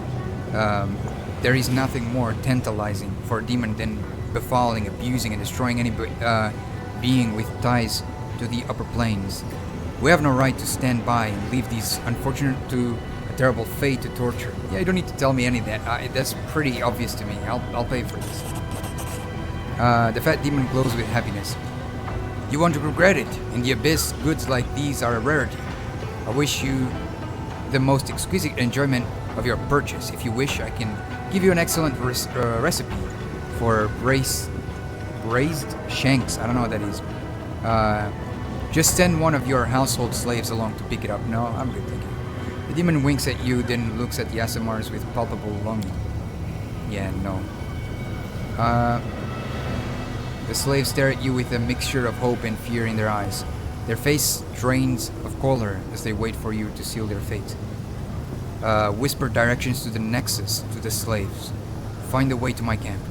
There is nothing more tantalizing for a demon than befalling, abusing, and destroying any being with ties to the upper planes. We have no right to stand by and leave these unfortunate to a terrible fate to torture. Yeah, you don't need to tell me any of that. That's pretty obvious to me. I'll pay for this. The fat demon glows with happiness. You won't regret it. In the abyss, goods like these are a rarity. I wish you the most exquisite enjoyment of your purchase. If you wish, I can give you an excellent recipe for braised shanks. I don't know what that is. Just send one of your household slaves along to pick it up. No, I'm good, thank you. The demon winks at you, then looks at the Aasimars with palpable longing. Yeah, no. The slaves stare at you with a mixture of hope and fear in their eyes. Their face drains of color as they wait for you to seal their fate. Whisper directions to the Nexus to the slaves. Find the way to my camp.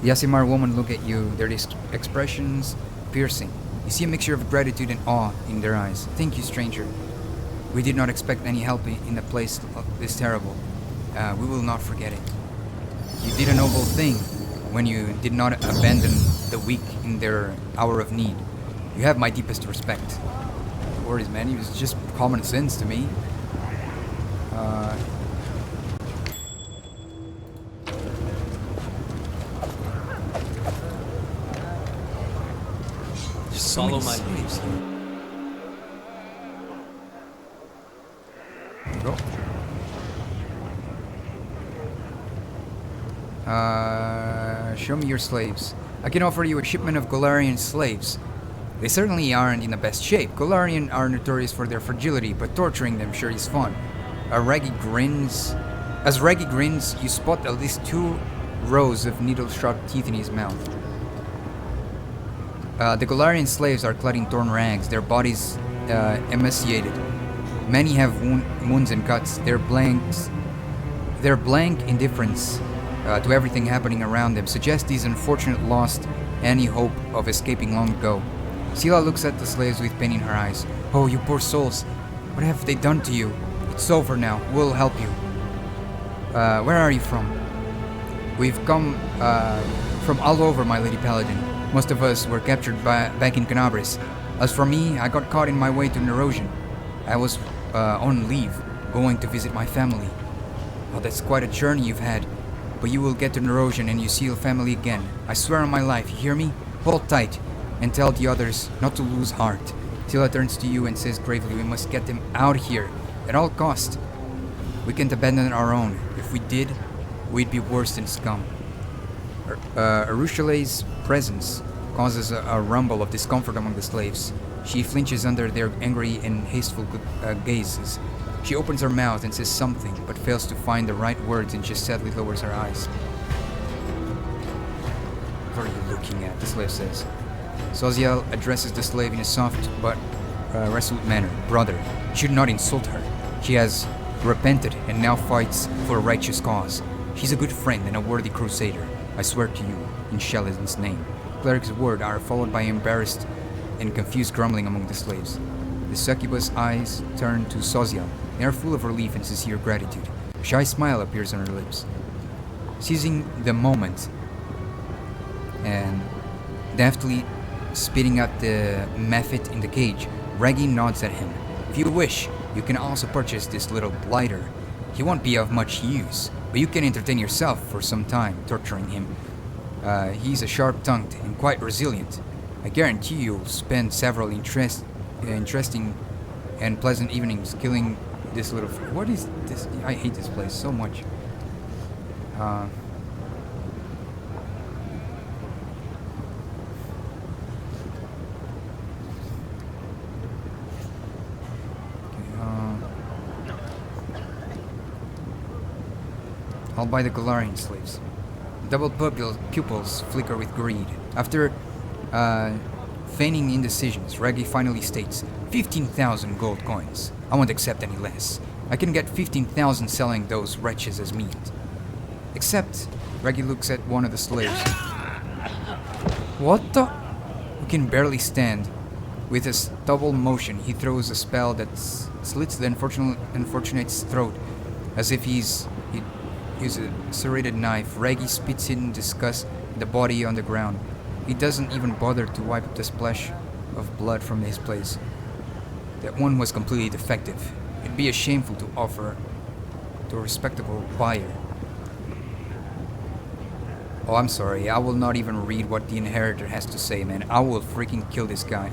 The Aasimar woman look at you, their expressions piercing. You see a mixture of gratitude and awe in their eyes. Thank you, stranger. We did not expect any help in a place this terrible. We will not forget it. You did a noble thing when you did not abandon the weak in their hour of need. You have my deepest respect. No worries, man. It was just common sense to me. Just follow my lead. Go. Show me your slaves. I can offer you a shipment of Golarion slaves. They certainly aren't in the best shape. Golarion are notorious for their fragility, but torturing them sure is fun. Raggy grins As Reggie grins, you spot at least 2 rows of needle-sharp teeth in his mouth. The Golarion slaves are clad in torn rags, their bodies emaciated. Many have wounds and cuts. Their blank indifference to everything happening around them suggests these unfortunate lost any hope of escaping long ago. Sila looks at the slaves with pain in her eyes. Oh, you poor souls. What have they done to you? It's over now. We'll help you. Where are you from? We've come from all over, my Lady Paladin. Most of us were captured back in Canabris. As for me, I got caught in my way to Nerosian. I was on leave, going to visit my family. Oh, that's quite a journey you've had. But you will get to Nerosian and you see your family again. I swear on my life, you hear me? Hold tight, and tell the others not to lose heart. Tila turns to you and says gravely, we must get them out here, at all cost. We can't abandon our own. If we did, we'd be worse than scum. Arushalei's presence causes a rumble of discomfort among the slaves. She flinches under their angry and hasteful gazes. She opens her mouth and says something, but fails to find the right words and just sadly lowers her eyes. What are you looking at? The slave says. Soziel addresses the slave in a soft but resolute manner. Brother, you should not insult her. She has repented and now fights for a righteous cause. She's a good friend and a worthy crusader. I swear to you, in Sheldon's name. Cleric's words are followed by embarrassed and confused grumbling among the slaves. The succubus' eyes turn to Soziel. They are full of relief and sincere gratitude. A shy smile appears on her lips. Seizing the moment and deftly spitting out the mephit in the cage, Reggie nods at him. If you wish, you can also purchase this little blighter. He won't be of much use, but you can entertain yourself for some time, torturing him. He's a sharp-tongued and quite resilient. I guarantee you'll spend several interesting and pleasant evenings killing this little... What is this? I hate this place so much. I'll buy the Golarion slaves. Double pupils flicker with greed. After feigning indecisions, Reggie finally states, 15,000 gold coins. I won't accept any less. I can get 15,000 selling those wretches as meat. Except, Reggie looks at one of the slaves. What the? Who can barely stand. With a stubble motion, he throws a spell that slits the unfortunate's throat, as if he'd use a serrated knife. Reggie spits in disgust the body on the ground. He doesn't even bother to wipe up the splash of blood from his place. That one was completely defective. It'd be shameful to offer to a respectable buyer. Oh, I'm sorry. I will not even read what the inheritor has to say, man. I will freaking kill this guy.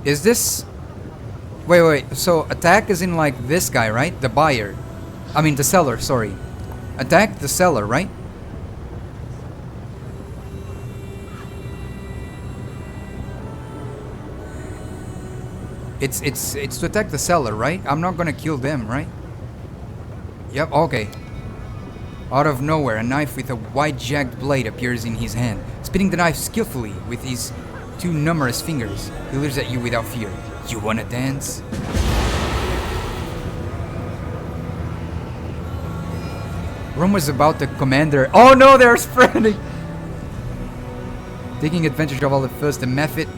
Is this... Wait. So attack is in like this guy, right? The buyer. I mean the seller, sorry. Attack the seller, right? It's to attack the seller, right? I'm not gonna kill them, right? Yep, okay. Out of nowhere, a knife with a wide jagged blade appears in his hand. Spinning the knife skillfully with his 2 numerous fingers, he leers at you without fear. You wanna dance? Rumors about the commander. Oh no, they're spreading! Taking advantage of all the fuss, the mephit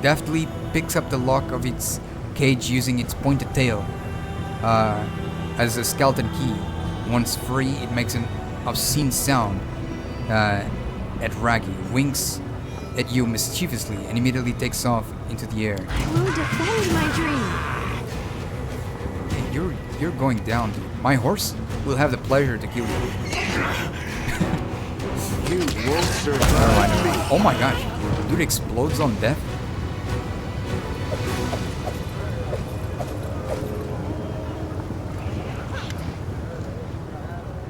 deftly picks up the lock of its cage using its pointed tail as a skeleton key. Once free, it makes an obscene sound at Raggy, winks at you mischievously, and immediately takes off into the air. I will defend my dream. Hey, you're going down, dude. My horse will have the pleasure to kill you. You will survive me. Oh my gosh, dude explodes on death.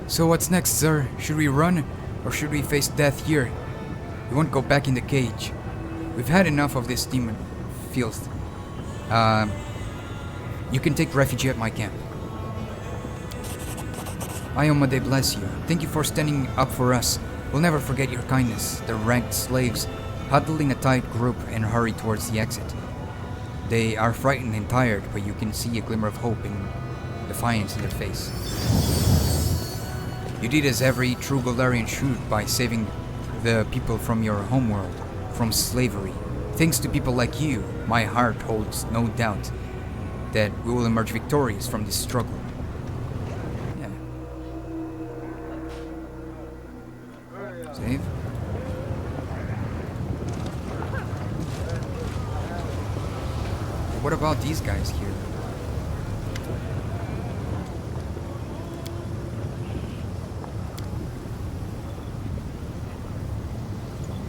So what's next, sir? Should we run, or should we face death here? We won't go back in the cage. We've had enough of this demon filth. You can take refuge at my camp. Ayomade bless you. Thank you for standing up for us. We'll never forget your kindness. The ranked slaves huddle in a tight group and hurry towards the exit. They are frightened and tired, but you can see a glimmer of hope and defiance in their face. You did as every true Golarion should by saving the people from your homeworld, from slavery. Thanks to people like you, my heart holds no doubt that we will emerge victorious from this struggle. Yeah. Save. What about these guys here?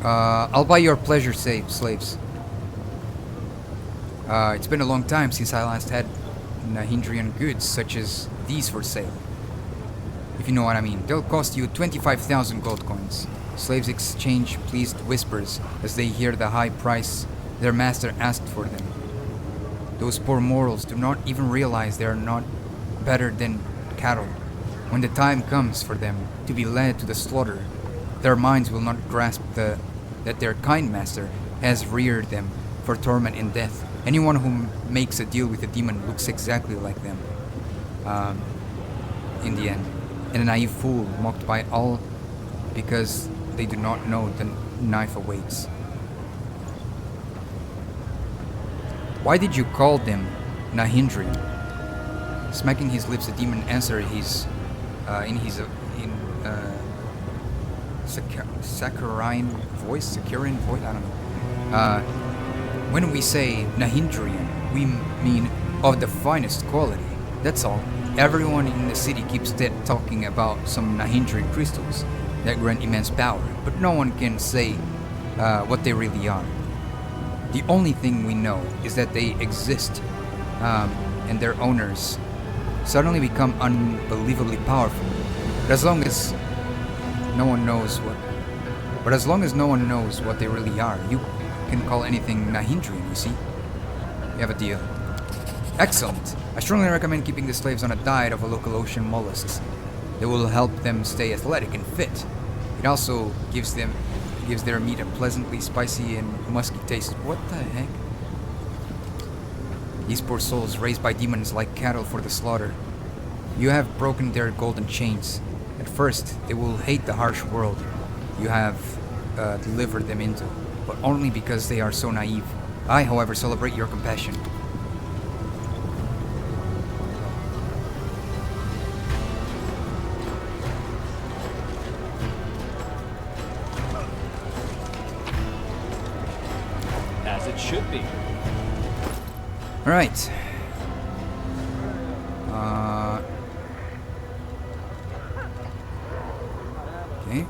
I'll buy your pleasure, slaves. It's been a long time since I last had Nahindrian goods such as these for sale. If you know what I mean. They'll cost you 25,000 gold coins. Slaves exchange pleased whispers as they hear the high price their master asked for them. Those poor mortals do not even realize they are not better than cattle. When the time comes for them to be led to the slaughter, their minds will not grasp that their kind master has reared them for torment and death. Anyone who makes a deal with a demon looks exactly like them. In the end. And a naive fool mocked by all because they do not know the knife awaits. Why did you call them Nahindrian? Smacking his lips, the demon answered saccharine voice, I don't know. When we say Nahindrian, we mean of the finest quality. That's all. Everyone in the city keeps talking about some Nahindrian crystals that grant immense power, but no one can say what they really are. The only thing we know is that they exist, and their owners suddenly become unbelievably powerful. But as long as no one knows what they really are, you can call anything Nahindrian, you see? You have a deal. Excellent! I strongly recommend keeping the slaves on a diet of a local ocean mollusks. They will help them stay athletic and fit. It also gives their meat a pleasantly spicy and musky taste. What the heck? These poor souls raised by demons like cattle for the slaughter. You have broken their golden chains. At first, they will hate the harsh world you have delivered them into, but only because they are so naive. I, however, celebrate your compassion. As it should be. All right. Okay.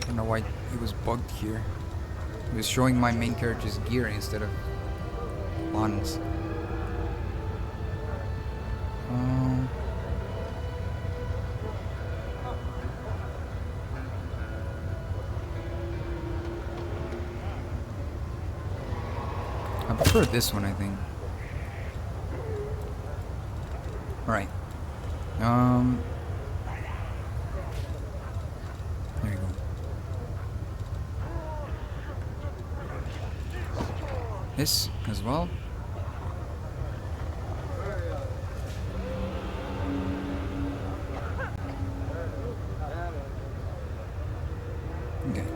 I don't know why he was bugged here. He was showing my main character's gear instead of Lon's. I prefer this one, I think. Alright. There you go. This as well. Okay.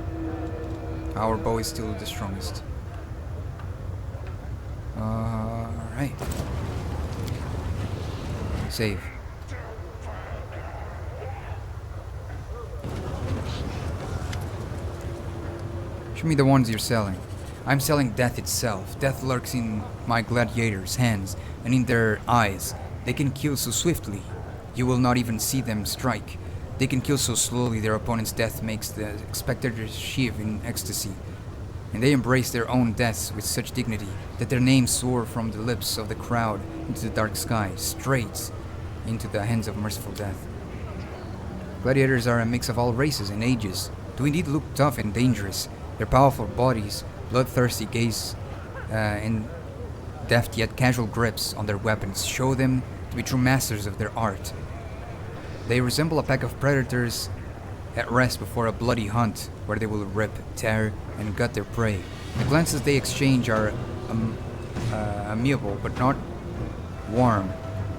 Our bow is still the strongest. Alright. Save. Show me the ones you're selling. I'm selling death itself. Death lurks in my gladiators' hands and in their eyes. They can kill so swiftly, you will not even see them strike. They can kill so slowly their opponent's death makes the spectators shiver in ecstasy. And they embrace their own deaths with such dignity that their names soar from the lips of the crowd into the dark sky, straight into the hands of merciful death. Gladiators are a mix of all races and ages, do indeed look tough and dangerous. Their powerful bodies, bloodthirsty gaze, and deft yet casual grips on their weapons show them to be true masters of their art. They resemble a pack of predators at rest before a bloody hunt, where they will rip, tear, and gut their prey. The glances they exchange are amiable, but not warm,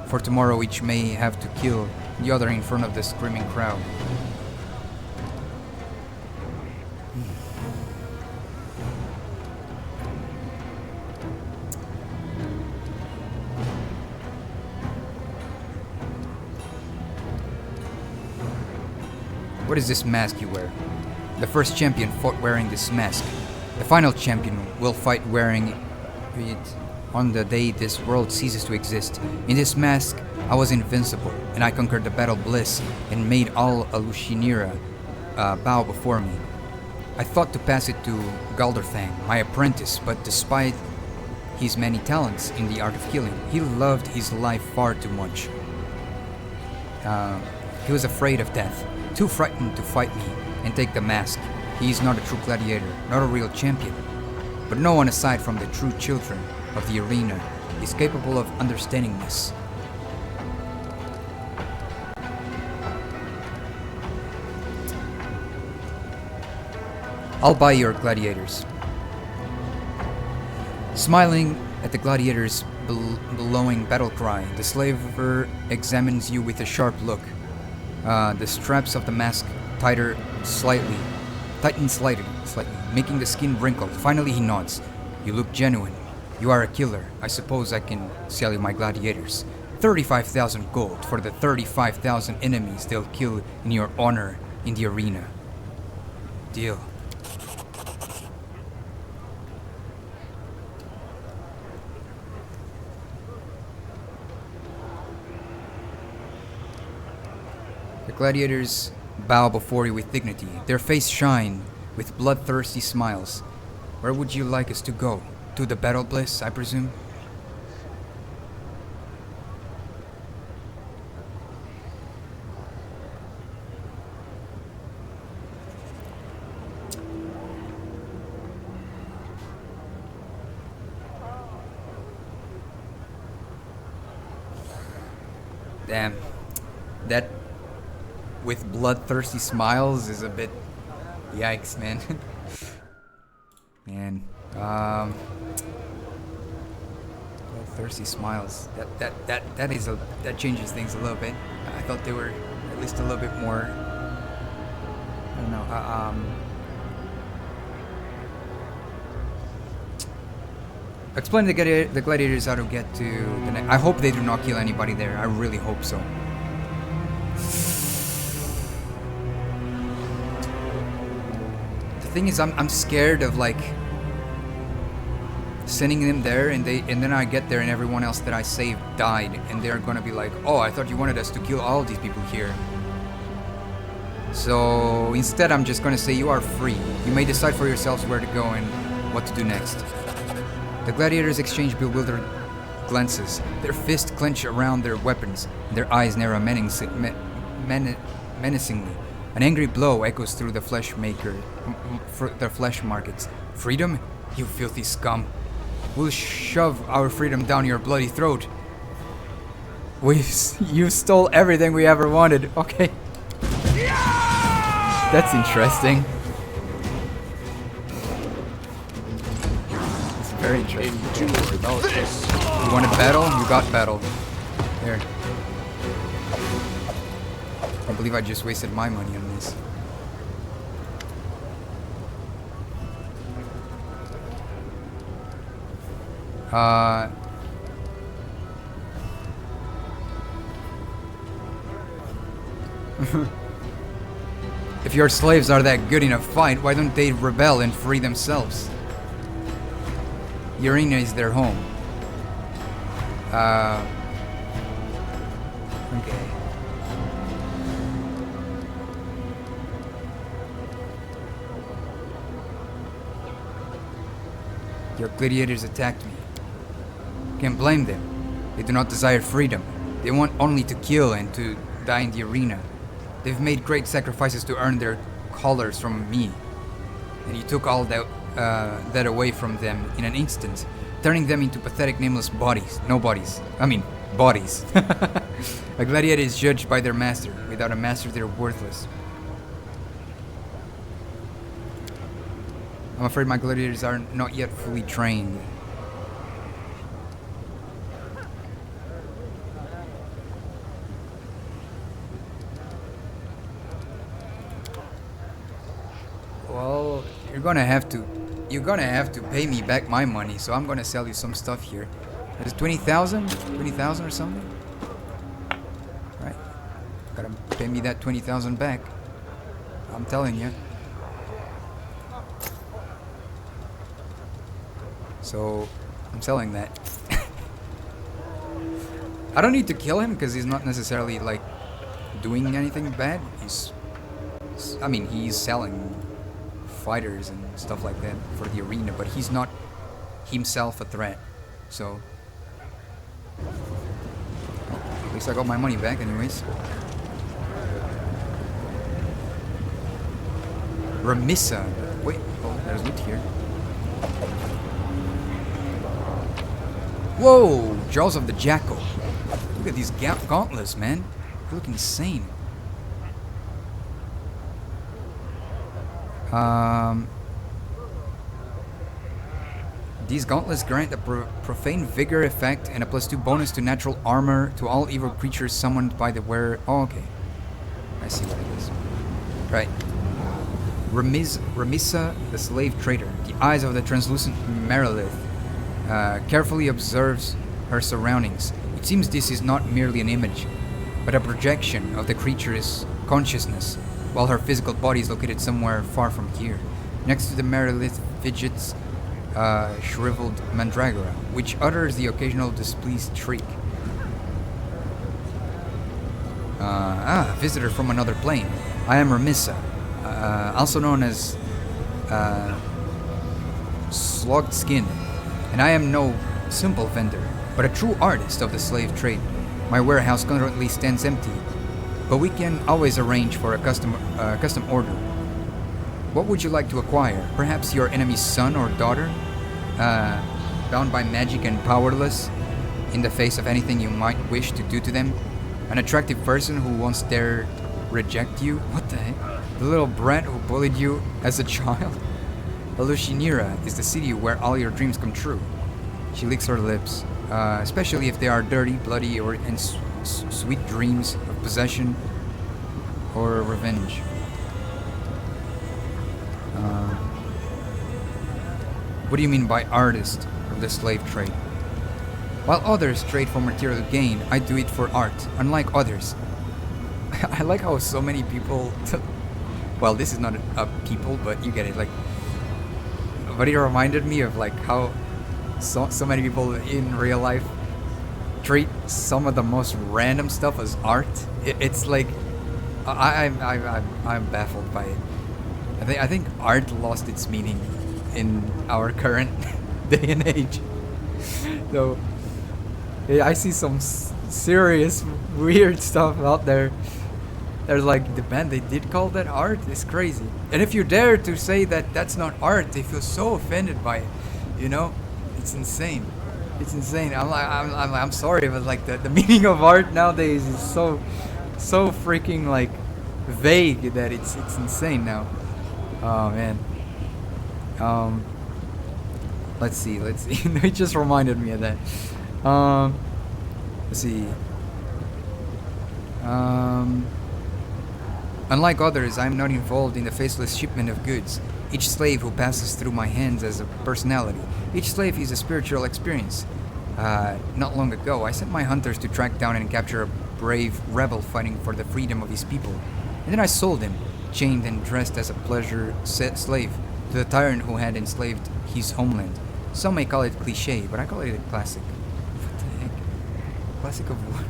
for tomorrow each may have to kill the other in front of the screaming crowd. What is this mask you wear? The first champion fought wearing this mask. The final champion will fight wearing it on the day this world ceases to exist. In this mask, I was invincible, and I conquered the battle bliss and made all Alushinira bow before me. I thought to pass it to Galderfang, my apprentice, but despite his many talents in the art of killing, he loved his life far too much. He was afraid of death, too frightened to fight me and take the mask. He is not a true gladiator, not a real champion. But no one aside from the true children of the arena is capable of understanding this. I'll buy your gladiators. Smiling at the gladiator's bellowing battle cry, the slaver examines you with a sharp look. The straps of the mask tighten slightly, making the skin wrinkle. Finally he nods. You look genuine. You are a killer. I suppose I can sell you my gladiators. 35,000 gold for the 35,000 enemies they'll kill in your honor in the arena. Deal. The gladiators bow before you with dignity. Their faces shine with bloodthirsty smiles. Where would you like us to go? To the battle bliss, I presume? Damn. That with bloodthirsty smiles is a bit yikes, man. Man. Bloodthirsty smiles. That changes things a little bit. I thought they were at least a little bit more, I don't know, explain the gladiators how to get to the next. I hope they do not kill anybody there. I really hope so. The thing is, I'm scared of like sending them there, and then I get there and everyone else that I saved died, and they're gonna be like, oh, I thought you wanted us to kill all these people here. So instead, I'm just gonna say you are free. You may decide for yourselves where to go and what to do next. The gladiators exchange bewildered glances. Their fists clench around their weapons, and their eyes narrow menacingly. An angry blow echoes through the flesh markets. Freedom? You filthy scum. We'll shove our freedom down your bloody throat. You stole everything we ever wanted. Okay. That's interesting. Very interesting. You wanted battle? You got battle. There. I believe I just wasted my money on this. If your slaves are that good in a fight, why don't they rebel and free themselves? The arena is their home. Okay. Your gladiators attacked me. Can't blame them. They do not desire freedom. They want only to kill and to die in the arena. They've made great sacrifices to earn their collars from me. And you took all that away from them in an instant, turning them into pathetic nameless bodies. Nobodies. I mean, bodies. A gladiator is judged by their master. Without a master, they're worthless. I'm afraid my gladiators are not yet fully trained. Well, you're gonna have to pay me back my money, so I'm gonna sell you some stuff here. There's 20,000? 20,000 or something? Right. Gotta pay me that 20,000 back. I'm telling you. So, I'm selling that. I don't need to kill him because he's not necessarily like doing anything bad. He's selling fighters and stuff like that for the arena, but he's not himself a threat. So, at least I got my money back anyways. Remissa. Wait, oh, there's loot here. Whoa! Jaws of the Jackal. Look at these gauntlets, man. They look insane. These gauntlets grant a profane vigor effect and a +2 bonus to natural armor to all evil creatures summoned by the wearer. Oh, okay. I see what it is. Right. Remissa, the slave trader. The eyes of the translucent Merilith. Carefully observes her surroundings. It seems this is not merely an image, but a projection of the creature's consciousness, while her physical body is located somewhere far from here. Next to the Merilith fidgets shriveled Mandragora, which utters the occasional displeased shriek. Visitor from another plane. I am Remissa, also known as Slogged Skin. And I am no simple vendor, but a true artist of the slave trade. My warehouse currently stands empty, but we can always arrange for a custom order. What would you like to acquire? Perhaps your enemy's son or daughter? Bound by magic and powerless in the face of anything you might wish to do to them? An attractive person who once dared reject you? What the heck? The little brat who bullied you as a child? Alushinira is the city where all your dreams come true. She licks her lips, especially if they are dirty, bloody, or in sweet dreams of possession or revenge. What do you mean by artist of the slave trade? While others trade for material gain, I do it for art, unlike others. I like how so many people... well, this is not a people, but you get it, like... But it reminded me of like how so many people in real life treat some of the most random stuff as art. It's like I'm baffled by it. I think art lost its meaning in our current day and age. So yeah, I see some serious weird stuff out there. There's like, the band, they did call that art? It's crazy. And if you dare to say that that's not art, they feel so offended by it. You know? It's insane. It's insane. I'm sorry, but like the meaning of art nowadays is so freaking like vague that it's insane now. Oh man. Let's see. It just reminded me of that. Let's see. Unlike others, I am not involved in the faceless shipment of goods. Each slave who passes through my hands has a personality. Each slave is a spiritual experience. Not long ago, I sent my hunters to track down and capture a brave rebel fighting for the freedom of his people. And then I sold him, chained and dressed as a pleasure slave, to the tyrant who had enslaved his homeland. Some may call it cliché, but I call it a classic. What the heck? Classic of what?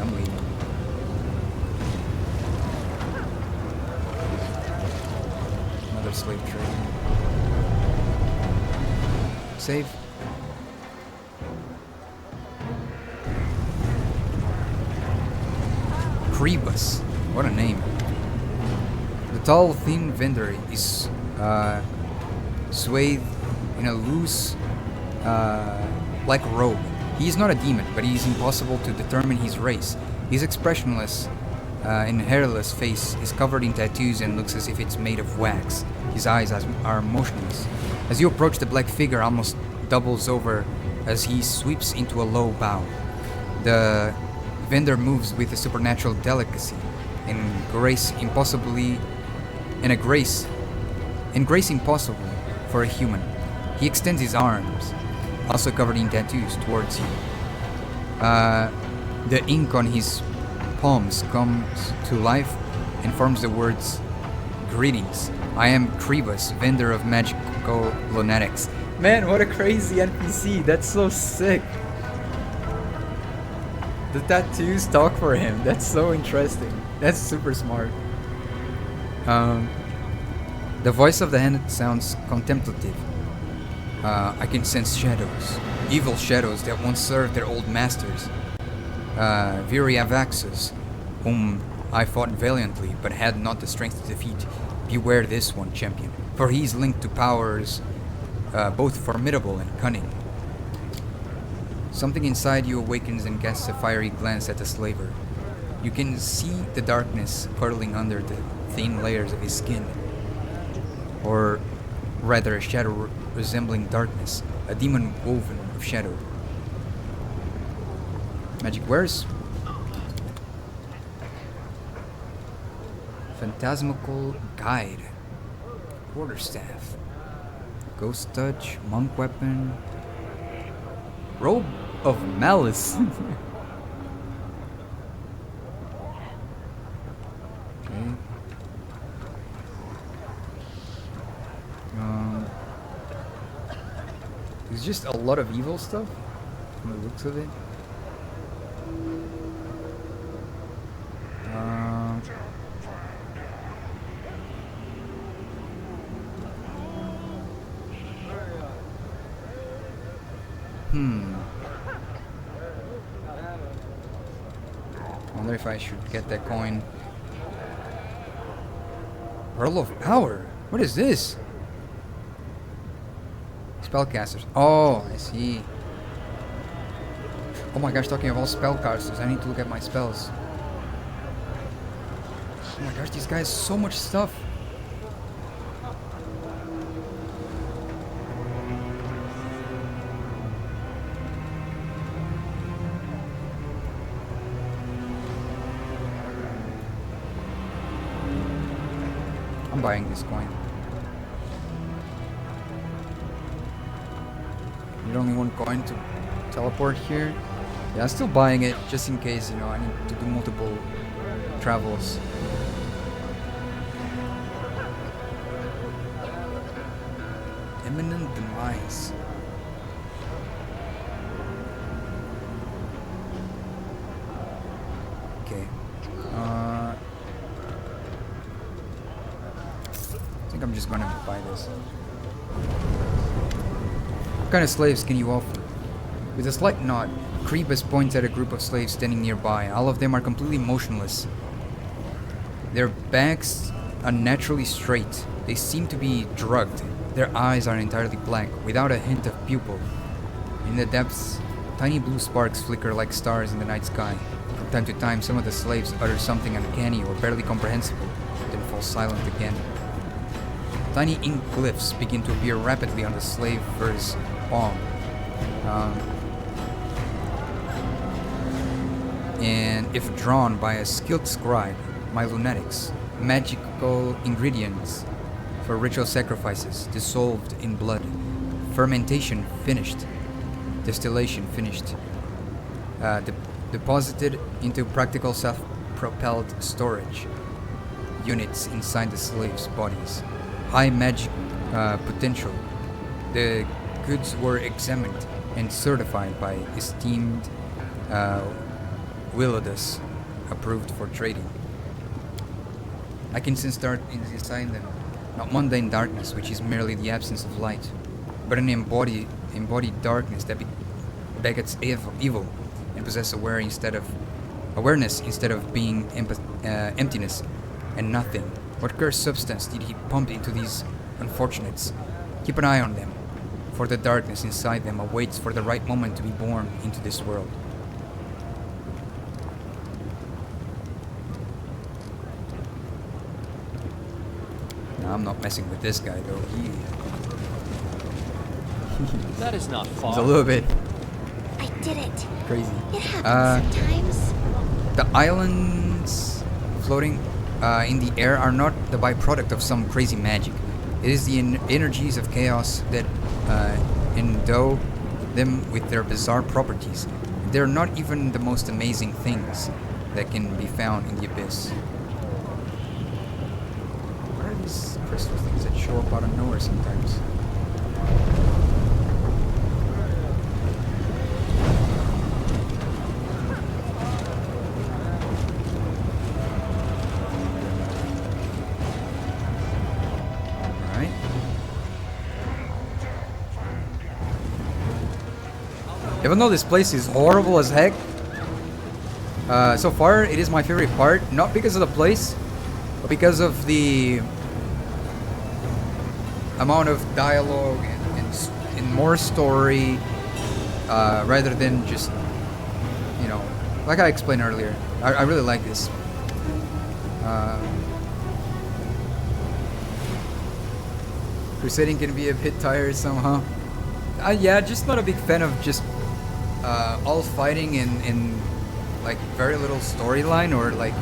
I'm leaving. Another slave trade. Save. Crebus. What a name. The tall, thin vendor is swathed in a loose black robe. He is not a demon, but it is impossible to determine his race. His expressionless and hairless face is covered in tattoos and looks as if it's made of wax. His eyes are motionless. As you approach, the black figure almost doubles over as he sweeps into a low bow. The vendor moves with a supernatural delicacy and grace impossible for a human. He extends his arms, also covered in tattoos, towards you. The ink on his palms comes to life and forms the words, "Greetings, I am Crebus, vendor of magical lunatics." Man, what a crazy NPC, that's so sick. The tattoos talk for him, that's so interesting. That's super smart. The voice of the hand sounds contemplative. I can sense shadows, evil shadows that once served their old masters. Viriavaxus, whom I fought valiantly but had not the strength to defeat. Beware this one, champion, for he is linked to powers both formidable and cunning. Something inside you awakens and casts a fiery glance at the slaver. You can see the darkness curdling under the thin layers of his skin. Or rather, a shadow resembling darkness, a demon woven of shadow. Magic wares? Phantasmical guide. Quarterstaff. Ghost touch, monk weapon. Robe of malice. Okay. There's just a lot of evil stuff from the looks of it. I wonder if I should get that coin. Pearl of Power? What is this? Spellcasters. Oh, I see. Oh my gosh, talking about spellcasters, I need to look at my spells. Oh my gosh, these guys, so much stuff. I'm buying this coin. Need only one coin to teleport here. Yeah, I'm still buying it just in case, you know, I need to do multiple travels. Imminent demise. Okay. I think I'm just gonna buy this. What kind of slaves can you offer? With a slight nod, Crebus points at a group of slaves standing nearby. All of them are completely motionless. Their backs are naturally straight. They seem to be drugged. Their eyes are entirely black, without a hint of pupil. In the depths, tiny blue sparks flicker like stars in the night sky. From time to time, some of the slaves utter something uncanny or barely comprehensible, then fall silent again. Tiny ink glyphs begin to appear rapidly on the slaver's palm. And if drawn by a skilled scribe, my lunatics, magical ingredients for ritual sacrifices, dissolved in blood, fermentation finished, distillation finished, deposited into practical self-propelled storage units inside the slaves' bodies. High magic potential. The goods were examined and certified by esteemed Willodus, approved for trading. I can sense dark inside them, not mundane darkness, which is merely the absence of light, but an embodied darkness that begets evil and possesses aware instead of awareness instead of being emptiness and nothing. What cursed substance did he pump into these unfortunates? Keep an eye on them, for the darkness inside them awaits for the right moment to be born into this world. No, I'm not messing with this guy though. That is not far. He's a little bit I did it. crazy. It happens sometimes. The islands floating in the air are not the byproduct of some crazy magic. It is the energies of chaos that endow them with their bizarre properties. They're not even the most amazing things that can be found in the abyss. What are these crystal things that show up out of nowhere sometimes? Even though this place is horrible as heck, so far it is my favorite part, not because of the place, but because of the amount of dialogue and more story, rather than just, you know, like I explained earlier. I really like this. Crusading can be a bit tiresome, huh? Yeah, just not a big fan of just all fighting and like very little storyline, or like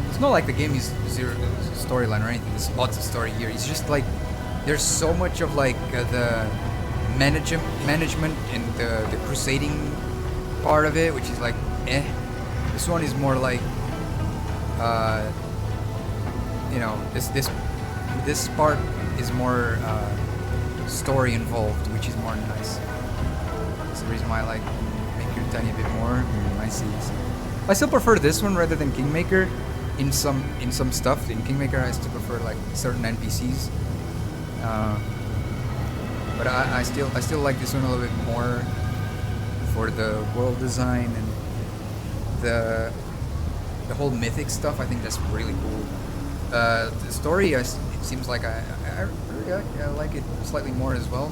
it's not like the game is zero storyline or anything. There's lots of story here. It's just like there's so much of like the management and the crusading part of it, which is like This one is more like you know, this part is more story involved, which is more nice. That's the reason why I like Maker a tiny bit more. I see. I still prefer this one rather than Kingmaker in some stuff. In Kingmaker, I still prefer like certain NPCs. But I still like this one a little bit more for the world design and the whole mythic stuff. I think that's really cool. The story, it seems like I like it slightly more as well.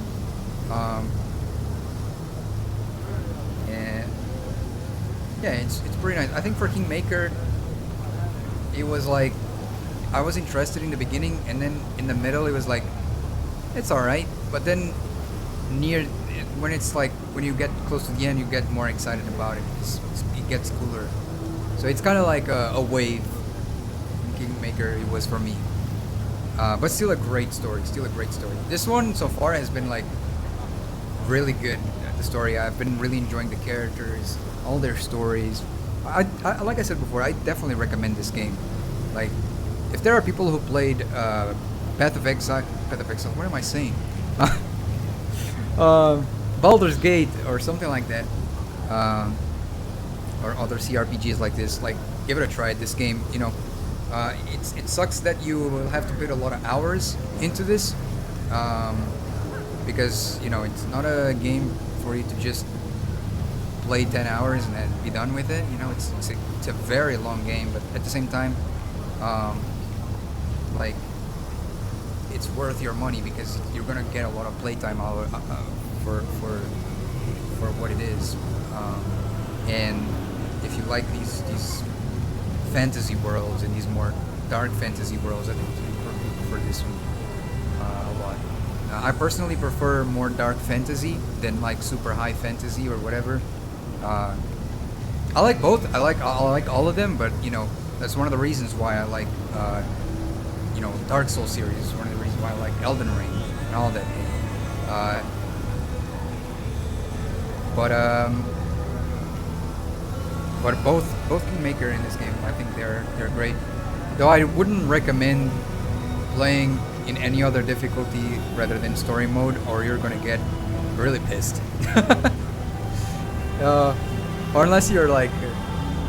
And yeah, it's pretty nice. I think for Kingmaker, it was like I was interested in the beginning, and then in the middle it was like it's alright, but then when it's like when you get close to the end, you get more excited about it. It gets cooler. So it's kind of like a wave. Kingmaker it was for me, but still a great story. This one so far has been like really good. The story, I've been really enjoying the characters, all their stories. I like I said before, I definitely recommend this game. Like, if there are people who played Path of Exile, what am I saying? Baldur's Gate or something like that, or other CRPGs like this, like give it a try. This game, you know, it sucks that you will have to put a lot of hours into this, because you know it's not a game for you to just play 10 hours and then be done with it. You know, it's a very long game, but at the same time, like it's worth your money because you're gonna get a lot of playtime out for what it is. And if you like these fantasy worlds and these more dark fantasy worlds, I think you prefer this one a lot. I personally prefer more dark fantasy than like super high fantasy or whatever. I like both. I like all of them, but you know that's one of the reasons why I like you know Dark Souls series. One of the reasons why I like Elden Ring and all that. But both Kingmaker in this game, I think they're great. Though I wouldn't recommend playing in any other difficulty rather than story mode, or you're gonna get really pissed. Or unless you're like,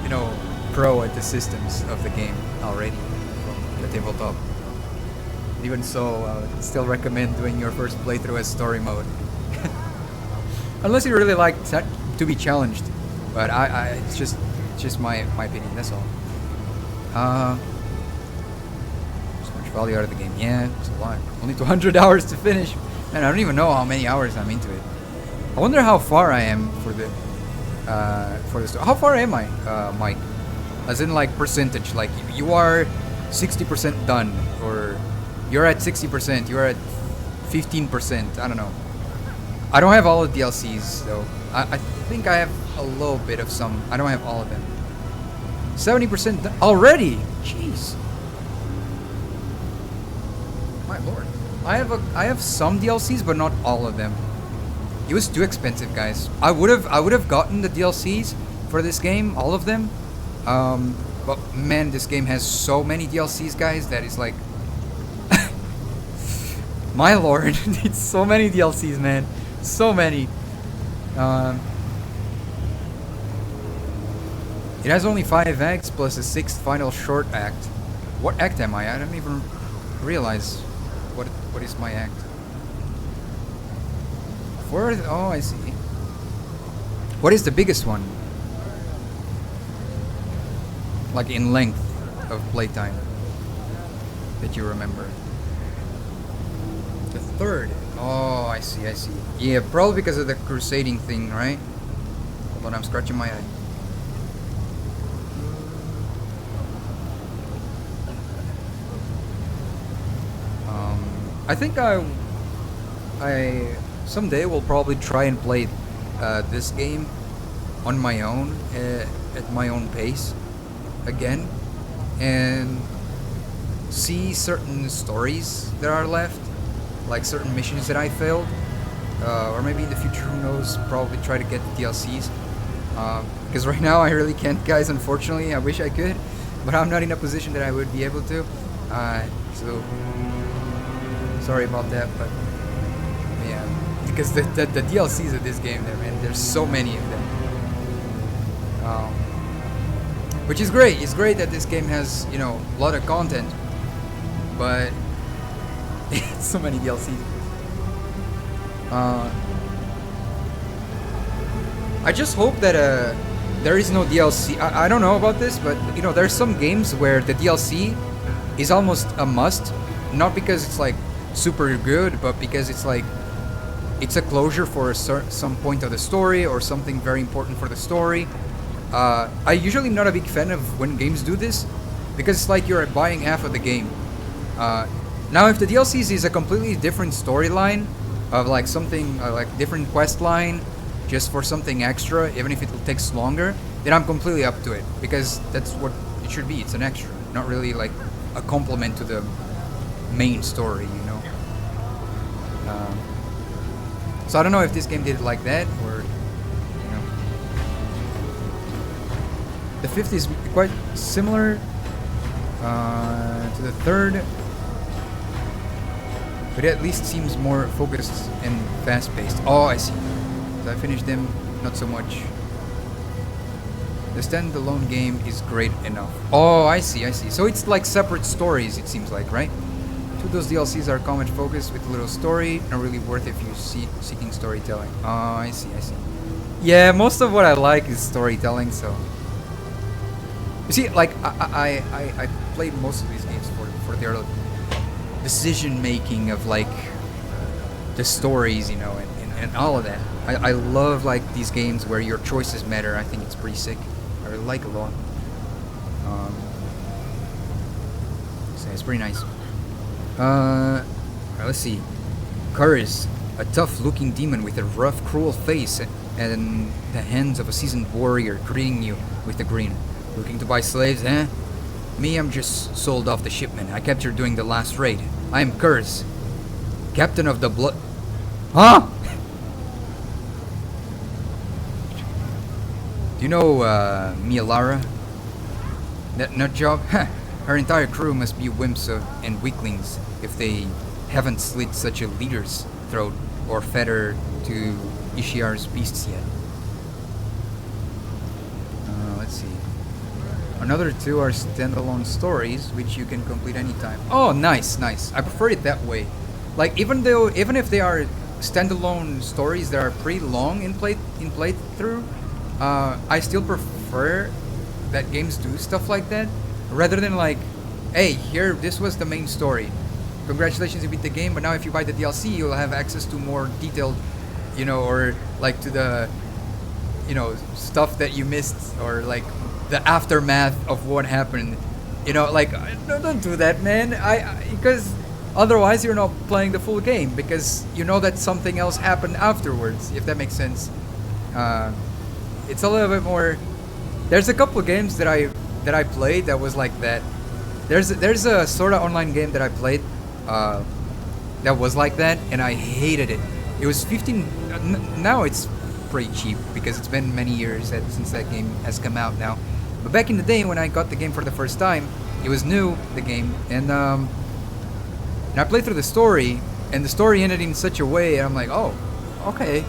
you know, pro at the systems of the game already from the tabletop. Even so, I would still recommend doing your first playthrough as story mode. Unless you really like to be challenged. But it's just It's just my opinion. That's all. So much value out of the game. Yeah, it's a lot. Only 200 hours to finish. Man, I don't even know how many hours I'm into it. I wonder how far I am for the story. How far am I, Mike? As in like percentage. Like you are 60% done, or you're at 60%. You're at 15%. I don't know. I don't have all the DLCs though. I think I have a little bit of some. I don't have all of them. 70% already. Jeez. My lord. I have some DLCs, but not all of them. It was too expensive, guys. I would have gotten the DLCs for this game, all of them. But man, this game has so many DLCs, guys, that is like my lord, it's so many DLCs, man. So many. It has only 5 acts plus a 6th final short act. What act am I? I don't even realize what is my act. 4th? Oh, I see. What is the biggest one? Like in length of playtime that you remember? The 3rd. Oh, I see. Yeah, probably because of the crusading thing, right? Hold on, I'm scratching my eye. I think I someday will probably try and play this game on my own, at my own pace again, and see certain stories that are left, like certain missions that I failed, or maybe in the future, who knows, probably try to get the DLCs, because right now I really can't, guys, unfortunately. I wish I could, but I'm not in a position that I would be able to, so sorry about that, but yeah, because the DLCs of this game there, man, there's so many of them, which is great. It's great that this game has, you know, a lot of content, but so many DLCs. I just hope that there is no DLC. I don't know about this, but you know, there's some games where the DLC is almost a must, not because it's like super good, but because it's like it's a closure for some point of the story or something very important for the story. I usually not a big fan of when games do this, because it's like you're buying half of the game. Now if the DLCs is a completely different storyline of like something like different quest line just for something extra, even if it takes longer, then I'm completely up to it, because that's what it should be. It's an extra, not really like a complement to the main story, you know. So I don't know if this game did it like that, or you know. The 5th is quite similar to the 3rd, but it at least seems more focused and fast-paced. Oh, I see. So I finished them, not so much. The standalone game is great enough. Oh, I see. So it's like separate stories, it seems like, right? 2 of those DLCs are combat focused with a little story, not really worth if you seeking storytelling. Oh, I see. Yeah, most of what I like is storytelling, so. You see, like, I played most of these games for their decision making of like the stories, you know, and all of that. I love like these games where your choices matter. I think it's pretty sick. I really like a lot. So it's pretty nice. Let's see. Curris, a tough-looking demon with a rough, cruel face and the hands of a seasoned warrior, greeting you with a grin. Looking to buy slaves, eh? Me, I'm just sold off the shipment I captured during the last raid. I am Curris, captain of the blood. Huh? Do you know Mialara? That nut job? Her entire crew must be wimps and weaklings if they haven't slit such a leader's throat or fed her to Ishiar's beasts yet. Let's see. Another 2 are standalone stories, which you can complete anytime. Oh, nice. I prefer it that way. Like, even if they are standalone stories that are pretty long in playthrough, I still prefer that games do stuff like that, rather than like, hey, here, this was the main story. Congratulations, you beat the game, but now if you buy the DLC, you'll have access to more detailed, you know, or like to the, you know, stuff that you missed, or like the aftermath of what happened. You know, like, no, don't do that, man. Because otherwise you're not playing the full game, because you know that something else happened afterwards, if that makes sense. It's a little bit more. There's a couple of games that I played that was like that. There's a sort of online game that I played that was like that, and I hated it. It was 15. Now it's pretty cheap because it's been many years since that game has come out now. But back in the day when I got the game for the first time, it was new, the game, and I played through the story, and the story ended in such a way, and I'm like, oh, okay.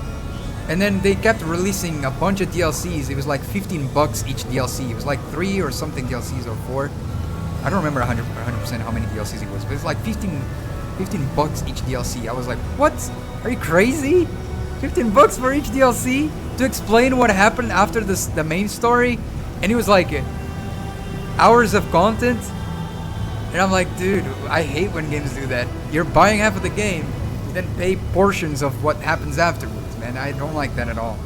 And then they kept releasing a bunch of DLCs. It was like $15 each DLC. It was like 3 or something DLCs or 4. I don't remember 100% how many DLCs it was, but it's like 15 bucks each DLC. I was like, what? Are you crazy? 15 bucks for each DLC to explain what happened after the main story? And it was like hours of content. And I'm like, dude, I hate when games do that. You're buying half of the game, then pay portions of what happens afterwards, man. I don't like that at all.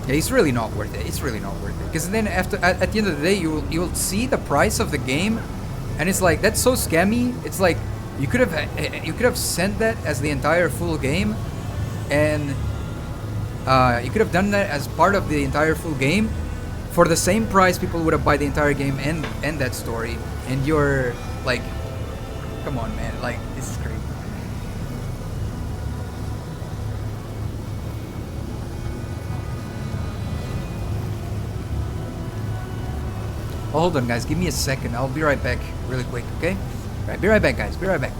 Yeah, it's really not worth it. It's really not worth it. Because then at the end of the day, you'll see the price of the game, and it's like, that's so scammy. It's like you could have sent that as the entire full game, and you could have done that as part of the entire full game for the same price. People would have bought the entire game and that story, and you're like, come on, man, like, this is crazy. Oh, hold on, guys. Give me a second. I'll be right back really quick, okay? Right, be right back, guys. Be right back.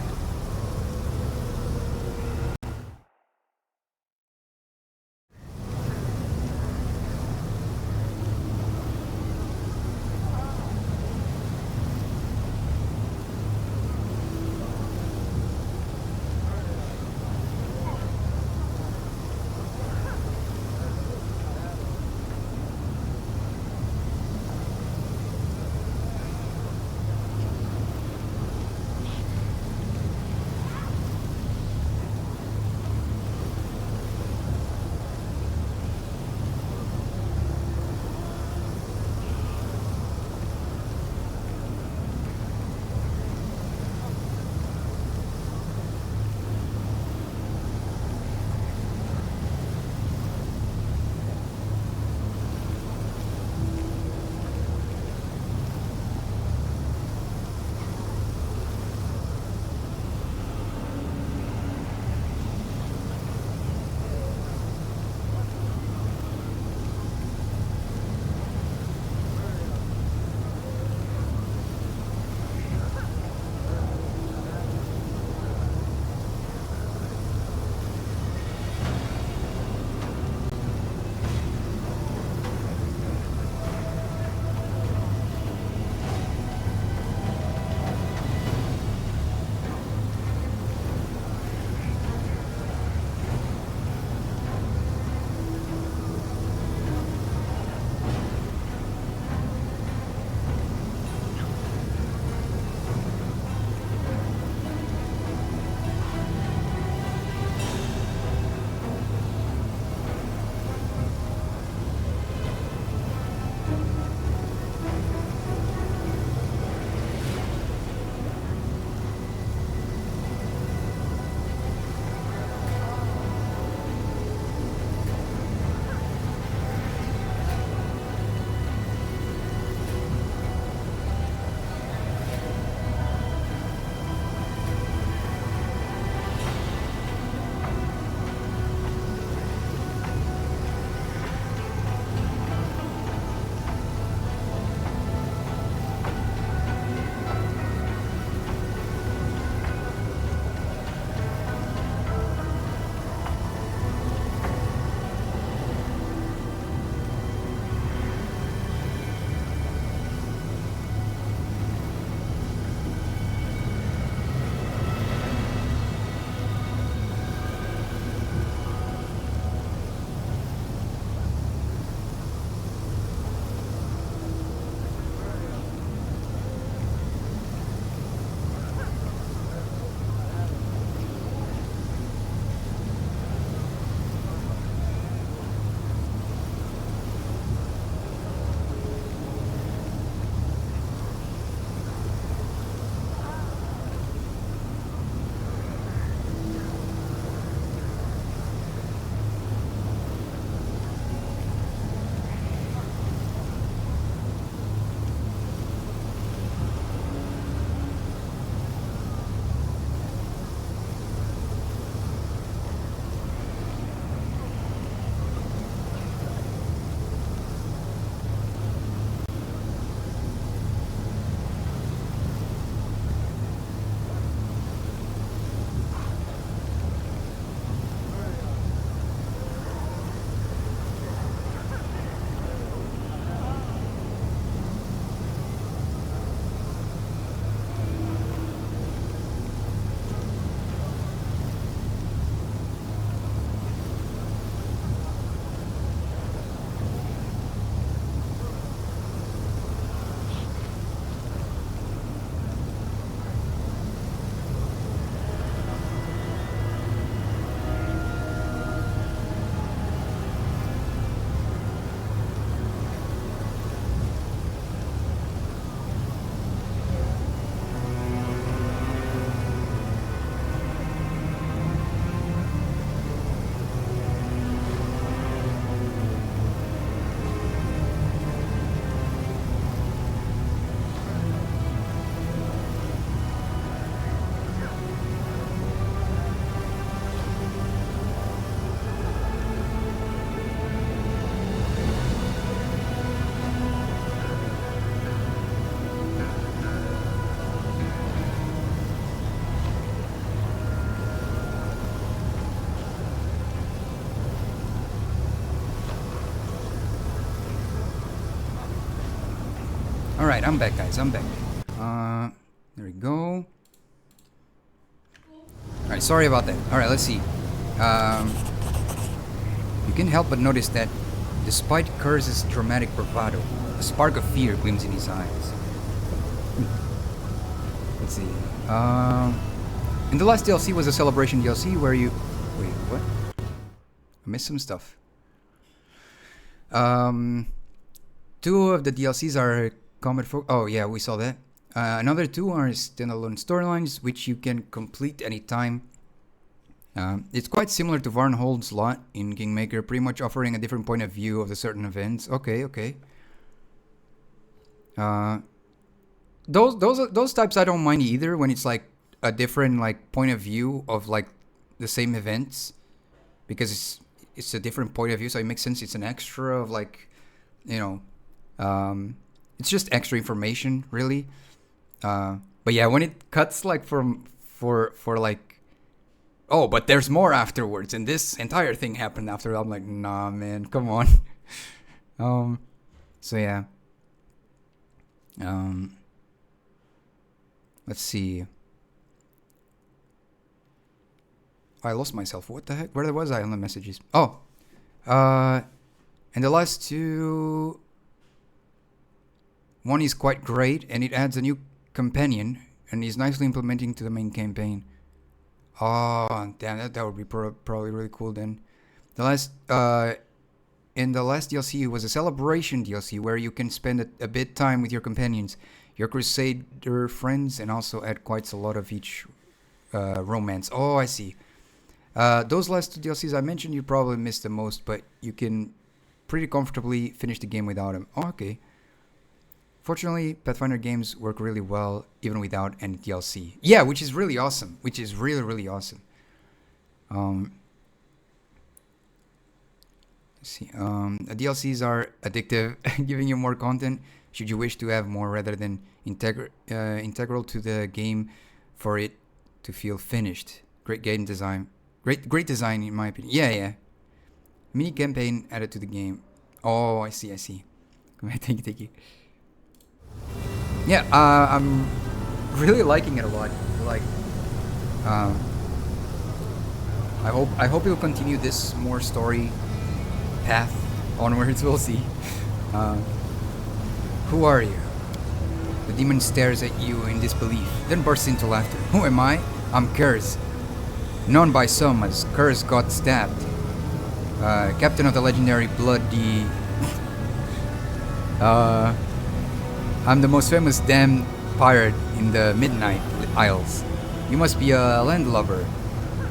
Alright, I'm back, guys. I'm back. There we go. Alright, sorry about that. Alright, let's see. You can't help but notice that despite Curse's dramatic bravado, a spark of fear gleams in his eyes. Let's see. And the last DLC was a celebration DLC where you... Wait, what? I missed some stuff. 2 of the DLCs are combat folk. Oh yeah, we saw that. Another 2 are standalone storylines, which you can complete anytime. It's quite similar to Varnhold's Lot in Kingmaker, pretty much offering a different point of view of the certain events. Okay, okay. Those types I don't mind either, when it's like a different like point of view of like the same events, because it's a different point of view, so it makes sense. It's an extra of like, you know, it's just extra information really. But yeah, when it cuts like for like, oh, but there's more afterwards, and this entire thing happened after, I'm like, nah, man, come on. So yeah. Let's see. I lost myself. What the heck? Where was I on the messages? Oh. And the last 2... One is quite great, and it adds a new companion, and is nicely implementing to the main campaign. Oh, damn, that would be probably really cool then. The last... And the last DLC was a celebration DLC where you can spend a bit time with your companions, your Crusader friends, and also add quite a lot of each romance. Oh, I see. Those last 2 DLCs I mentioned, you probably missed the most, but you can pretty comfortably finish the game without them. Oh, okay. Fortunately, Pathfinder games work really well even without any DLC. Yeah, which is really awesome. Which is really, really awesome. Let's see. DLCs are addictive, giving you more content should you wish to have more, rather than integral to the game for it to feel finished. Great game design. Great design in my opinion. Yeah. Mini campaign added to the game. Oh, I see. Thank you. Yeah, I'm really liking it a lot. Like, I hope you'll continue this more story path onwards. We'll see. Who are you? The demon stares at you in disbelief, then bursts into laughter. Who am I? I'm Curse. Known by some as Curse got stabbed. Captain of the legendary Bloody... I'm the most famous damned pirate in the Midnight Isles. You must be a landlubber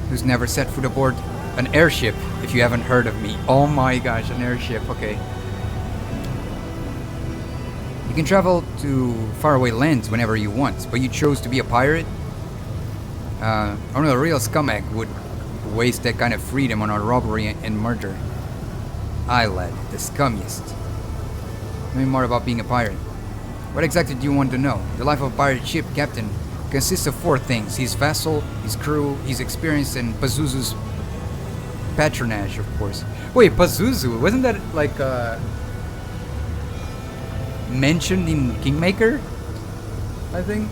who's never set foot aboard an airship, if you haven't heard of me. Oh my gosh, an airship, okay. You can travel to faraway lands whenever you want, but you chose to be a pirate? Only a real scumbag would waste that kind of freedom on a robbery and murder. I, lad, the scummiest. Tell me more about being a pirate. What exactly do you want to know? The life of a pirate ship captain consists of 4 things: his vessel, his crew, his experience, and Pazuzu's patronage, of course. Wait, Pazuzu? Wasn't that like mentioned in Kingmaker? I think.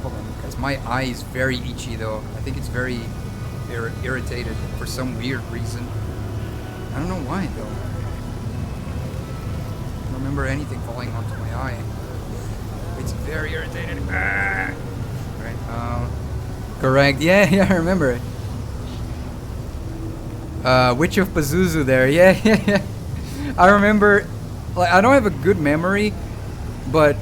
Hold on, because my eye is very itchy though. I think it's very irritated for some weird reason. I don't know why though. I don't remember anything falling onto my eye. It's very irritated. Right. Correct. Yeah, I remember it. Witch of Pazuzu there. Yeah. I remember. Like, I don't have a good memory, but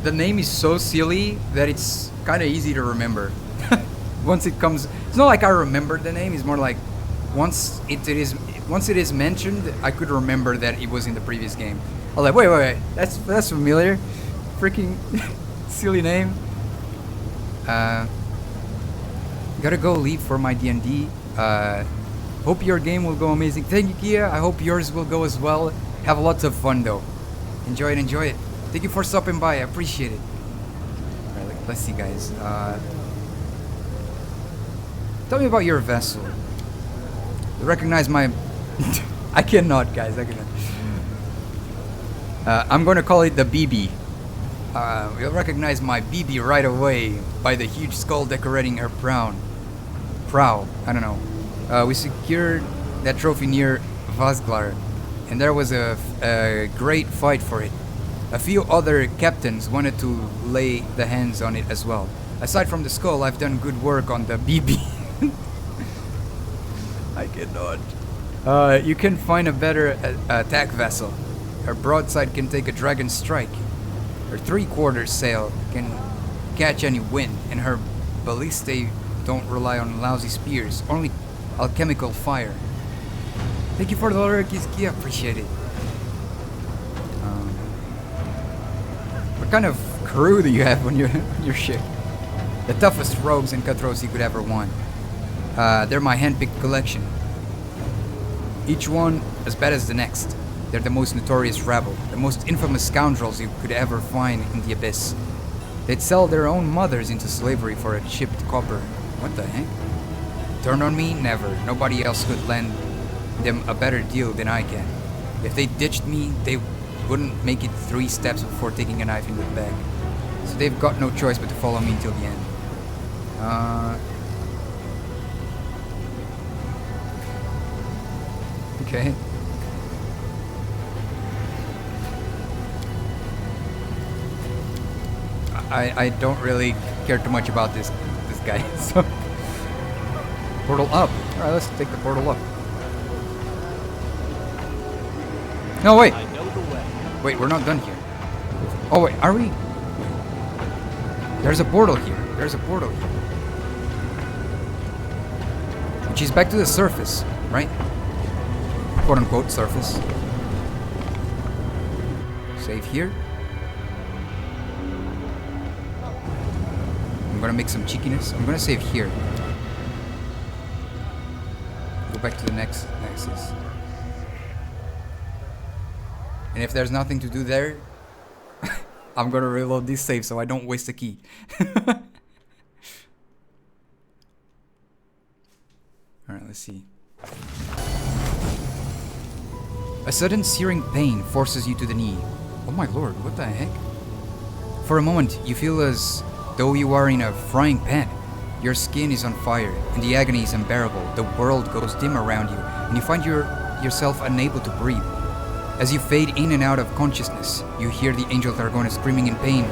the name is so silly that it's kind of easy to remember. Once it comes, it's not like I remembered the name. It's more like once it is mentioned, I could remember that it was in the previous game. I was like, wait, that's familiar. Freaking silly name. Gotta go leave for my D&D. Hope your game will go amazing. Thank you, Kia. I hope yours will go as well. Have lots of fun though. Enjoy it. Thank you for stopping by. I appreciate it. Alright, let's see, guys. Tell me about your vessel. You recognize my... I cannot, guys. I cannot. I'm gonna call it the BB. You'll recognize my BB right away by the huge skull decorating her prow. I don't know. We secured that trophy near Vazglar, and there was a great fight for it. A few other captains wanted to lay the hands on it as well. Aside from the skull, I've done good work on the BB. I cannot. You can find a better attack vessel. Her broadside can take a dragon strike. Her three-quarters sail can catch any wind, and her ballistae don't rely on lousy spears, only alchemical fire. Thank you for the Lurki's key, appreciate it. What kind of crew do you have on your ship? The toughest rogues and cutthroats you could ever want. They're my hand-picked collection. Each one as bad as the next. They're the most notorious rabble, the most infamous scoundrels you could ever find in the Abyss. They'd sell their own mothers into slavery for a chipped copper. What the heck? Turn on me? Never. Nobody else could lend them a better deal than I can. If they ditched me, they wouldn't make it 3 steps before taking a knife in the back. So they've got no choice but to follow me until the end. Okay. I don't really care too much about this guy. So portal up. All right, let's take the portal up. No, wait. I know the way. Wait, we're not done here. Oh wait, are we? There's a portal here. There's a portal here. Which is back to the surface, right? Quote unquote surface. Save here. I'm gonna make some cheekiness. I'm gonna save here. Go back to the next nexus. And if there's nothing to do there, I'm gonna reload this save so I don't waste a key. Alright, let's see. A sudden searing pain forces you to the knee. Oh my lord, what the heck? For a moment, you feel as though you are in a frying pan. Your skin is on fire, and the agony is unbearable. The world goes dim around you, and you find yourself unable to breathe. As you fade in and out of consciousness, you hear the angel Targona screaming in pain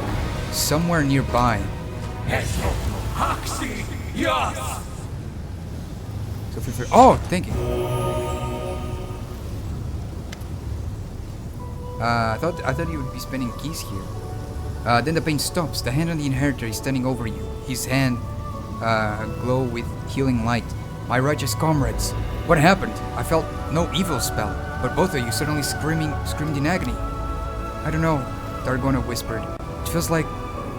somewhere nearby. So feel free. Oh, thank you. I thought you would be spending keys here. Then the pain stops. The hand on the inheritor is standing over you. His hand glow with healing light. My righteous comrades, what happened? I felt no evil spell, but both of you suddenly screamed in agony. I don't know, Targona whispered. It feels like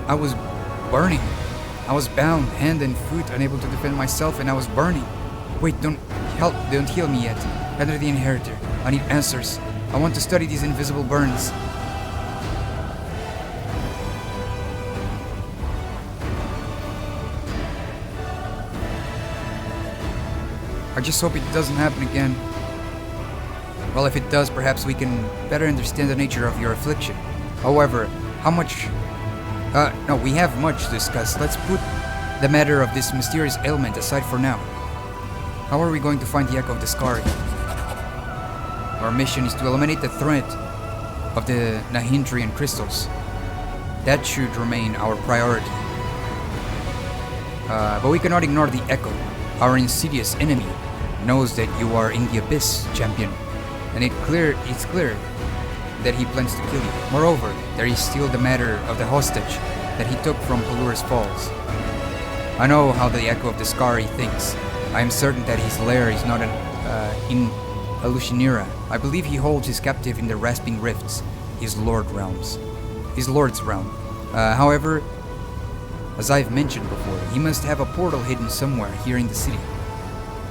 I was burning. I was bound, hand and foot, unable to defend myself, and I was burning. Wait, don't heal me yet. Enter the inheritor. I need answers. I want to study these invisible burns. I just hope it doesn't happen again. Well, if it does, perhaps we can better understand the nature of your affliction. However, we have much to discuss. Let's put the matter of this mysterious ailment aside for now. How are we going to find the Echo of the Skari? Our mission is to eliminate the threat of the Nahindrian crystals. That should remain our priority. But we cannot ignore the Echo. Our insidious enemy knows that you are in the Abyss, champion, and it's clear that he plans to kill you. Moreover, there is still the matter of the hostage that he took from Pelur's Falls. I know how the Echo of the Skari thinks. I am certain that his lair is not in Alushinira. I believe he holds his captive in the Rasping Rifts, his lord's realm. However, as I've mentioned before, he must have a portal hidden somewhere here in the city.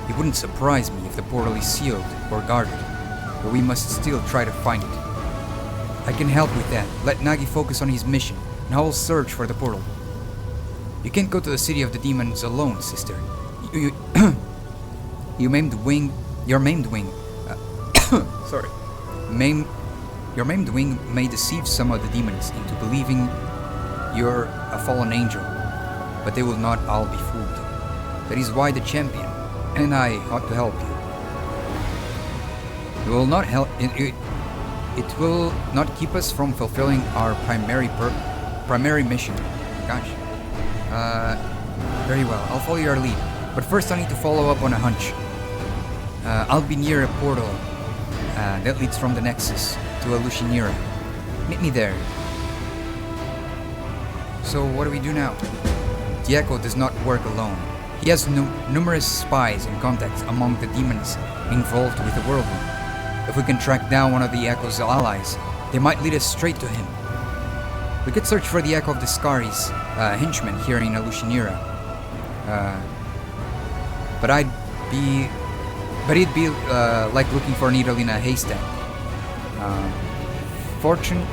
It wouldn't surprise me if the portal is sealed or guarded, but we must still try to find it. I can help with that. Let Nagi focus on his mission, and I will search for the portal. You can't go to the city of the demons alone, sister. Your maimed wing may deceive some of the demons into believing You're a fallen angel, but they will not all be fooled. That is why the champion and I ought to help you. It will not help. It will not keep us from fulfilling our primary mission. Gosh. Very well. I'll follow your lead, but first I need to follow up on a hunch. I'll be near a portal that leads from the Nexus to Alushinira. Meet me there. So what do we do now? The Echo does not work alone. He has numerous spies and contacts among the demons involved with the Worldwound. If we can track down one of the Echo's allies, they might lead us straight to him. We could search for the Echo of the Scari's henchman here in Alushinira. But it'd be like looking for a needle in a haystack. Fortune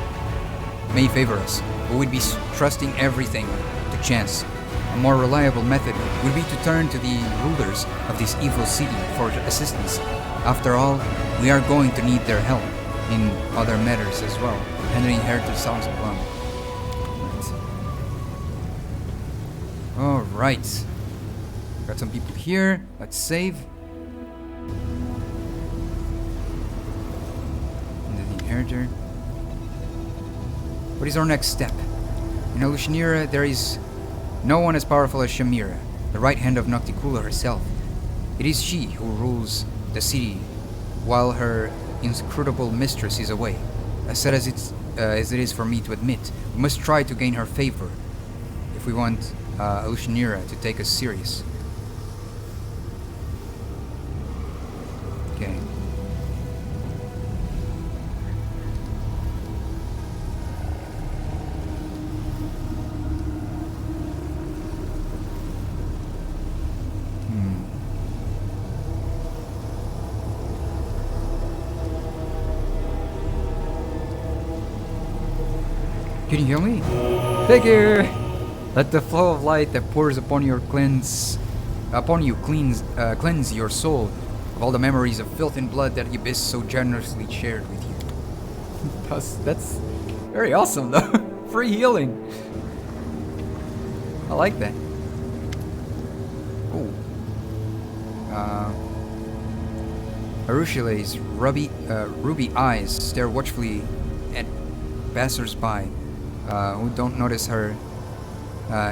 may favor us, but we'd be trusting everything to chance. A more reliable method would be to turn to the rulers of this evil city for assistance. After all, we are going to need their help in other matters as well. Henry inherited Songs of Plum. Alright. Got some people here. Let's save. And then the inheritor. What is our next step? In Alushinira, there is no one as powerful as Shamira, the right hand of Nocticula herself. It is she who rules the city while her inscrutable mistress is away. As sad as it is for me to admit, we must try to gain her favor if we want Alushinira to take us serious. Okay. Can you hear me? Thank you! Let the flow of light that pours upon you cleanse your soul of all the memories of filth and blood that the Abyss so generously shared with you. That's very awesome though. Free healing. I like that. Oh. Arushale's ruby eyes stare watchfully at passers-by who don't notice her,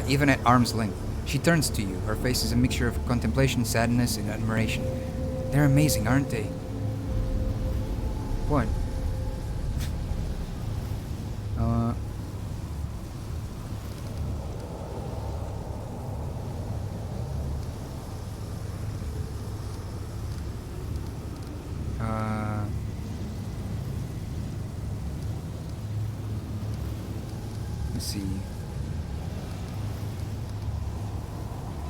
even at arm's length. She turns to you. Her face is a mixture of contemplation, sadness, and admiration. They're amazing, aren't they? What? Let's see.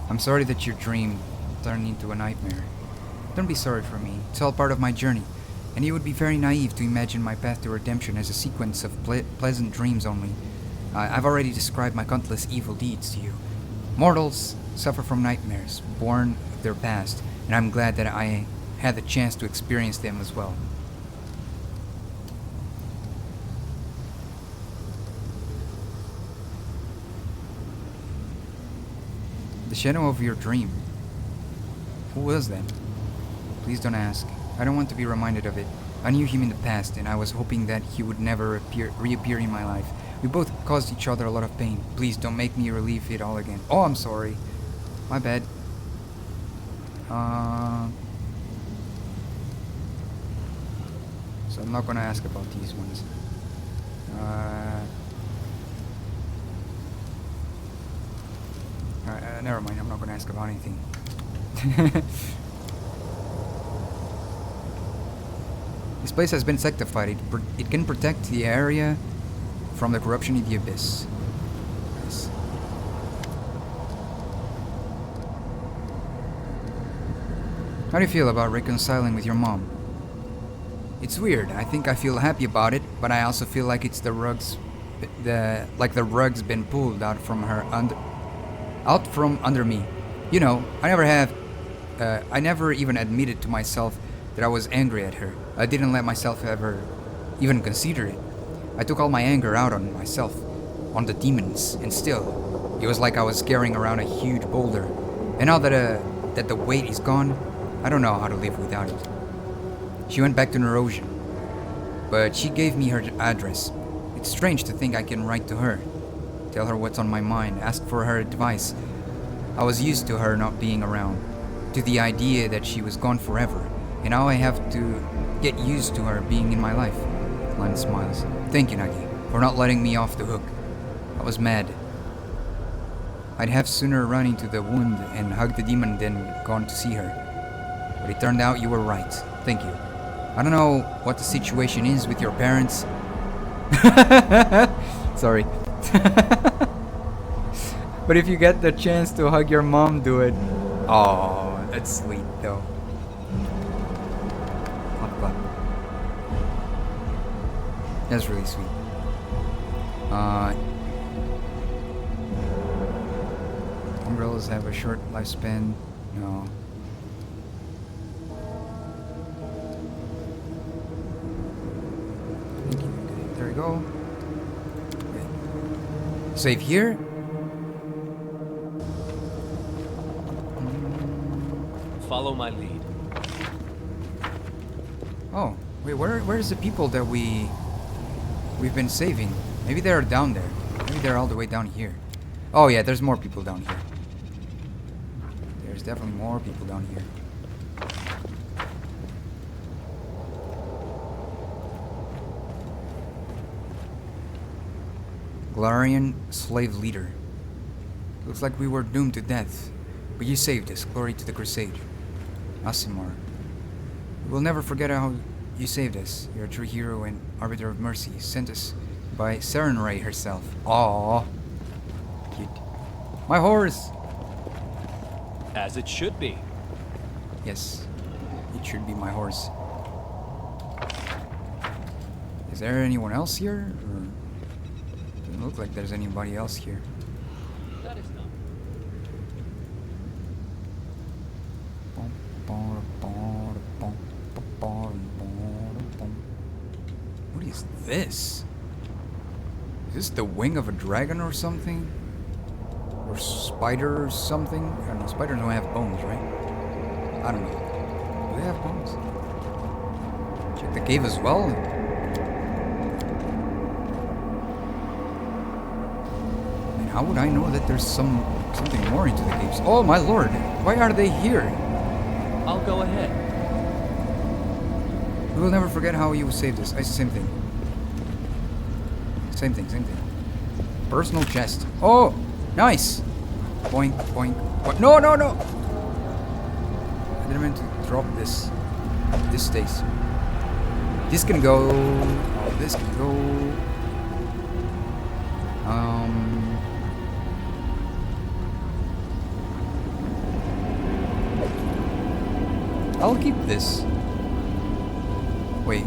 I'm sorry that your dream turned into a nightmare. Don't be sorry for me. It's all part of my journey, and it would be very naive to imagine my path to redemption as a sequence of pleasant dreams only. I've already described my countless evil deeds to you. Mortals suffer from nightmares, born of their past, and I'm glad that I had the chance to experience them as well. The shadow of your dream. Who was that? Please don't ask. I don't want to be reminded of it. I knew him in the past, and I was hoping that he would never reappear in my life. We both caused each other a lot of pain. Please don't make me relive it all again. Oh, I'm sorry. My bad. So I'm not gonna ask about these ones. Never mind, I'm not gonna ask about anything. This place has been sanctified. It can protect the area from the corruption in the Abyss. Nice. How do you feel about reconciling with your mom? It's weird. I think I feel happy about it, but I also feel like it's the rug's been pulled out from under me. You know, I never even admitted to myself that I was angry at her. I didn't let myself ever even consider it. I took all my anger out on myself. on the demons, and still, it was like I was carrying around a huge boulder. And now that the weight is gone, I don't know how to live without it. She went back to Nerosion, but she gave me her address. It's strange to think I can write to her, tell her what's on my mind, ask for her advice. I was used to her not being around, to the idea that she was gone forever, and now I have to get used to her being in my life. Lan smiles. Thank you, Nagi, for not letting me off the hook. I was mad. I'd have sooner run into the wound and hugged the demon than gone to see her. But it turned out you were right. Thank you. I don't know what the situation is with your parents. Sorry. But if you get the chance to hug your mom, do it. Oh, that's sweet though. Clap, clap. That's really sweet. Umbrellas have a short lifespan. No. Thank you. Okay, there we go. Okay. Save here. Follow my lead. Oh, wait, where's the people that we've been saving? Maybe they're down there. Maybe they're all the way down here. Oh yeah, there's more people down here. There's definitely more people down here. Golarion, slave leader. Looks like we were doomed to death, but you saved us. Glory to the crusade. Aasimar. We'll never forget how you saved us. You're a true hero and arbiter of mercy, sent us by Serenray herself. Aww. Cute. My horse! As it should be. Yes, it should be my horse. Is there anyone else here? Or doesn't look like there's anybody else here. That is not. What is this? Is this the wing of a dragon or something? Or spider or something? I don't know. Spiders don't have bones, right? I don't know. Do they have bones? Check the cave as well. And how would I know that there's something more into the caves? Oh my lord! Why are they here? I'll go ahead. We will never forget how you saved us. Same thing. Same thing. Personal chest. Oh! Nice! Boink, boink. What? No! I didn't mean to drop this. This stays. This can go. Oh, this can go. I'll keep this. Wait.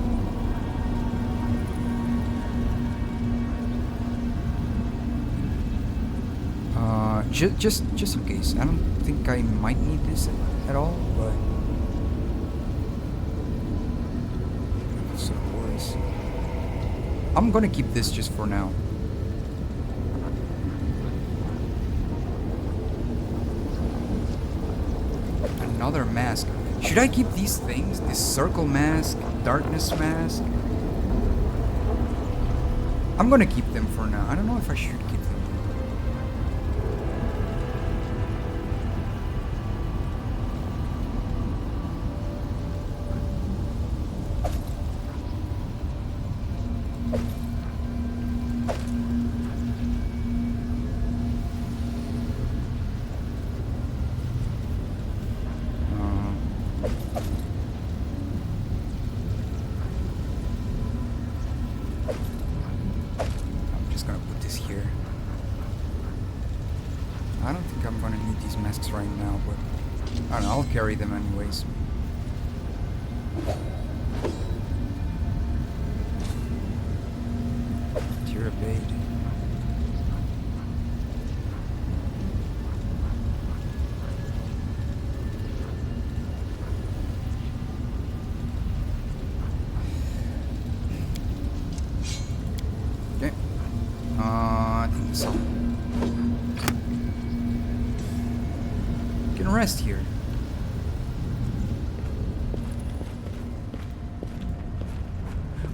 Just in case. I don't think I might need this at all, but so boys. I'm gonna keep this just for now. Another mask. Should I keep these things? This circle mask, darkness mask? I'm gonna keep them for now. I don't know if I should keep them. I don't think I'm gonna need these masks right now, but I don't know, I'll carry them anyways. Tear obeyed. Okay. I think So you can rest here.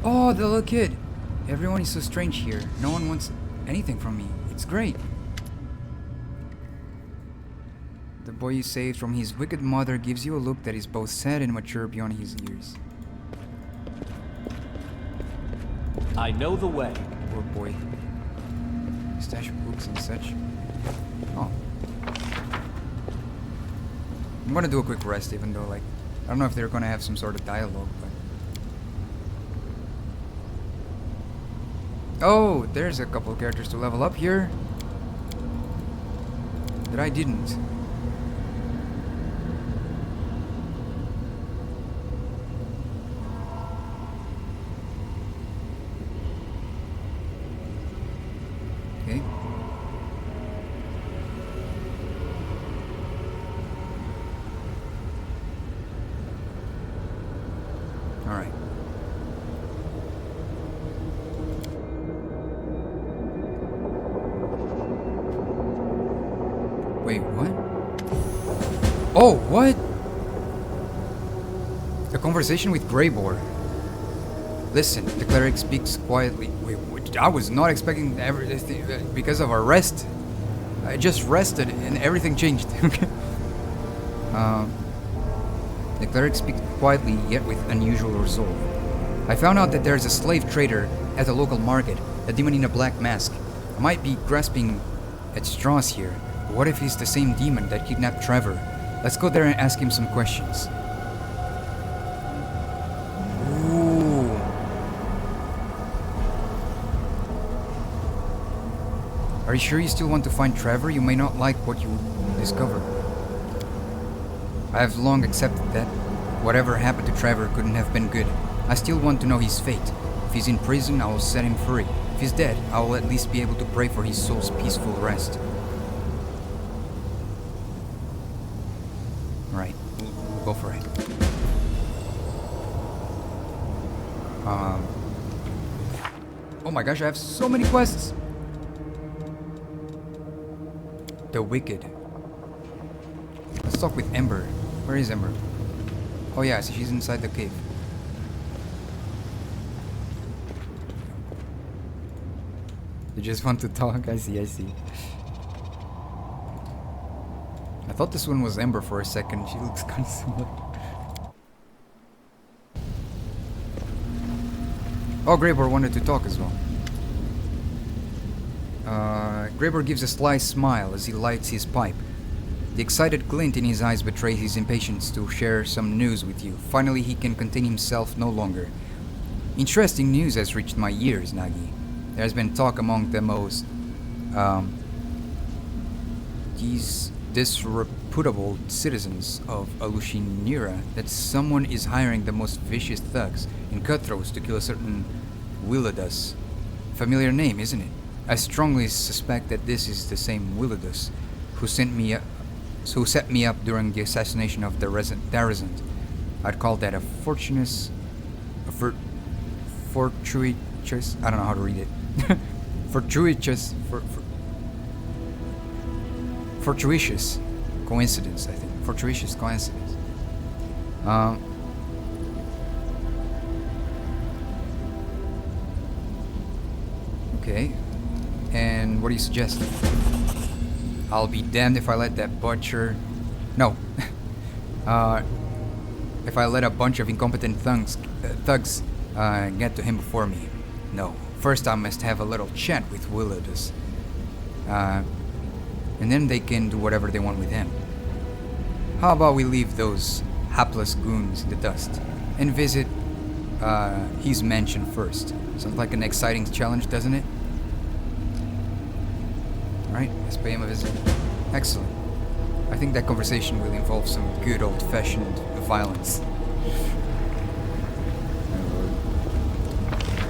Oh, the little kid. Everyone is so strange here. No one wants anything from me. It's great. The boy you saved from his wicked mother gives you a look that is both sad and mature beyond his years. I know the way. Poor boy. Stash books and such. Oh. I'm gonna do a quick rest, even though, like, I don't know if they're gonna have some sort of dialogue, but... Oh, there's a couple of characters to level up here that I didn't. Okay. All right. Wait, what? Oh, what? A conversation with Greyboar. Listen, the cleric speaks quietly. Wait, I was not expecting everything because of our rest. I just rested and everything changed. The cleric speaks quietly yet with unusual resolve. I found out that there's a slave trader at the local market, a demon in a black mask. I might be grasping at straws here. But what if he's the same demon that kidnapped Trevor? Let's go there and ask him some questions. Ooh. Are you sure you still want to find Trevor? You may not like what you discover. I have long accepted that. Whatever happened to Trevor couldn't have been good. I still want to know his fate. If he's in prison, I will set him free. If he's dead, I will at least be able to pray for his soul's peaceful rest. Right, we'll go for it. Oh my gosh, I have so many quests! The Wicked. Let's talk with Ember. Where is Ember? Oh yeah, so she's inside the cave. You just want to talk? I see, I see. I thought this one was Ember for a second. She looks kind of similar. Oh, Greyboar wanted to talk as well. Greyboar gives a sly smile as he lights his pipe. The excited glint in his eyes betrays his impatience to share some news with you. Finally, he can contain himself no longer. Interesting news has reached my ears, Nagi. There has been talk among the most these disreputable citizens of Alushinira that someone is hiring the most vicious thugs and cutthroats to kill a certain Willidus. Familiar name, isn't it? I strongly suspect that this is the same Willidus who set me up during the assassination of Darazant. I'd call that a fortuitous, I don't know how to read it. Fortuitous coincidence, I think. Fortuitous coincidence. Okay. And what do you suggest? I'll be damned if I let that butcher... No. If I let a bunch of incompetent thugs get to him before me. No. First I must have a little chat with Willidus. And then they can do whatever they want with him. How about we leave those hapless goons in the dust and visit his mansion first? Sounds like an exciting challenge, doesn't it? Right, let's pay him a visit. Excellent. I think that conversation will involve some good old-fashioned violence.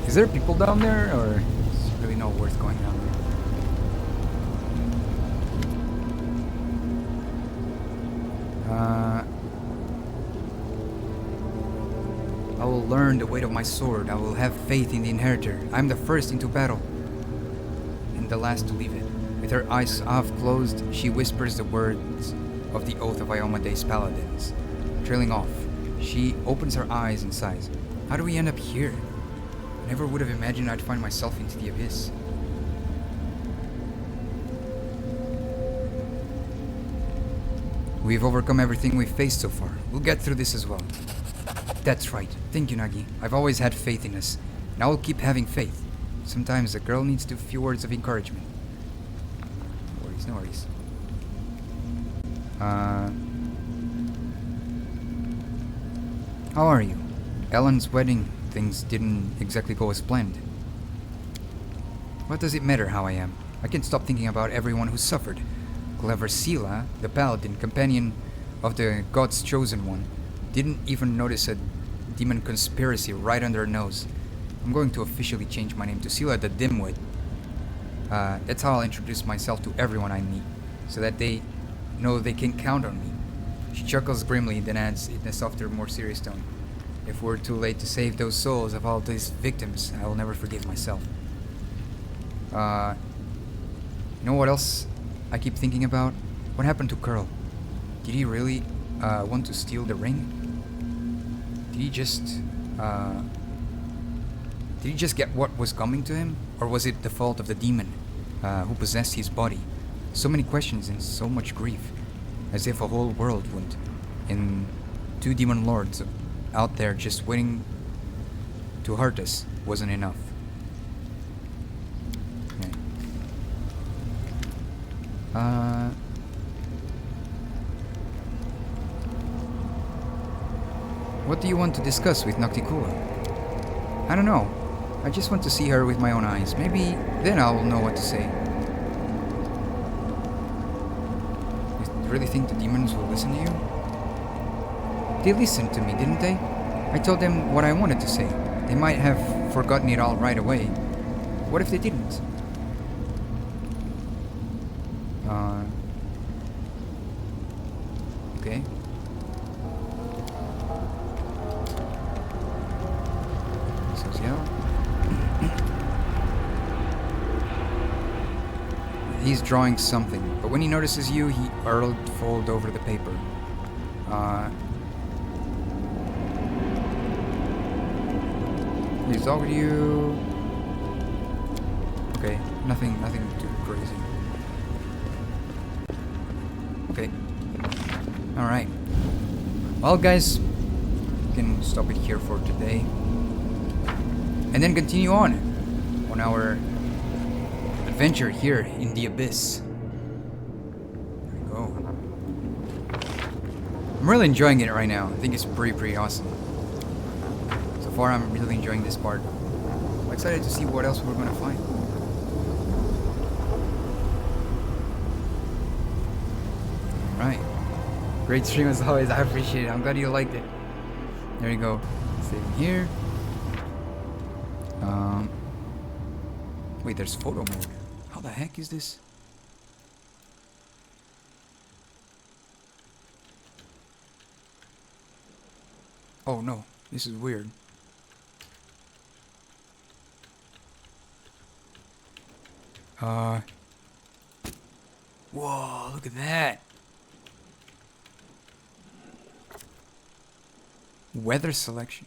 Is there people down there, or is it really not worth going down there? I will learn the weight of my sword. I will have faith in the Inheritor. I am the first into battle. And the last to leave it. With her eyes half closed, she whispers the words of the Oath of Iomede's paladins. Trailing off, she opens her eyes and sighs. How do we end up here? I never would have imagined I'd find myself into the abyss. We've overcome everything we've faced so far. We'll get through this as well. That's right. Thank you, Nagi. I've always had faith in us, and I will keep having faith. Sometimes a girl needs a few words of encouragement. No worries, no worries. How are you? Ellen's wedding things didn't exactly go as planned. What does it matter how I am? I can't stop thinking about everyone who suffered. Clever Sela, the paladin, companion of the God's Chosen One, didn't even notice a demon conspiracy right under her nose. I'm going to officially change my name to Sela the Dimwit. That's how I'll introduce myself to everyone I meet, so that they know they can count on me. She chuckles grimly, then adds in a softer, more serious tone. If we're too late to save those souls of all these victims, I will never forgive myself. You know what else I keep thinking about? What happened to Curl? Did he really want to steal the ring? Did he just get what was coming to him? Or was it the fault of the demon who possessed his body? So many questions and so much grief. As if a whole world would. And 2 demon lords out there just waiting to hurt us wasn't enough. Okay. What do you want to discuss with Nocticula? I don't know. I just want to see her with my own eyes. Maybe then I'll know what to say. You really think the demons will listen to you? They listened to me, didn't they? I told them what I wanted to say. They might have forgotten it all right away. What if they didn't? Okay. He's drawing something, but when he notices you, he fold over the paper. He's talking to you. Okay, nothing too crazy. Okay. Alright. Well, guys, we can stop it here for today. And then continue on our adventure here in the Abyss. There we go. I'm really enjoying it right now. I think it's pretty awesome. So far, I'm really enjoying this part. I'm excited to see what else we're gonna find. Alright. Great stream as always. I appreciate it. I'm glad you liked it. There you go. Save here. Wait, there's photo mode. How the heck is this? Oh no, this is weird. Whoa, look at that. Weather selection.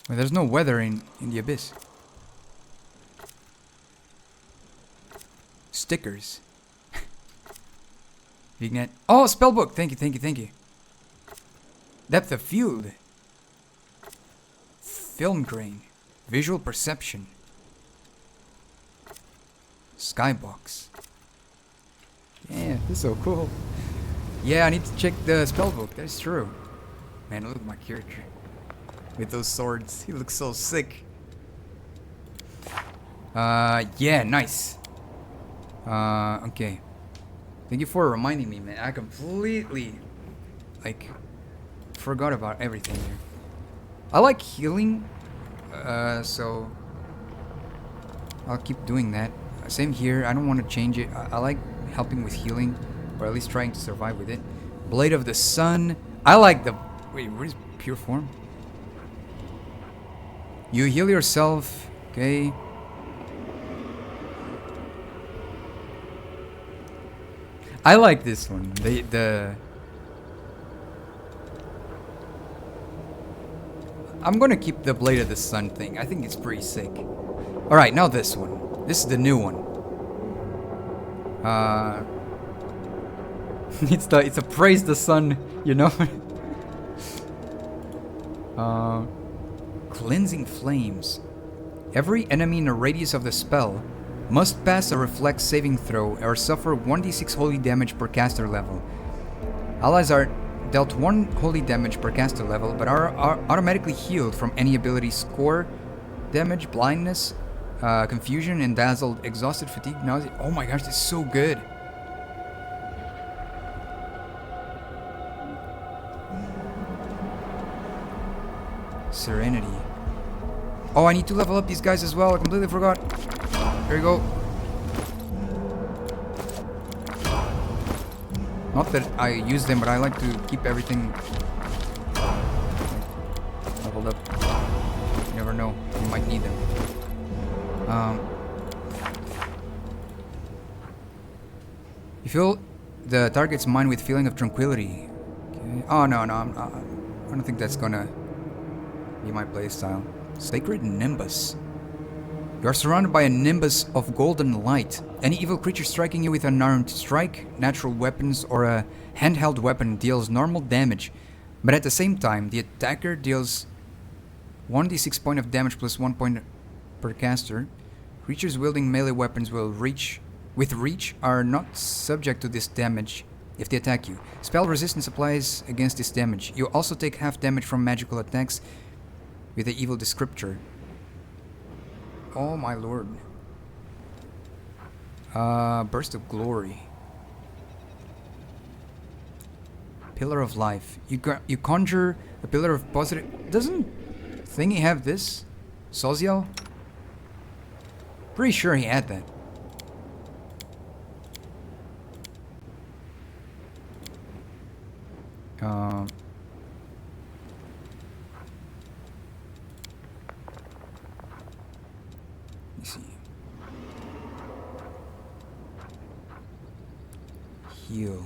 Well, there's no weather in the Abyss. Stickers. Vignette. Oh, spellbook. Thank you. Depth of field. Film grain. Visual perception. Skybox. Yeah, this is so cool. Yeah, I need to check the spellbook. That's true. Man, look at my character. With those swords. He looks so sick. Yeah, nice. Okay. Thank you for reminding me, man. I completely, forgot about everything here. I like healing, so I'll keep doing that. Same here. I don't want to change it. I like helping with healing, or at least trying to survive with it. Blade of the Sun. I like the... Wait, what is pure form? You heal yourself, okay. I like this one. I'm gonna keep the Blade of the Sun thing. I think it's pretty sick. Alright, now this one. This is the new one. It's a praise the sun, you know? Cleansing Flames. Every enemy in a radius of the spell must pass a reflex saving throw or suffer 1d6 holy damage per caster level. Allies are dealt 1 holy damage per caster level, but are automatically healed from any ability score, damage, blindness, confusion, and dazzled, exhausted, fatigue, nausea. Oh my gosh, this is so good. Serenity. Oh, I need to level up these guys as well. I completely forgot. There you go. Not that I use them, but I like to keep everything leveled up. You never know. You might need them. You fill the target's mind with feeling of tranquility. Okay. Oh, no. I don't think that's gonna be my playstyle. Sacred Nimbus. You are surrounded by a nimbus of golden light. Any evil creature striking you with an unarmed strike, natural weapons, or a handheld weapon deals normal damage, but at the same time, the attacker deals 1d6 point of damage plus 1 point per caster. Creatures wielding melee weapons with reach are not subject to this damage if they attack you. Spell resistance applies against this damage. You also take half damage from magical attacks with the evil descriptor. Oh my lord. Burst of Glory. Pillar of Life. You conjure a pillar of positive... Doesn't Thingy have this? Sozial? Pretty sure he had that. Let me see. Heal.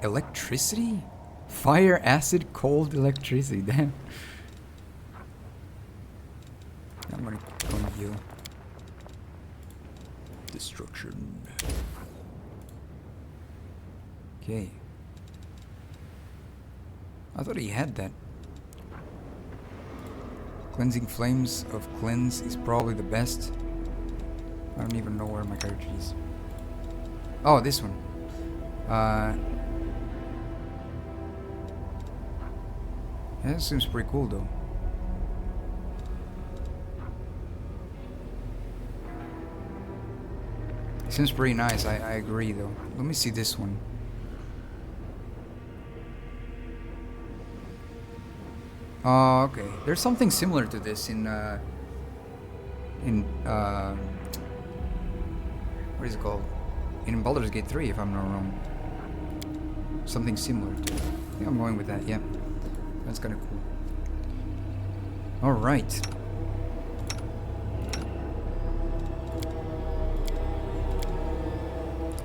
Electricity? Fire, acid, cold, electricity. Damn. I'm gonna heal. Destruction. Okay. I thought he had that. Cleansing Flames of Cleanse is probably the best. I don't even know where my character is. Oh, this one. Yeah, that seems pretty cool though. Seems pretty nice, I agree though. Let me see this one. Oh, okay. There's something similar to this in what is it called? In Baldur's Gate 3, if I'm not wrong. Something similar to it. I think I'm going with that, yeah. That's kind of cool. Alright.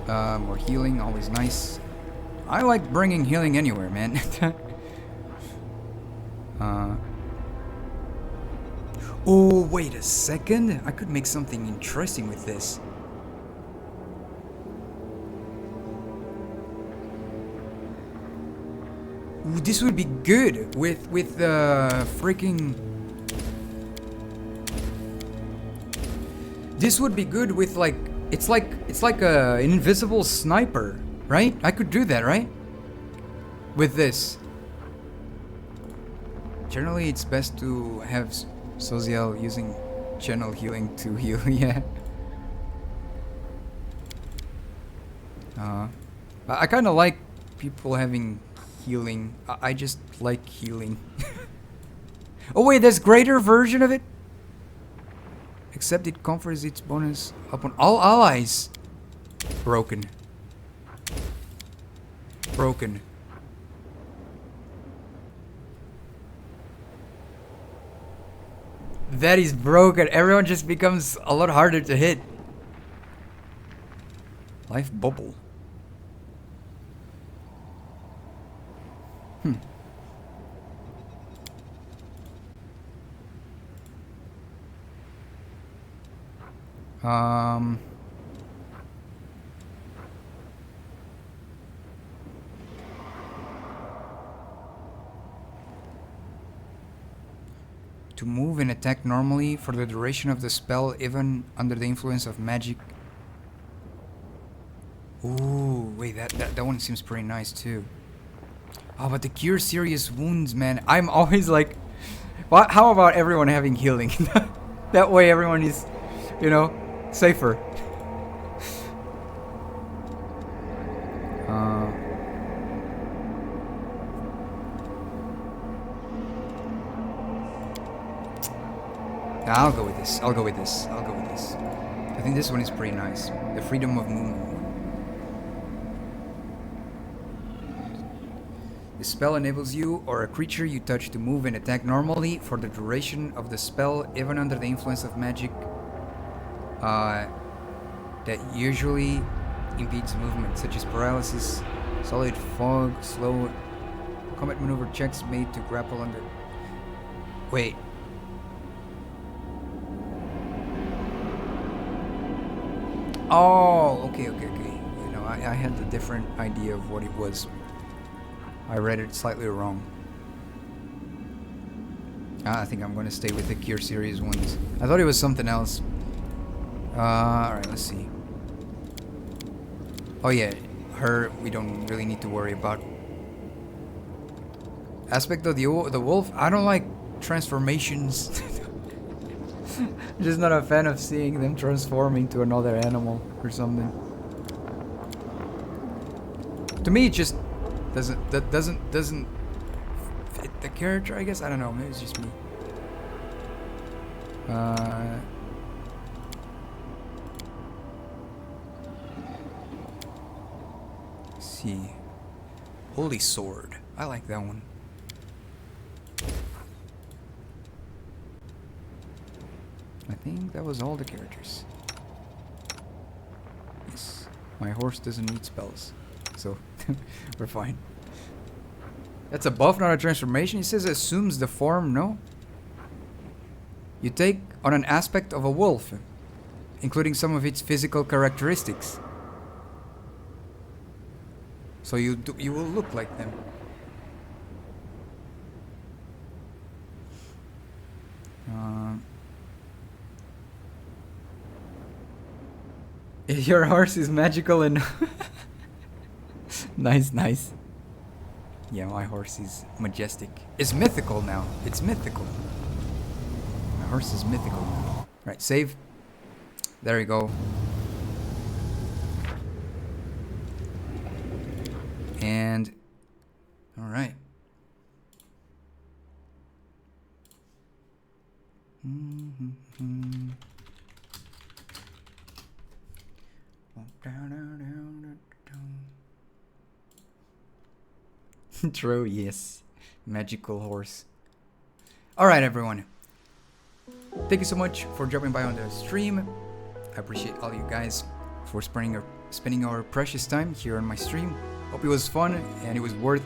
More healing, always nice. I like bringing healing anywhere, man. Oh, wait a second. I could make something interesting with this. Ooh, this would be good with freaking. This would be good with like it's like an invisible sniper, right? I could do that, right? With this. Generally, it's best to have Sozial using channel healing to heal. Yeah. I kind of like people having healing. I just like healing. Oh wait, there's greater version of it? Except it confers its bonus upon all allies. Broken. Broken. That is broken. Everyone just becomes a lot harder to hit. Life bubble. To move and attack normally for the duration of the spell, even under the influence of magic. Ooh, wait, that one seems pretty nice too. Oh, but the cure serious wounds, man. I'm always like, what? How about everyone having healing? That way everyone is, you know, safer. I'll go with this. I'll go with this. I'll go with this. I think this one is pretty nice. The freedom of movement one. The spell enables you or a creature you touch to move and attack normally for the duration of the spell, even under the influence of magic that usually impedes movement, such as paralysis, solid fog, slow combat maneuver checks made to grapple under. Wait. Oh, okay. You know, I had a different idea of what it was. I read it slightly wrong. I think I'm gonna stay with the Cure series ones. I thought it was something else. Alright, let's see. Oh yeah, her we don't really need to worry about. Aspect of the wolf, I don't like transformations. I'm just not a fan of seeing them transform into another animal or something. To me, it just doesn't fit the character, I guess. I don't know. Maybe it's just me. Let's see. Holy Sword. I like that one. I think that was all the characters. Yes. My horse doesn't need spells. So, we're fine. That's a buff, not a transformation. It says assumes the form, no? You take on an aspect of a wolf, including some of its physical characteristics. So you will look like them. Your horse is magical and nice. Yeah, my horse is majestic. It's mythical now. It's mythical. My horse is mythical now. Right, save. There we go. And all right. True, yes. Magical horse. Alright, everyone. Thank you so much for dropping by on the stream. I appreciate all you guys for spending our precious time here on my stream. Hope it was fun and it was worth.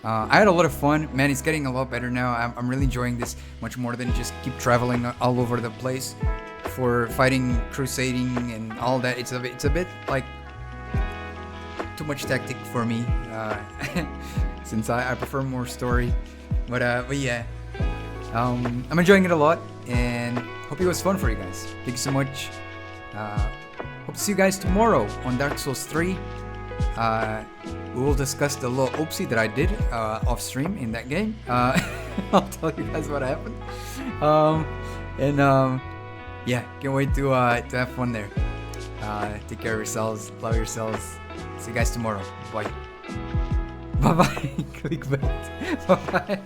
I had a lot of fun. Man, it's getting a lot better now. I'm really enjoying this much more than just keep traveling all over the place for fighting, crusading, and all that. It's a bit like too much tactic for me, since I prefer more story. But yeah, I'm enjoying it a lot, and hope it was fun for you guys. Thank you so much. Hope to see you guys tomorrow on Dark Souls 3. We will discuss the little oopsie that I did off stream in that game. I'll tell you guys what happened. Yeah, can't wait to have fun there. Take care of yourselves, love yourselves. See you guys tomorrow. Bye. Bye bye. Clickbait. Bye bye.